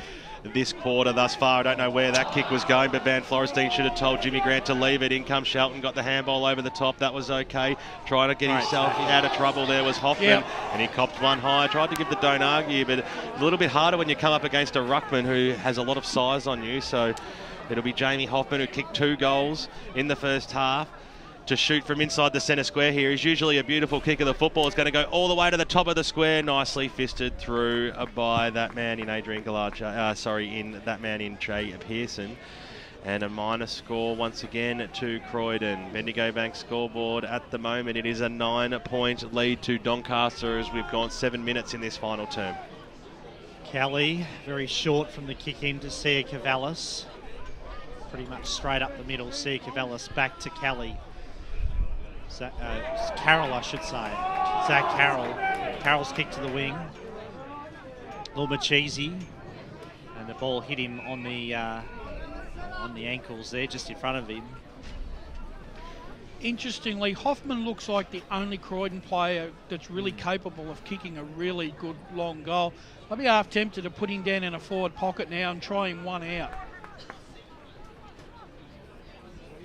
this quarter thus far. I don't know where that kick was going, but Van Florentine should have told Jimmy Grant to leave it. In comes Shelton, got the handball over the top. That was okay. Trying to get himself out of trouble there was Hoffman, and he copped one high. Tried to give the don't argue, but a little bit harder when you come up against a ruckman who has a lot of size on you. So it'll be Jamie Hoffman, who kicked 2 goals in the first half, to shoot from inside the centre square here. Is usually a beautiful kick of the football. It's going to go all the way to the top of the square, nicely fisted through by that man in Adrian Gallard, in that man in Trey Pearson. And a minus score once again to Croydon. Bendigo Bank scoreboard at the moment, it is a 9-point lead to Doncaster as we've gone 7 minutes in this final term. Kelly, very short from the kick in to Sia Cavallis. Pretty much straight up the middle. Sia Cavallis back to Kelly. Carroll, I should say. Zach Carroll. Carroll's kick to the wing. Lumachese. And the ball hit him on the ankles there, just in front of him. Interestingly, Hoffman looks like the only Croydon player that's really capable of kicking a really good long goal. I'd be half tempted to put him down in a forward pocket now and try him one out.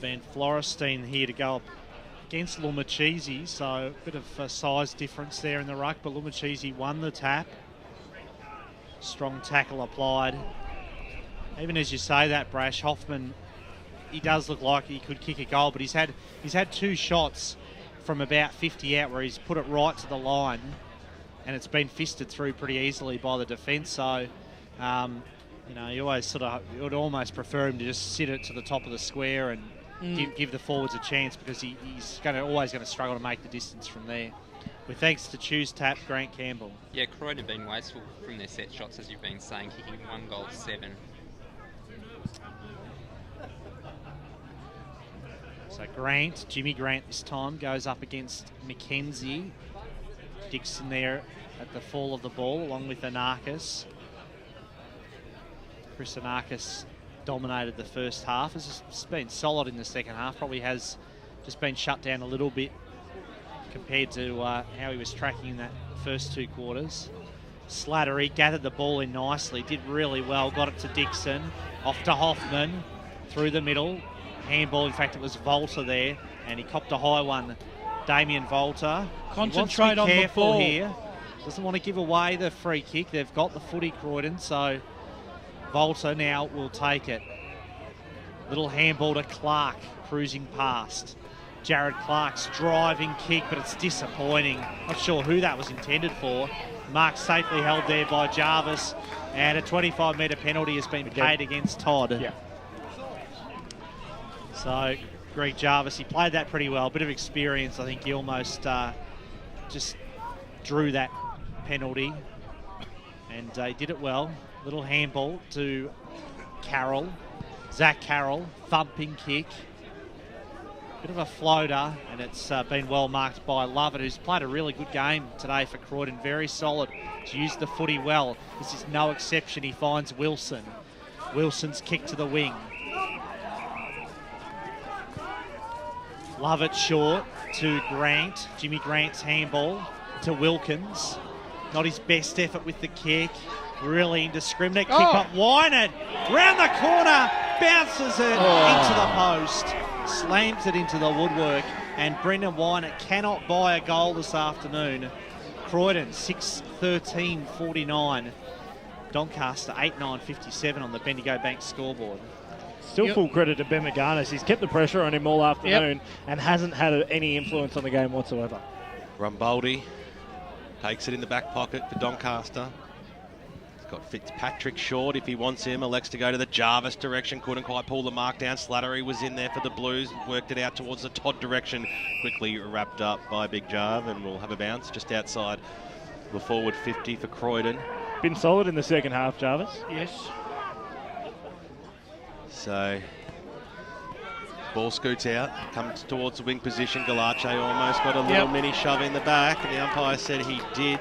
Van Florestein here to go up against Lumachese, so a bit of a size difference there in the ruck, but Lumachese won the tap. Strong tackle applied. Even as you say that, Brash, Hoffman, he does look like he could kick a goal, but he's had 2 shots from about 50 out where he's put it right to the line, and it's been fisted through pretty easily by the defence. So, you know, you would almost prefer him to just sit it to the top of the square and give the forwards a chance, because he's always going to struggle to make the distance from there. With thanks to Choose Tap, Grant Campbell. Yeah, Croydon have been wasteful from their set shots, as you've been saying, kicking 1 goal 7. So Jimmy Grant this time goes up against McKenzie. Dixon there at the fall of the ball, along with Anarchis. Chris Anarchis dominated the first half. Has been solid in the second half. Probably has just been shut down a little bit compared to how he was tracking in that first 2 quarters. Slattery gathered the ball in nicely, did really well, got it to Dixon, off to Hoffman, through the middle. Handball, in fact, it was Volta there, and he copped a high one. Damien Volta. Concentrate on the ball here. Doesn't want to give away the free kick. They've got the footy, Croydon, so Volta now will take it. Little handball to Clark, cruising past. Jared Clark's driving kick, but it's disappointing. Not sure who that was intended for. Mark safely held there by Jarvis, and a 25-metre penalty has been paid against Todd. Yeah. So Greg Jarvis, he played that pretty well. Bit of experience. I think he almost just drew that penalty, and he did it well. Little handball to Carroll. Zach Carroll, thumping kick. Bit of a floater, and it's been well marked by Lovett, who's played a really good game today for Croydon. Very solid. He's used the footy well. This is no exception. He finds Wilson. Wilson's kick to the wing. Lovett short to Grant. Jimmy Grant's handball to Wilkins. Not his best effort with the kick. Really indiscriminate. Kick up Wynett. Round the corner. Bounces it into the post. Slams it into the woodwork. And Brendan Wynett cannot buy a goal this afternoon. Croydon 6-13-49. Doncaster 8-9-57 on the Bendigo Bank scoreboard. Still full credit to Ben McGarnis. He's kept the pressure on him all afternoon and hasn't had any influence on the game whatsoever. Rumboldi takes it in the back pocket for Doncaster. He's got Fitzpatrick short if he wants him. Elects to go to the Jarvis direction. Couldn't quite pull the mark down. Slattery was in there for the Blues. Worked it out towards the Todd direction. Quickly wrapped up by Big Jarv, and we'll have a bounce just outside the forward 50 for Croydon. Been solid in the second half, Jarvis. Yes. So, ball scoots out, comes towards the wing position. Galache almost got a little mini shove in the back, and the umpire said he did.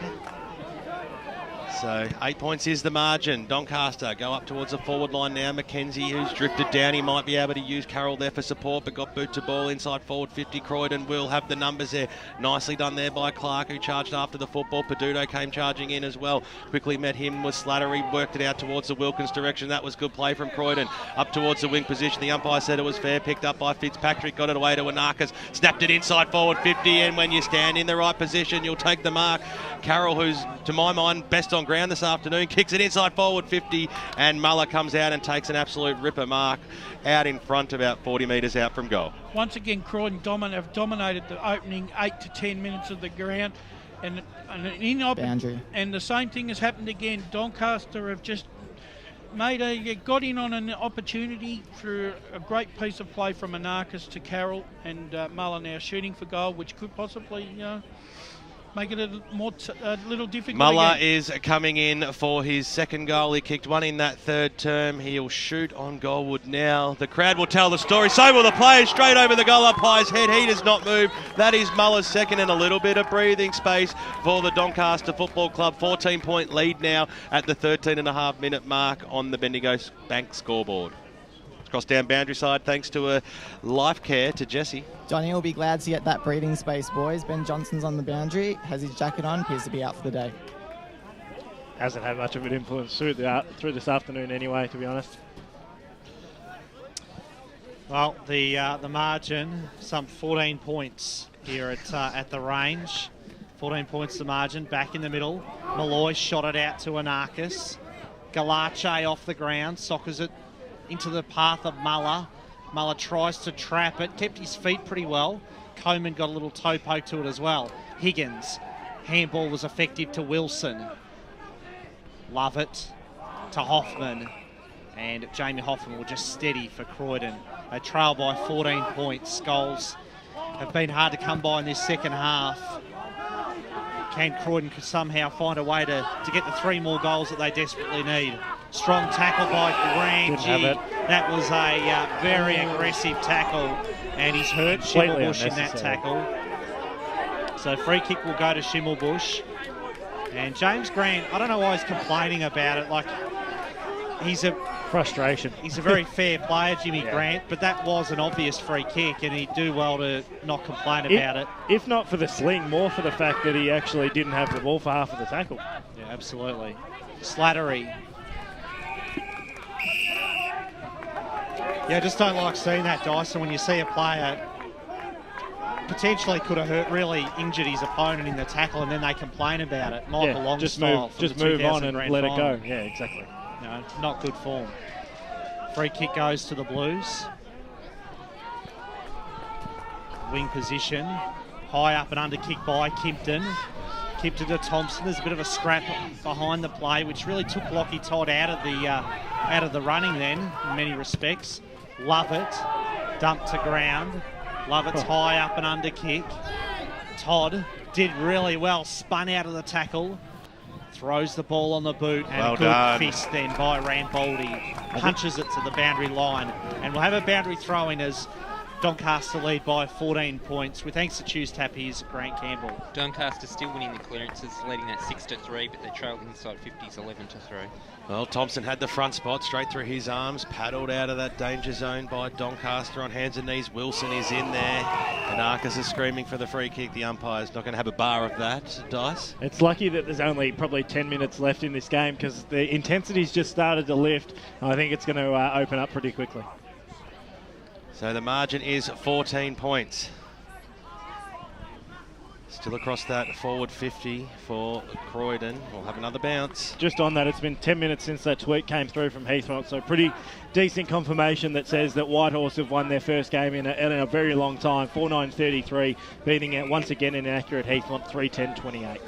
So 8 points is the margin. Doncaster go up towards the forward line now. McKenzie, who's drifted down, he might be able to use Carroll there for support, but got boot to ball inside forward 50. Croydon will have the numbers there. Nicely done there by Clark, who charged after the football. Peduto came charging in as well. Quickly met him with Slattery, worked it out towards the Wilkins direction. That was good play from Croydon. Up towards the wing position. The umpire said it was fair. Picked up by Fitzpatrick, got it away to Anarchis. Snapped it inside forward 50, and when you stand in the right position, you'll take the mark. Carroll, who's, to my mind, best on ground this afternoon, kicks it inside forward 50, and Muller comes out and takes an absolute ripper mark out in front, about 40 metres out from goal. Once again, Croydon have dominated the opening 8 to 10 minutes of the ground, and the same thing has happened again. Doncaster have just Mate, got in on an opportunity through a great piece of play from Anarchis to Carroll, and Muller now shooting for goal, which could possibly make it a little difficult. Muller again. is coming in for his second goal. He kicked one in that third term. He'll shoot on goalwood now. The crowd will tell the story. So will the players. Straight over the goal umpire's head. He does not move. That is Muller's second, and a little bit of breathing space for the Doncaster Football Club. 14-point lead now at the 13.5-minute mark on the Bendigo Bank scoreboard. Cross down boundary side thanks to a life care to Jesse. Johnny will be glad to get that breathing space, boys. Ben Johnson's on the boundary, has his jacket on, appears to be out for the day. Hasn't had much of an influence through this afternoon anyway, to be honest. Well, the margin, some 14 points here at the range. 14 points the margin, back in the middle. Malloy shot it out to Anarchis. Galache off the ground, soccers it into the path of Muller. Muller tries to trap it, kept his feet pretty well. Coleman got a little toe poke to it as well. Higgins, handball was effective to Wilson. Love it to Hoffman. And Jamie Hoffman will just steady for Croydon. They trail by 14 points. Goals have been hard to come by in this second half. Can Croydon somehow find a way to get the 3 more goals that they desperately need? Strong tackle by Grant. That was a very aggressive tackle, and he's hurt Schimmelbusch in that tackle. So free kick will go to Schimmelbusch. And James Grant, I don't know why he's complaining about it. Like, he's a frustration. He's a very fair player, Jimmy Grant, but that was an obvious free kick, and he'd do well to not complain about it. If not for the sling, more for the fact that he actually didn't have the ball for half of the tackle. Yeah, absolutely. Slattery. Yeah, I just don't like seeing that, Dyson, when you see a player potentially could have really injured his opponent in the tackle and then they complain about it. Michael Long style. Just move on and let it go. Yeah, exactly. No, not good form. Free kick goes to the Blues. Wing position. High up and under kick by Kimpton. Kimpton to Thompson. There's a bit of a scrap behind the play, which really took Lockie Todd out of the running then, in many respects. Lovett, dumped to ground. Lovett's high up and under kick. Todd did really well, spun out of the tackle. Throws the ball on the boot, and a good fist then by Rambaldi. Punches it to the boundary line. And we'll have a boundary throw in as Doncaster lead by 14 points. With thanks to Choose Tap, here's Grant Campbell. Doncaster still winning the clearances, leading that 6-3, but they trail inside 50s 11-3. Well, Thompson had the front spot straight through his arms, paddled out of that danger zone by Doncaster on hands and knees. Wilson is in there. Anarchis is screaming for the free kick. The umpire's not going to have a bar of that, Dice. It's lucky that there's only probably 10 minutes left in this game because the intensity's just started to lift. I think it's going to open up pretty quickly. So the margin is 14 points. Still across that forward 50 for Croydon. We'll have another bounce. Just on that, it's been 10 minutes since that tweet came through from Heathrock, so pretty decent confirmation that says that Whitehorse have won their first game in a very long time, 4-9-33, beating out once again an inaccurate Heathrock 3-10-28.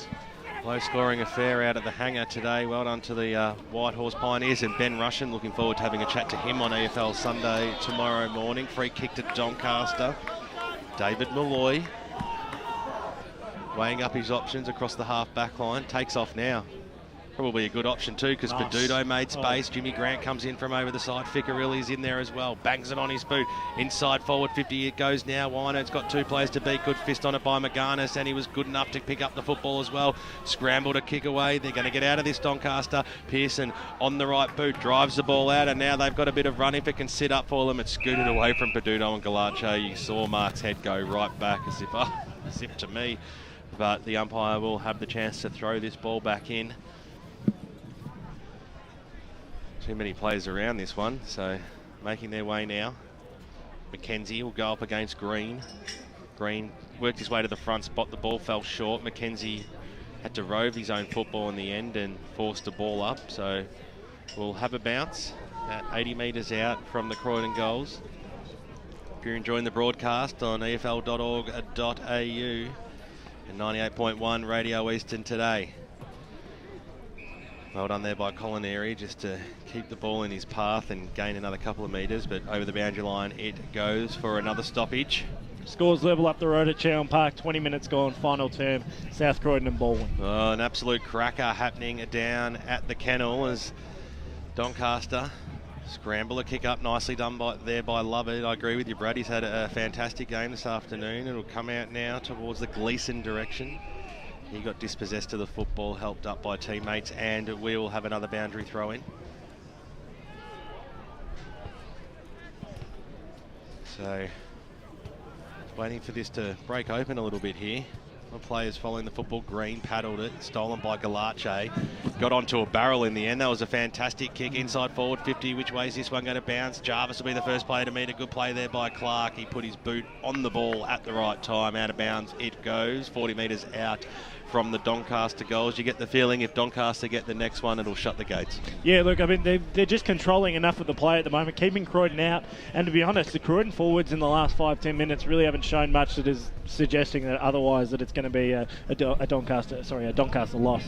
Low-scoring affair out at the hangar today. Well done to the Whitehorse Pioneers and Ben Russian. Looking forward to having a chat to him on EFL Sunday tomorrow morning. Free kick to Doncaster. David Malloy weighing up his options across the half-back line. Takes off now. Probably a good option too because Peduto made space. Jimmy Grant comes in from over the side. Ficcarelli's in there as well. Bangs it on his boot. Inside forward 50 it goes now. Wino's got 2 players to beat. Good fist on it by McGarnis, and he was good enough to pick up the football as well. Scramble to kick away. They're going to get out of this, Doncaster. Pearson on the right boot. Drives the ball out, and now they've got a bit of run if it can sit up for them. It's scooted away from Peduto and Galache. You saw Mark's head go right back as if to me. But the umpire will have the chance to throw this ball back in. Too many players around this one, so making their way now. McKenzie will go up against Green. Green worked his way to the front spot. The ball fell short. McKenzie had to rove his own football in the end and forced the ball up. So we'll have a bounce at 80 metres out from the Croydon goals. If you're enjoying the broadcast on efl.org.au and 98.1 Radio Eastern today. Well done there by Colineri, just to keep the ball in his path and gain another couple of metres, but over the boundary line it goes for another stoppage. Scores level up the road at Chowan Park, 20 minutes gone, final term, South Croydon and Baldwin. Oh, an absolute cracker happening down at the kennel as Doncaster scramble a kick up, nicely done by Lovett. I agree with you, Brad, he's had a fantastic game this afternoon. It'll come out now towards the Gleeson direction. He got dispossessed of the football, helped up by teammates, and we will have another boundary throw in. So, waiting for this to break open a little bit here. The players following the football. Green paddled it, stolen by Galache. Got onto a barrel in the end. That was a fantastic kick. Inside forward 50. Which way is this one going to bounce? Jarvis will be the first player to meet. A good play there by Clark. He put his boot on the ball at the right time. Out of bounds it goes. 40 metres out from the Doncaster goals. You get the feeling if Doncaster get the next one, it'll shut the gates. Yeah, look, I mean, they're just controlling enough of the play at the moment, keeping Croydon out. And to be honest, the Croydon forwards in the last 5-10 minutes really haven't shown much that is suggesting that otherwise that it's going to be a Doncaster loss.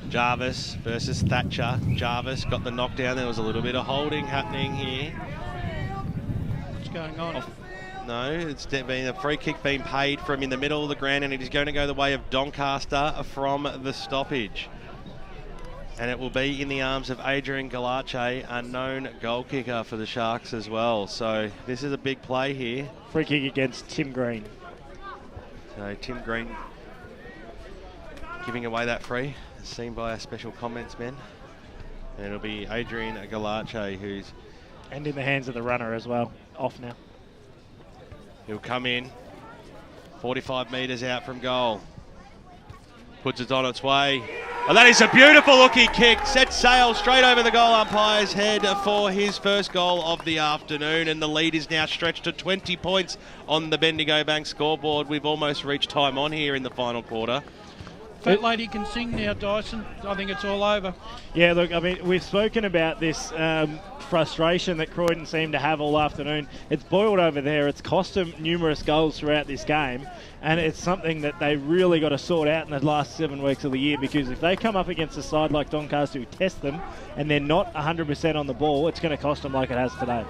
Jarvis versus Thatcher. Jarvis got the knockdown. There was a little bit of holding happening here. What's going on? No, it's been a free kick being paid from in the middle of the ground, and it is going to go the way of Doncaster from the stoppage. And it will be in the arms of Adrian Galache, a known goal kicker for the Sharks as well. So this is a big play here. Free kick against Tim Green. So Tim Green giving away that free, as seen by our special comments men. And it'll be Adrian Galache who's... And in the hands of the runner as well. Off now. He'll come in, 45 metres out from goal. Puts it on its way. And that is a beautiful looking kick. Sets sail straight over the goal umpire's head for his first goal of the afternoon. And the lead is now stretched to 20 points on the Bendigo Bank scoreboard. We've almost reached time on here in the final quarter. Fat lady can sing now, Dyson. I think it's all over. Yeah, look, I mean, we've spoken about this frustration that Croydon seem to have all afternoon. It's boiled over there. It's cost them numerous goals throughout this game, and it's something that they really got to sort out in the last 7 weeks of the year, because if they come up against a side like Doncaster who test them and they're not 100% on the ball, it's going to cost them like it has today.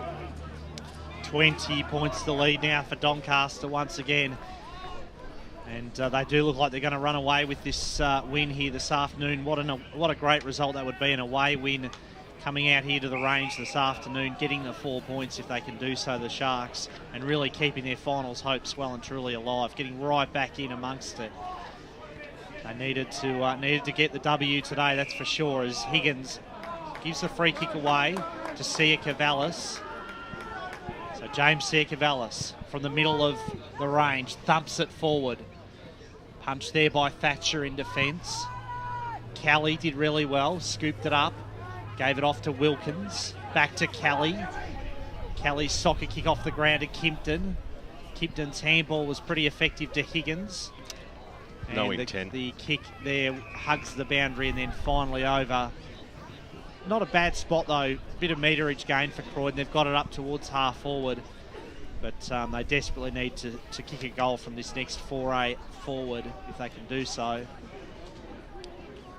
20 points the lead now for Doncaster once again. And they do look like they're going to run away with this win here this afternoon. What a great result that would be, an away win coming out here to the range this afternoon, getting the 4 points if they can do so, the Sharks, and really keeping their finals hopes well and truly alive, getting right back in amongst it. They needed to get the W today, that's for sure, as Higgins gives the free kick away to Sia Cavallis. So James Sia Cavallis from the middle of the range thumps it forward. Punched there by Thatcher in defence. Kelly did really well, scooped it up, gave it off to Wilkins. Back to Kelly. Kelly's soccer kick off the ground to Kimpton. Kimpton's handball was pretty effective to Higgins. And no intent. The kick there hugs the boundary and then finally over. Not a bad spot though, bit of meterage gain for Croydon. They've got it up towards half forward. But they desperately need to kick a goal from this next foray forward if they can do so.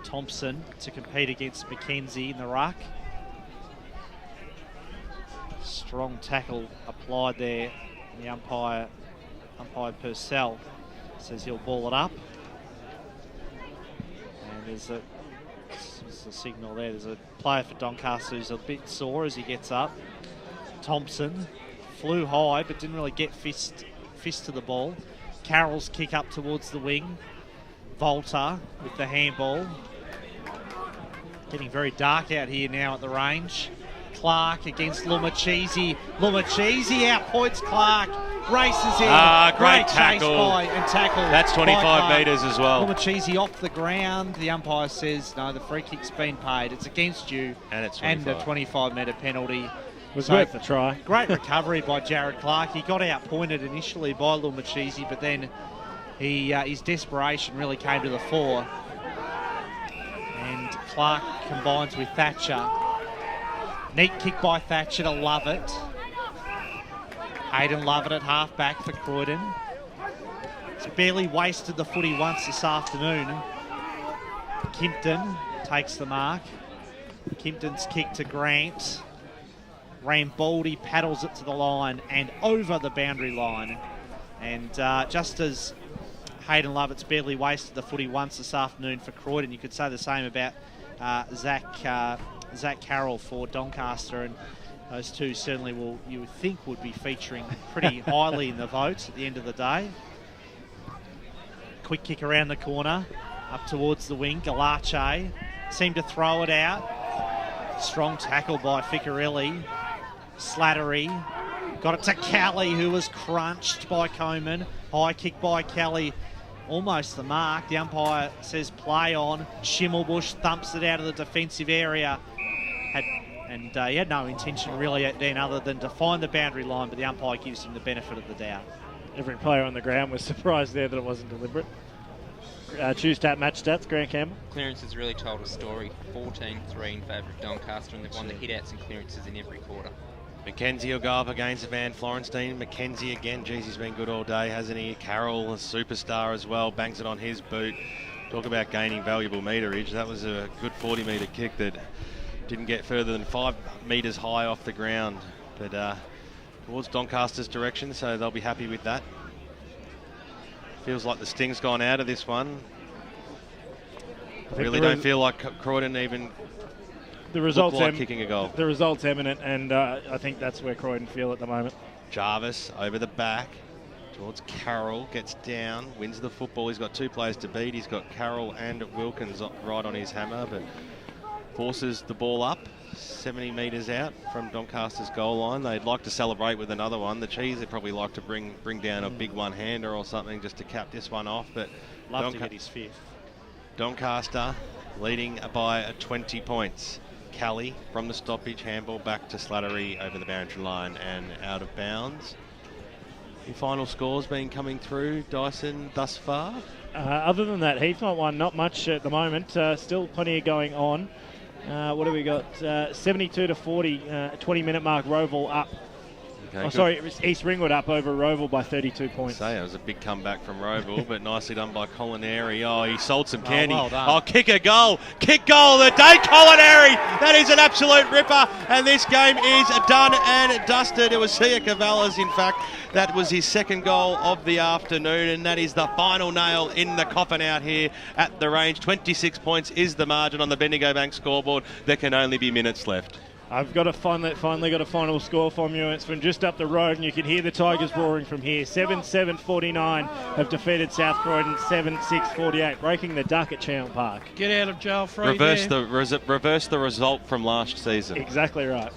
Thompson to compete against McKenzie in the ruck. Strong tackle applied there. The umpire Purcell says he'll ball it up. And there's a signal there. There's a player for Doncaster who's a bit sore as he gets up. Thompson flew high but didn't really get fist to the ball. Carroll's kick up towards the wing. Volta with the handball. Getting very dark out here now at the range. Clark against Lumachese. Lumachese outpoints Clark. Races in. Great tackle. And tackle. That's 25 metres as well. Lumachese off the ground. The umpire says, no, the free kick's been paid. It's against you. And it's 25. And the 25-metre penalty. Was worth the try. Great recovery by Jared Clark. He got outpointed initially by Lumachese, but then his desperation really came to the fore. And Clark combines with Thatcher. Neat kick by Thatcher to Lovett. Hayden Lovett at half-back for Croydon. He's barely wasted the footy once this afternoon. Kimpton takes the mark. Kimpton's kick to Grant. Rambaldi paddles it to the line and over the boundary line. And just as Hayden Lovett's barely wasted the footy once this afternoon for Croydon, you could say the same about Zach Carroll for Doncaster, and those two certainly will, you would think, would be featuring pretty highly in the votes at the end of the day. Quick kick around the corner, up towards the wing. Galache seemed to throw it out. Strong tackle by Ficarelli. Slattery got it to Kelly, who was crunched by Coleman. High kick by Kelly, almost the mark. The umpire says play on. Schimmelbusch thumps it out of the defensive area. He had no intention really then other than to find the boundary line, but the umpire gives him the benefit of the doubt. Every player on the ground was surprised there that it wasn't deliberate. Tuesday match stats, Grant Campbell. Clearance has really told a story. 14-3 in favour of Doncaster, and they've won the hit-outs and clearances in every quarter. Mackenzie will go up against Van Florenstein. Mackenzie again, geez, he's been good all day, hasn't he? Carroll, a superstar as well, bangs it on his boot. Talk about gaining valuable meterage. That was a good 40-metre kick that didn't get further than 5 metres high off the ground, but towards Doncaster's direction, so they'll be happy with that. Feels like the sting's gone out of this one. Really don't feel like Croydon even the results like kicking a goal. The result's eminent, and I think that's where Croydon feel at the moment. Jarvis over the back towards Carroll, gets down, wins the football. He's got 2 players to beat. He's got Carroll and Wilkins right on his hammer, but forces the ball up 70 metres out from Doncaster's goal line. They'd like to celebrate with another one. The Cheese would probably like to bring down a big one-hander or something just to cap this one off, but Love to get his 5th. Doncaster leading by 20 points. Kelly from the stoppage, handball back to Slattery over the boundary line and out of bounds. The final scores been coming through, Dyson, thus far? Other than that, Heath might won, not much at the moment. Still plenty going on. What have we got? 72 to 40, 20-minute mark, Roval up. Okay, sorry, it was East Ringwood up over Roval by 32 points. It was a big comeback from Roval, but nicely done by Colinari. Oh, he sold some candy. Well done. Kick a goal. Kick goal of the day, Colinari. That is an absolute ripper, and this game is done and dusted. It was Sia Cavallas, in fact. That was his 2nd goal of the afternoon, and that is the final nail in the coffin out here at the range. 26 points is the margin on the Bendigo Bank scoreboard. There can only be minutes left. I've got finally got a final score from you. It's from just up the road, and you can hear the Tigers roaring from here. 7-7-49 have defeated South Croydon 7-6-48, breaking the duck at Channel Park. Get out of jail free. Reverse the result from last season. Exactly right.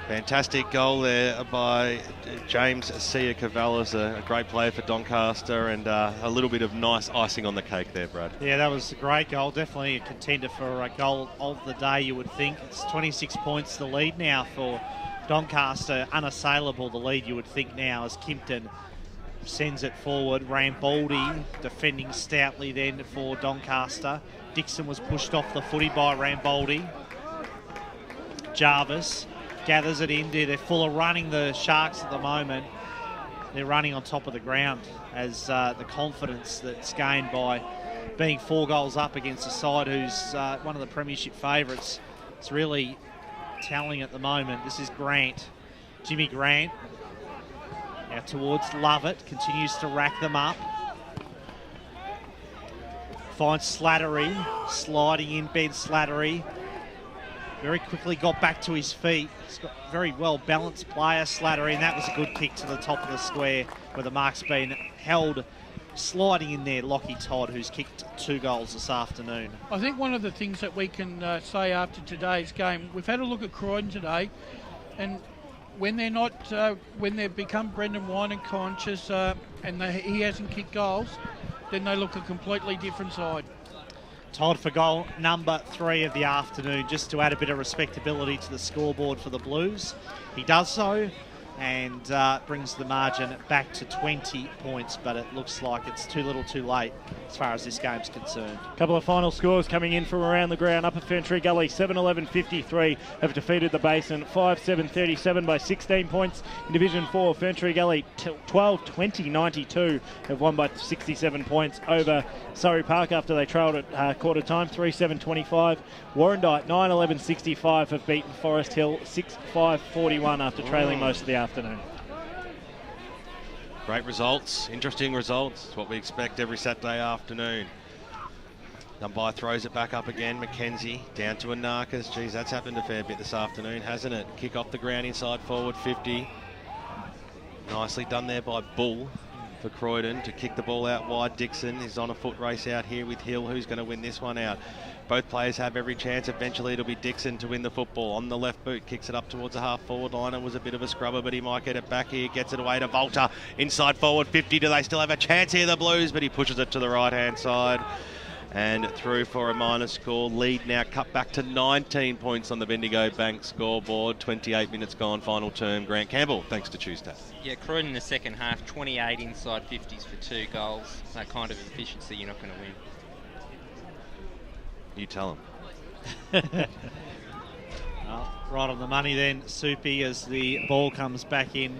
Fantastic goal there by James Sia Cavallas, a great player for Doncaster, and a little bit of nice icing on the cake there, Brad. Yeah, that was a great goal. Definitely a contender for a goal of the day, you would think. It's 26 points the lead now for Doncaster. Unassailable the lead, you would think now, as Kimpton sends it forward. Rambaldi defending stoutly then for Doncaster. Dixon was pushed off the footy by Rambaldi. Jarvis gathers it in there. They're full of running, the Sharks at the moment. They're running on top of the ground as the confidence that's gained by being 4 goals up against a side who's one of the premiership favourites. It's really telling at the moment. This is Grant. Jimmy Grant out towards Lovett. Continues to rack them up. Finds Slattery. Sliding in, Ben Slattery. Very quickly got back to his feet. He's got a very well-balanced player, Slattery, and that was a good kick to the top of the square where the mark's been held. Sliding in there, Lockie Todd, who's kicked 2 goals this afternoon. I think one of the things that we can say after today's game, we've had a look at Croydon today, and when they're not, when they've become Brendan Wine and conscious, and he hasn't kicked goals, then they look a completely different side. Todd for goal number 3 of the afternoon, just to add a bit of respectability to the scoreboard for the Blues. He does so and brings the margin back to 20 points, but it looks like it's too little too late as far as this game's concerned. A couple of final scores coming in from around the ground. Upper Ferntree Gully 7-11-53 have defeated the Basin 5-7-37 by 16 points. In Division 4, Ferntree Gully 12-20-92 have won by 67 points over Surrey Park after they trailed at quarter time 3-7-25. Warrandyte 9-11-65 have beaten Forest Hill 6-5-41 after trailing most of the afternoon. Great results, interesting results. It's what we expect every Saturday afternoon. Umpire throws it back up again. Mackenzie down to Anarkas. Geez, that's happened a fair bit this afternoon, hasn't it? Kick off the ground inside forward 50. Nicely done there by Bull for Croydon to kick the ball out wide. Dixon is on a foot race out here with Hill. Who's going to win this one out? Both players have every chance. Eventually it'll be Dixon to win the football. On the left boot, kicks it up towards the half-forward line. It was a bit of a scrubber, but he might get it back here. Gets it away to Volta. Inside forward 50. Do they still have a chance here, the Blues? But he pushes it to the right-hand side. And through for a minor score. Lead now cut back to 19 points on the Bendigo Bank scoreboard. 28 minutes gone, final term. Grant Campbell, thanks to Tuesday. Yeah, Croydon in the second half, 28 inside 50s for 2 goals. That kind of efficiency, you're not going to win. You tell him. Well, right on the money then, Soupy, as the ball comes back in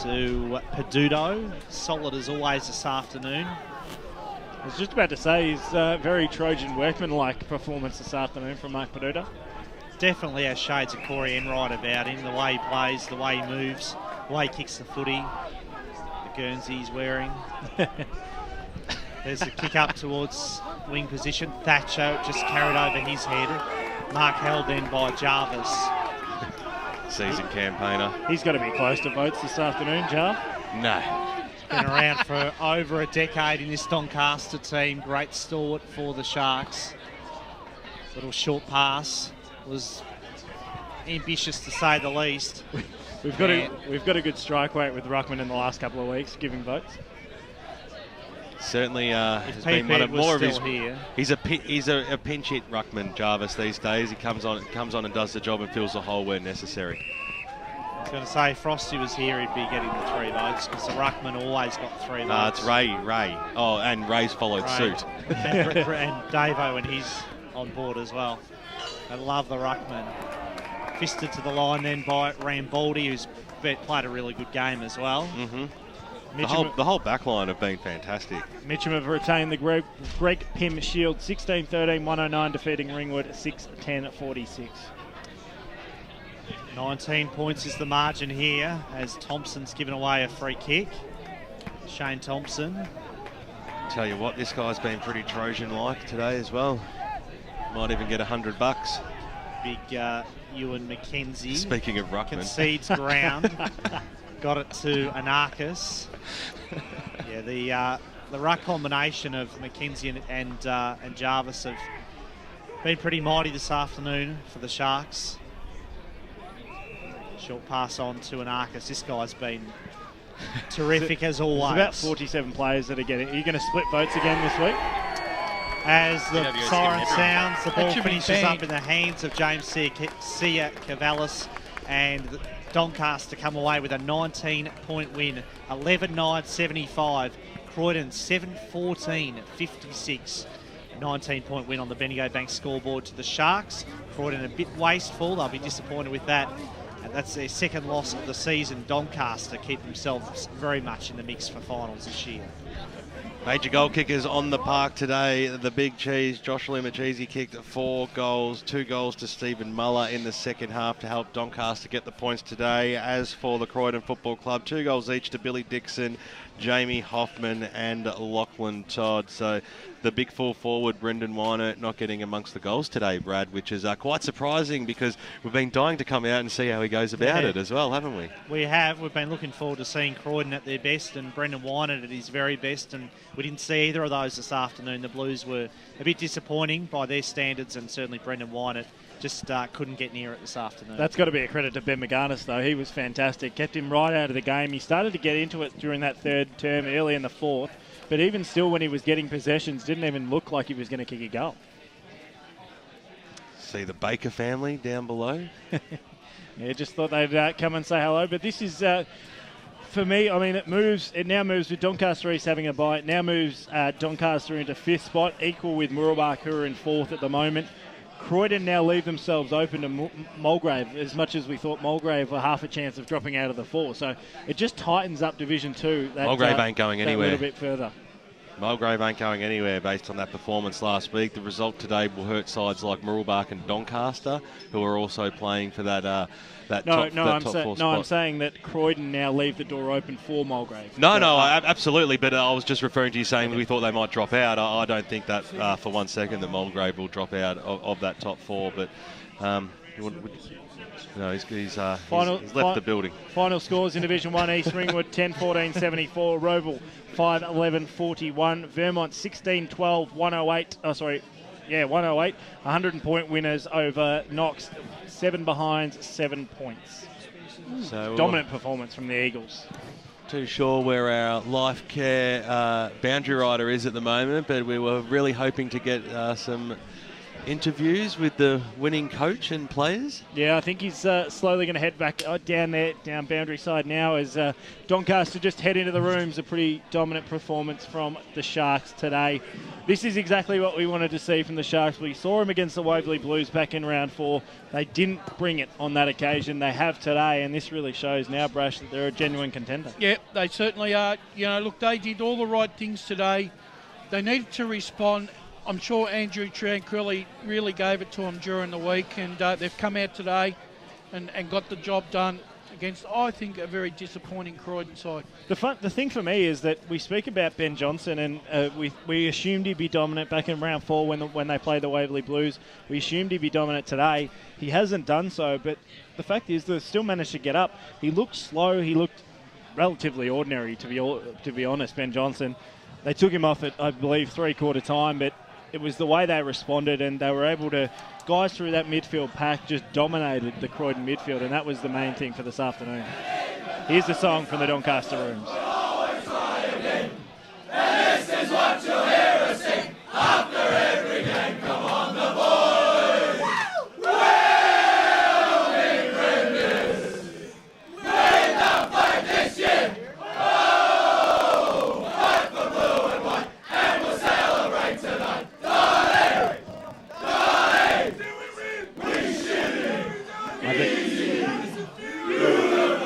to Peduto. Solid as always this afternoon. I was just about to say he's very Trojan workman-like performance this afternoon from Mark Peduto. Definitely has shades of Corey Enright about him, the way he plays, the way he moves, the way he kicks the footy, the Guernsey he's wearing. There's a kick up towards wing position. Thatcher just carried over his head. Mark held then by Jarvis. Season campaigner. He's got to be close to votes this afternoon, Jar. No. Been around for over a decade in this Doncaster team. Great stalwart for the Sharks. Little short pass was ambitious to say the least. We've got a good strike rate with Ruckman in the last couple of weeks, giving votes. Certainly has been one of more of his. Here. He's a pinch hit ruckman, Jarvis, these days. He comes on and does the job and fills the hole where necessary. I was going to say, if Frosty was here, he'd be getting the 3 votes because the ruckman always got 3 votes. It's Ray. Oh, and Ray's followed suit. and Davo, when he's on board as well. I love the ruckman. Fisted to the line then by Rambaldi, who's played a really good game as well. Mm-hmm. The whole back line have been fantastic. Mitcham have retained the Greg Pym Shield 16-13-109, defeating Ringwood 6-10-46. 19 points is the margin here as Thompson's given away a free kick. Shane Thompson. Tell you what, this guy's been pretty Trojan-like today as well. Might even get $100. Big Ewan McKenzie. Speaking of ruckman. Concedes ground. Got it to Anarkas. Yeah, the ruck combination of McKenzie and Jarvis have been pretty mighty this afternoon for the Sharks. Short pass on to Anarkas. This guy's been terrific as always. There's about 47 players that are getting. Are you going to split votes again this week? As the siren sounds, the ball finishes up in the hands of James Sia Cavallis, and Doncaster come away with a 19-point win, 11-9-75. Croydon 7-14-56. 19-point win on the Bendigo Bank scoreboard to the Sharks. Croydon a bit wasteful. They'll be disappointed with that. And that's their second loss of the season. Doncaster keep themselves very much in the mix for finals this year. Major goal kickers on the park today. The big cheese, Josh Limachese, kicked 4 goals, 2 goals to Stephen Muller in the second half to help Doncaster get the points today. As for the Croydon Football Club, 2 goals each to Billy Dixon, Jamie Hoffman and Lachlan Todd. So the big full forward, Brendan Weiner, not getting amongst the goals today, Brad, which is quite surprising because we've been dying to come out and see how he goes about it as well, haven't we? We have. We've been looking forward to seeing Croydon at their best and Brendan Weiner at his very best, and we didn't see either of those this afternoon. The Blues were a bit disappointing by their standards, and certainly Brendan Weiner just couldn't get near it this afternoon. That's got to be a credit to Ben McGarnis, though. He was fantastic. Kept him right out of the game. He started to get into it during that third term, early in the fourth. But even still, when he was getting possessions, didn't even look like he was going to kick a goal. See the Baker family down below. Yeah, just thought they'd come and say hello. But this is, for me, I mean, it now moves with Doncaster East having a bye. It now moves Doncaster into 5th spot, equal with Mooroolbark, who are in 4th at the moment. Croydon now leave themselves open to Mulgrave, as much as we thought Mulgrave were half a chance of dropping out of the 4. So it just tightens up Division 2. Mulgrave ain't going anywhere. A little bit further. Mulgrave ain't going anywhere based on that performance last week. The result today will hurt sides like Mooroolbark and Doncaster, who are also playing for that top 4 spot. I'm saying that Croydon now leave the door open for Mulgrave. Absolutely. But I was just referring to you saying we thought they might drop out. I don't think that for 1 second that Mulgrave will drop out of that top 4. But he's left the building. Final scores in Division 1 East: Ringwood 10-14-74, Roval 5-11-41, Vermont 16-12, 108. 108. 100-point winners over Knox. 7 behinds, 7 points. So dominant performance from the Eagles. Too sure where our life care boundary rider is at the moment, but we were really hoping to get some interviews with the winning coach and players. Yeah, I think he's slowly going to head back down boundary side now as Doncaster just head into the rooms. A pretty dominant performance from the Sharks today. This is exactly what we wanted to see from the Sharks. We saw them against the Waverley Blues back in round 4. They didn't bring it on that occasion. They have today, and this really shows now, Brash, that they're a genuine contender. Yeah, they certainly are. Look, they did all the right things today. They needed to respond. I'm sure Andrew Tranquilli really gave it to them during the week, and they've come out today and got the job done against, I think, a very disappointing Croydon side. The thing for me is that we speak about Ben Johnson, and we assumed he'd be dominant back in round 4 when they played the Waverley Blues. We assumed he'd be dominant today. He hasn't done so, but the fact is they still managed to get up. He looked slow. He looked relatively ordinary, to be honest, Ben Johnson. They took him off at, I believe, 3/4 time, but it was the way they responded, and they were able to, guys through that midfield pack just dominated the Croydon midfield, and that was the main thing for this afternoon. Here's the song from the Doncaster rooms. And this is what you'll hear us sing after every game. Come on, the boys. We'll be Brindis. Win the flag this year. Oh, fight for blue and white, and we'll celebrate tonight.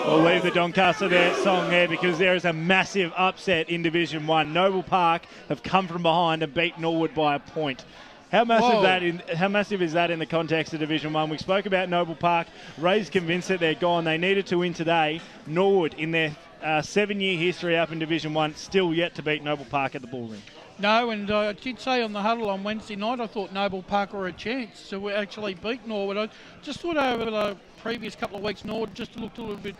We'll leave the Doncaster song there because there is a massive upset in Division 1. Noble Park have come from behind and beat Norwood by a point. How massive is that in the context of Division 1? We spoke about Noble Park. Ray's convinced that they're gone. They needed to win today. Norwood, in their 7-year history up in Division 1, still yet to beat Noble Park at the Bullring. No, and I did say on the huddle on Wednesday night, I thought Noble Park were a chance to actually beat Norwood. I just thought over the previous couple of weeks, Norwood just looked a little bit,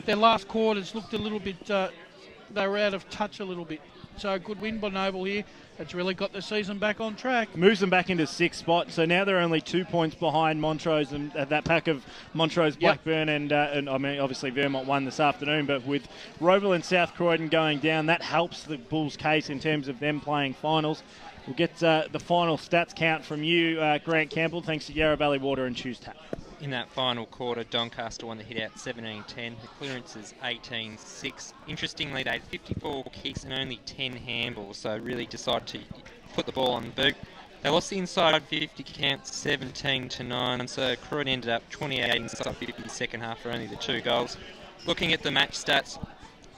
their last quarters looked a little bit, they were out of touch a little bit. So a good win by Noble here. It's really got the season back on track. Moves them back into 6th spot. So now they're only 2 points behind Montrose and that pack of Montrose, Blackburn, and I mean obviously Vermont won this afternoon. But with Roval and South Croydon going down, that helps the Bulls' case in terms of them playing finals. We'll get the final stats count from you, Grant Campbell, thanks to Yarra Valley Water and Choose Tap. In that final quarter, Doncaster won the hit out 17-10. The clearance is 18-6. Interestingly, they had 54 kicks and only 10 handballs, so really decided to put the ball on the boot. They lost the inside 50 count 17-9, so Croydon ended up 28 inside 50 second half for only the 2 goals. Looking at the match stats,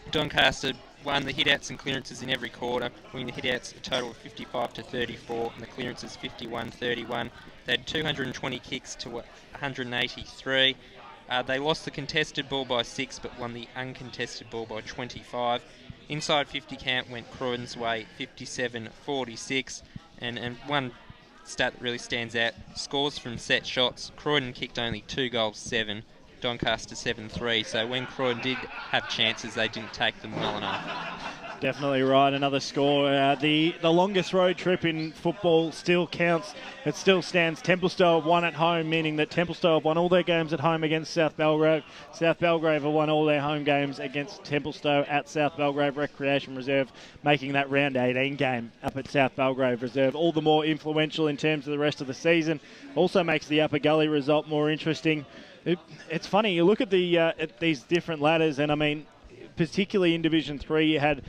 Doncaster won the hit-outs and clearances in every quarter, winning the hit-outs a total of 55-34 and the clearances 51-31. They had 220 kicks to 183. They lost the contested ball by 6 but won the uncontested ball by 25. Inside 50 count went Croydon's way 57-46. And one stat that really stands out, scores from set shots. Croydon kicked only 2 goals, 7. Doncaster 7-3. So when Croydon did have chances, they didn't take them well enough. Definitely right. Another score. The longest road trip in football still counts. It still stands. Templestowe have won at home, meaning that Templestowe have won all their games at home against South Belgrave. South Belgrave have won all their home games against Templestowe at South Belgrave Recreation Reserve, making that round 18 game up at South Belgrave Reserve all the more influential in terms of the rest of the season. Also makes the Upper Gully result more interesting. It's funny, you look at these different ladders, and I mean, particularly in Division 3, you had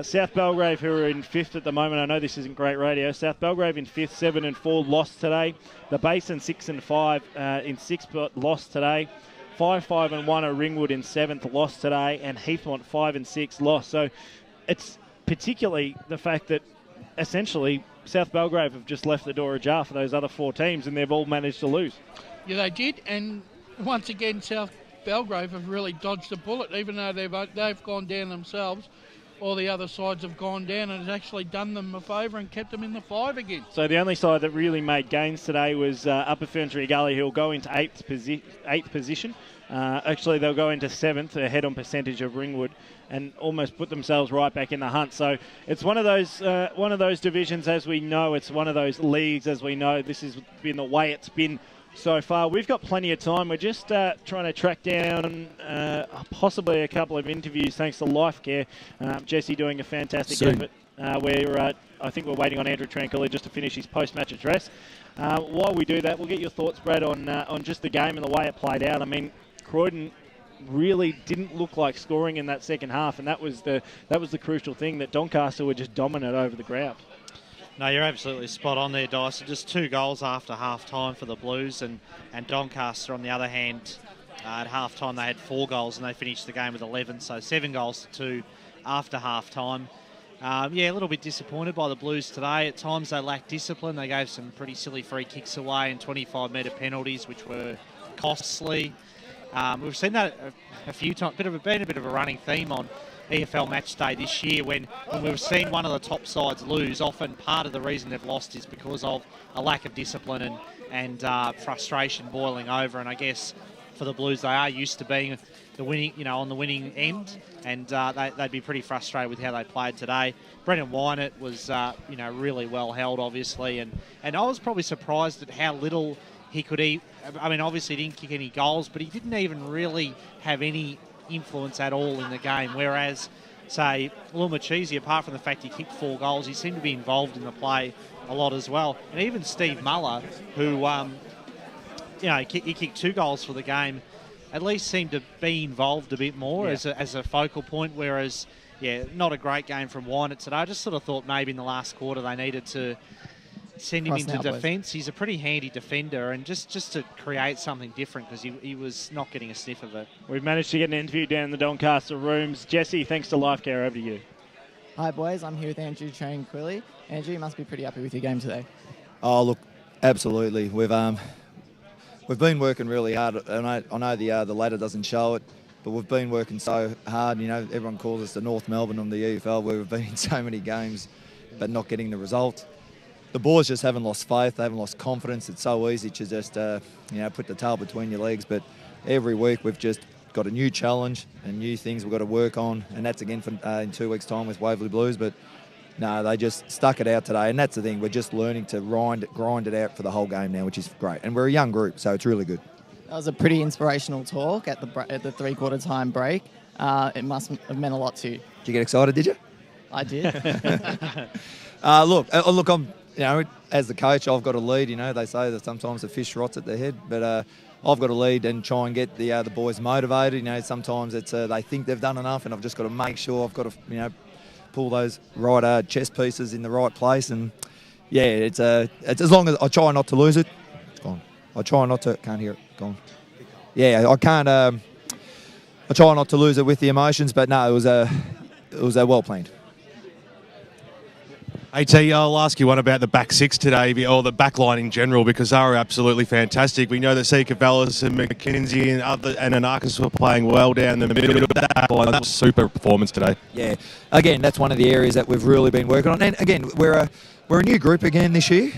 South Belgrave, who are in 5th at the moment. I know this isn't great radio. South Belgrave in 5th, 7 and 4, lost today. The Basin 6 and 5 in 6th, but lost today. 5, 5 and 1 are Ringwood in 7th, lost today, and Heathmont 5 and 6, lost. So it's particularly the fact that essentially South Belgrave have just left the door ajar for those other 4 teams, and they've all managed to lose. Yeah, they did, and once again, South Belgrave have really dodged a bullet, even though they've gone down themselves. All the other sides have gone down, and it's actually done them a favour and kept them in the 5 again. So the only side that really made gains today was Upper Ferntree Gully, who'll go into 8th position. Actually, they'll go into 7th, ahead on percentage of Ringwood, and almost put themselves right back in the hunt. So it's one of those divisions, as we know. It's one of those leagues, as we know. This has been the way it's been so far. We've got plenty of time. We're just trying to track down possibly a couple of interviews, thanks to Life Care. Jesse doing a fantastic effort. I think we're waiting on Andrew Tranquilli just to finish his post-match address. While we do that, we'll get your thoughts, Brad, on just the game and the way it played out. I mean, Croydon really didn't look like scoring in that second half, and that was the crucial thing, that Doncaster were just dominant over the ground. No, you're absolutely spot on there, Dyson. Just 2 goals after half-time for the Blues, and Doncaster, on the other hand, at half-time they had 4 goals and they finished the game with 11, so 7 goals to 2 after half-time. Yeah, a little bit disappointed by the Blues today. At times they lacked discipline. They gave some pretty silly free kicks away and 25-metre penalties, which were costly. We've seen that a few times, been a bit of a running theme on EFL match day this year, when we've seen one of the top sides lose. Often part of the reason they've lost is because of a lack of discipline and frustration boiling over. And I guess for the Blues, they are used to being the winning, on the winning end, and they'd be pretty frustrated with how they played today. Brendan Wynett was, really well held, obviously, and I was probably surprised at how little he could eat. I mean, obviously he didn't kick any goals, but he didn't even really have any influence at all in the game, whereas, say, Lumachese, apart from the fact he kicked 4 goals, he seemed to be involved in the play a lot as well. And even Steve Muller, who, he kicked 2 goals for the game, at least seemed to be involved a bit more as a focal point, whereas, not a great game from Wynett today. I just sort of thought maybe in the last quarter they needed to send him into defence. He's a pretty handy defender, and just to create something different, because he was not getting a sniff of it. We've managed to get an interview down in the Doncaster rooms. Jesse, thanks to Life Care, over to you. Hi boys, I'm here with Andrew Tranquilli. Andrew, you must be pretty happy with your game today. Oh look, absolutely. We've been working really hard, and I know the ladder doesn't show it, but we've been working so hard. Everyone calls us the North Melbourne of the EFL, where we've been in so many games but not getting the result. The boys just haven't lost faith, they haven't lost confidence. It's so easy to just, put the tail between your legs. But every week we've just got a new challenge and new things we've got to work on. And that's again in 2 weeks' time with Waverley Blues. But no, they just stuck it out today. And that's the thing, we're just learning to grind it out for the whole game now, which is great. And we're a young group, so it's really good. That was a pretty inspirational talk at the 3/4 time break. It must have meant a lot to you. Did you get excited, did you? I did. Look, I'm... as the coach, I've got to lead. They say that sometimes the fish rots at the head, but I've got to lead and try and get the boys motivated. Sometimes it's they think they've done enough, and I've just got to make sure I've got to pull those right chess pieces in the right place. And it's as long as I try not to lose it. It's gone. I try not to. Can't hear it. Gone. Yeah, I can't. I try not to lose it with the emotions, but no, it was well planned. AT, I'll ask you one about the back 6 today, or the back line in general, because they were absolutely fantastic. We know that Sika Vallis and McKenzie and Anarchis were playing well down the middle of that back line. That was super performance today. Yeah, again, that's one of the areas that we've really been working on. And again, we're a new group again this year.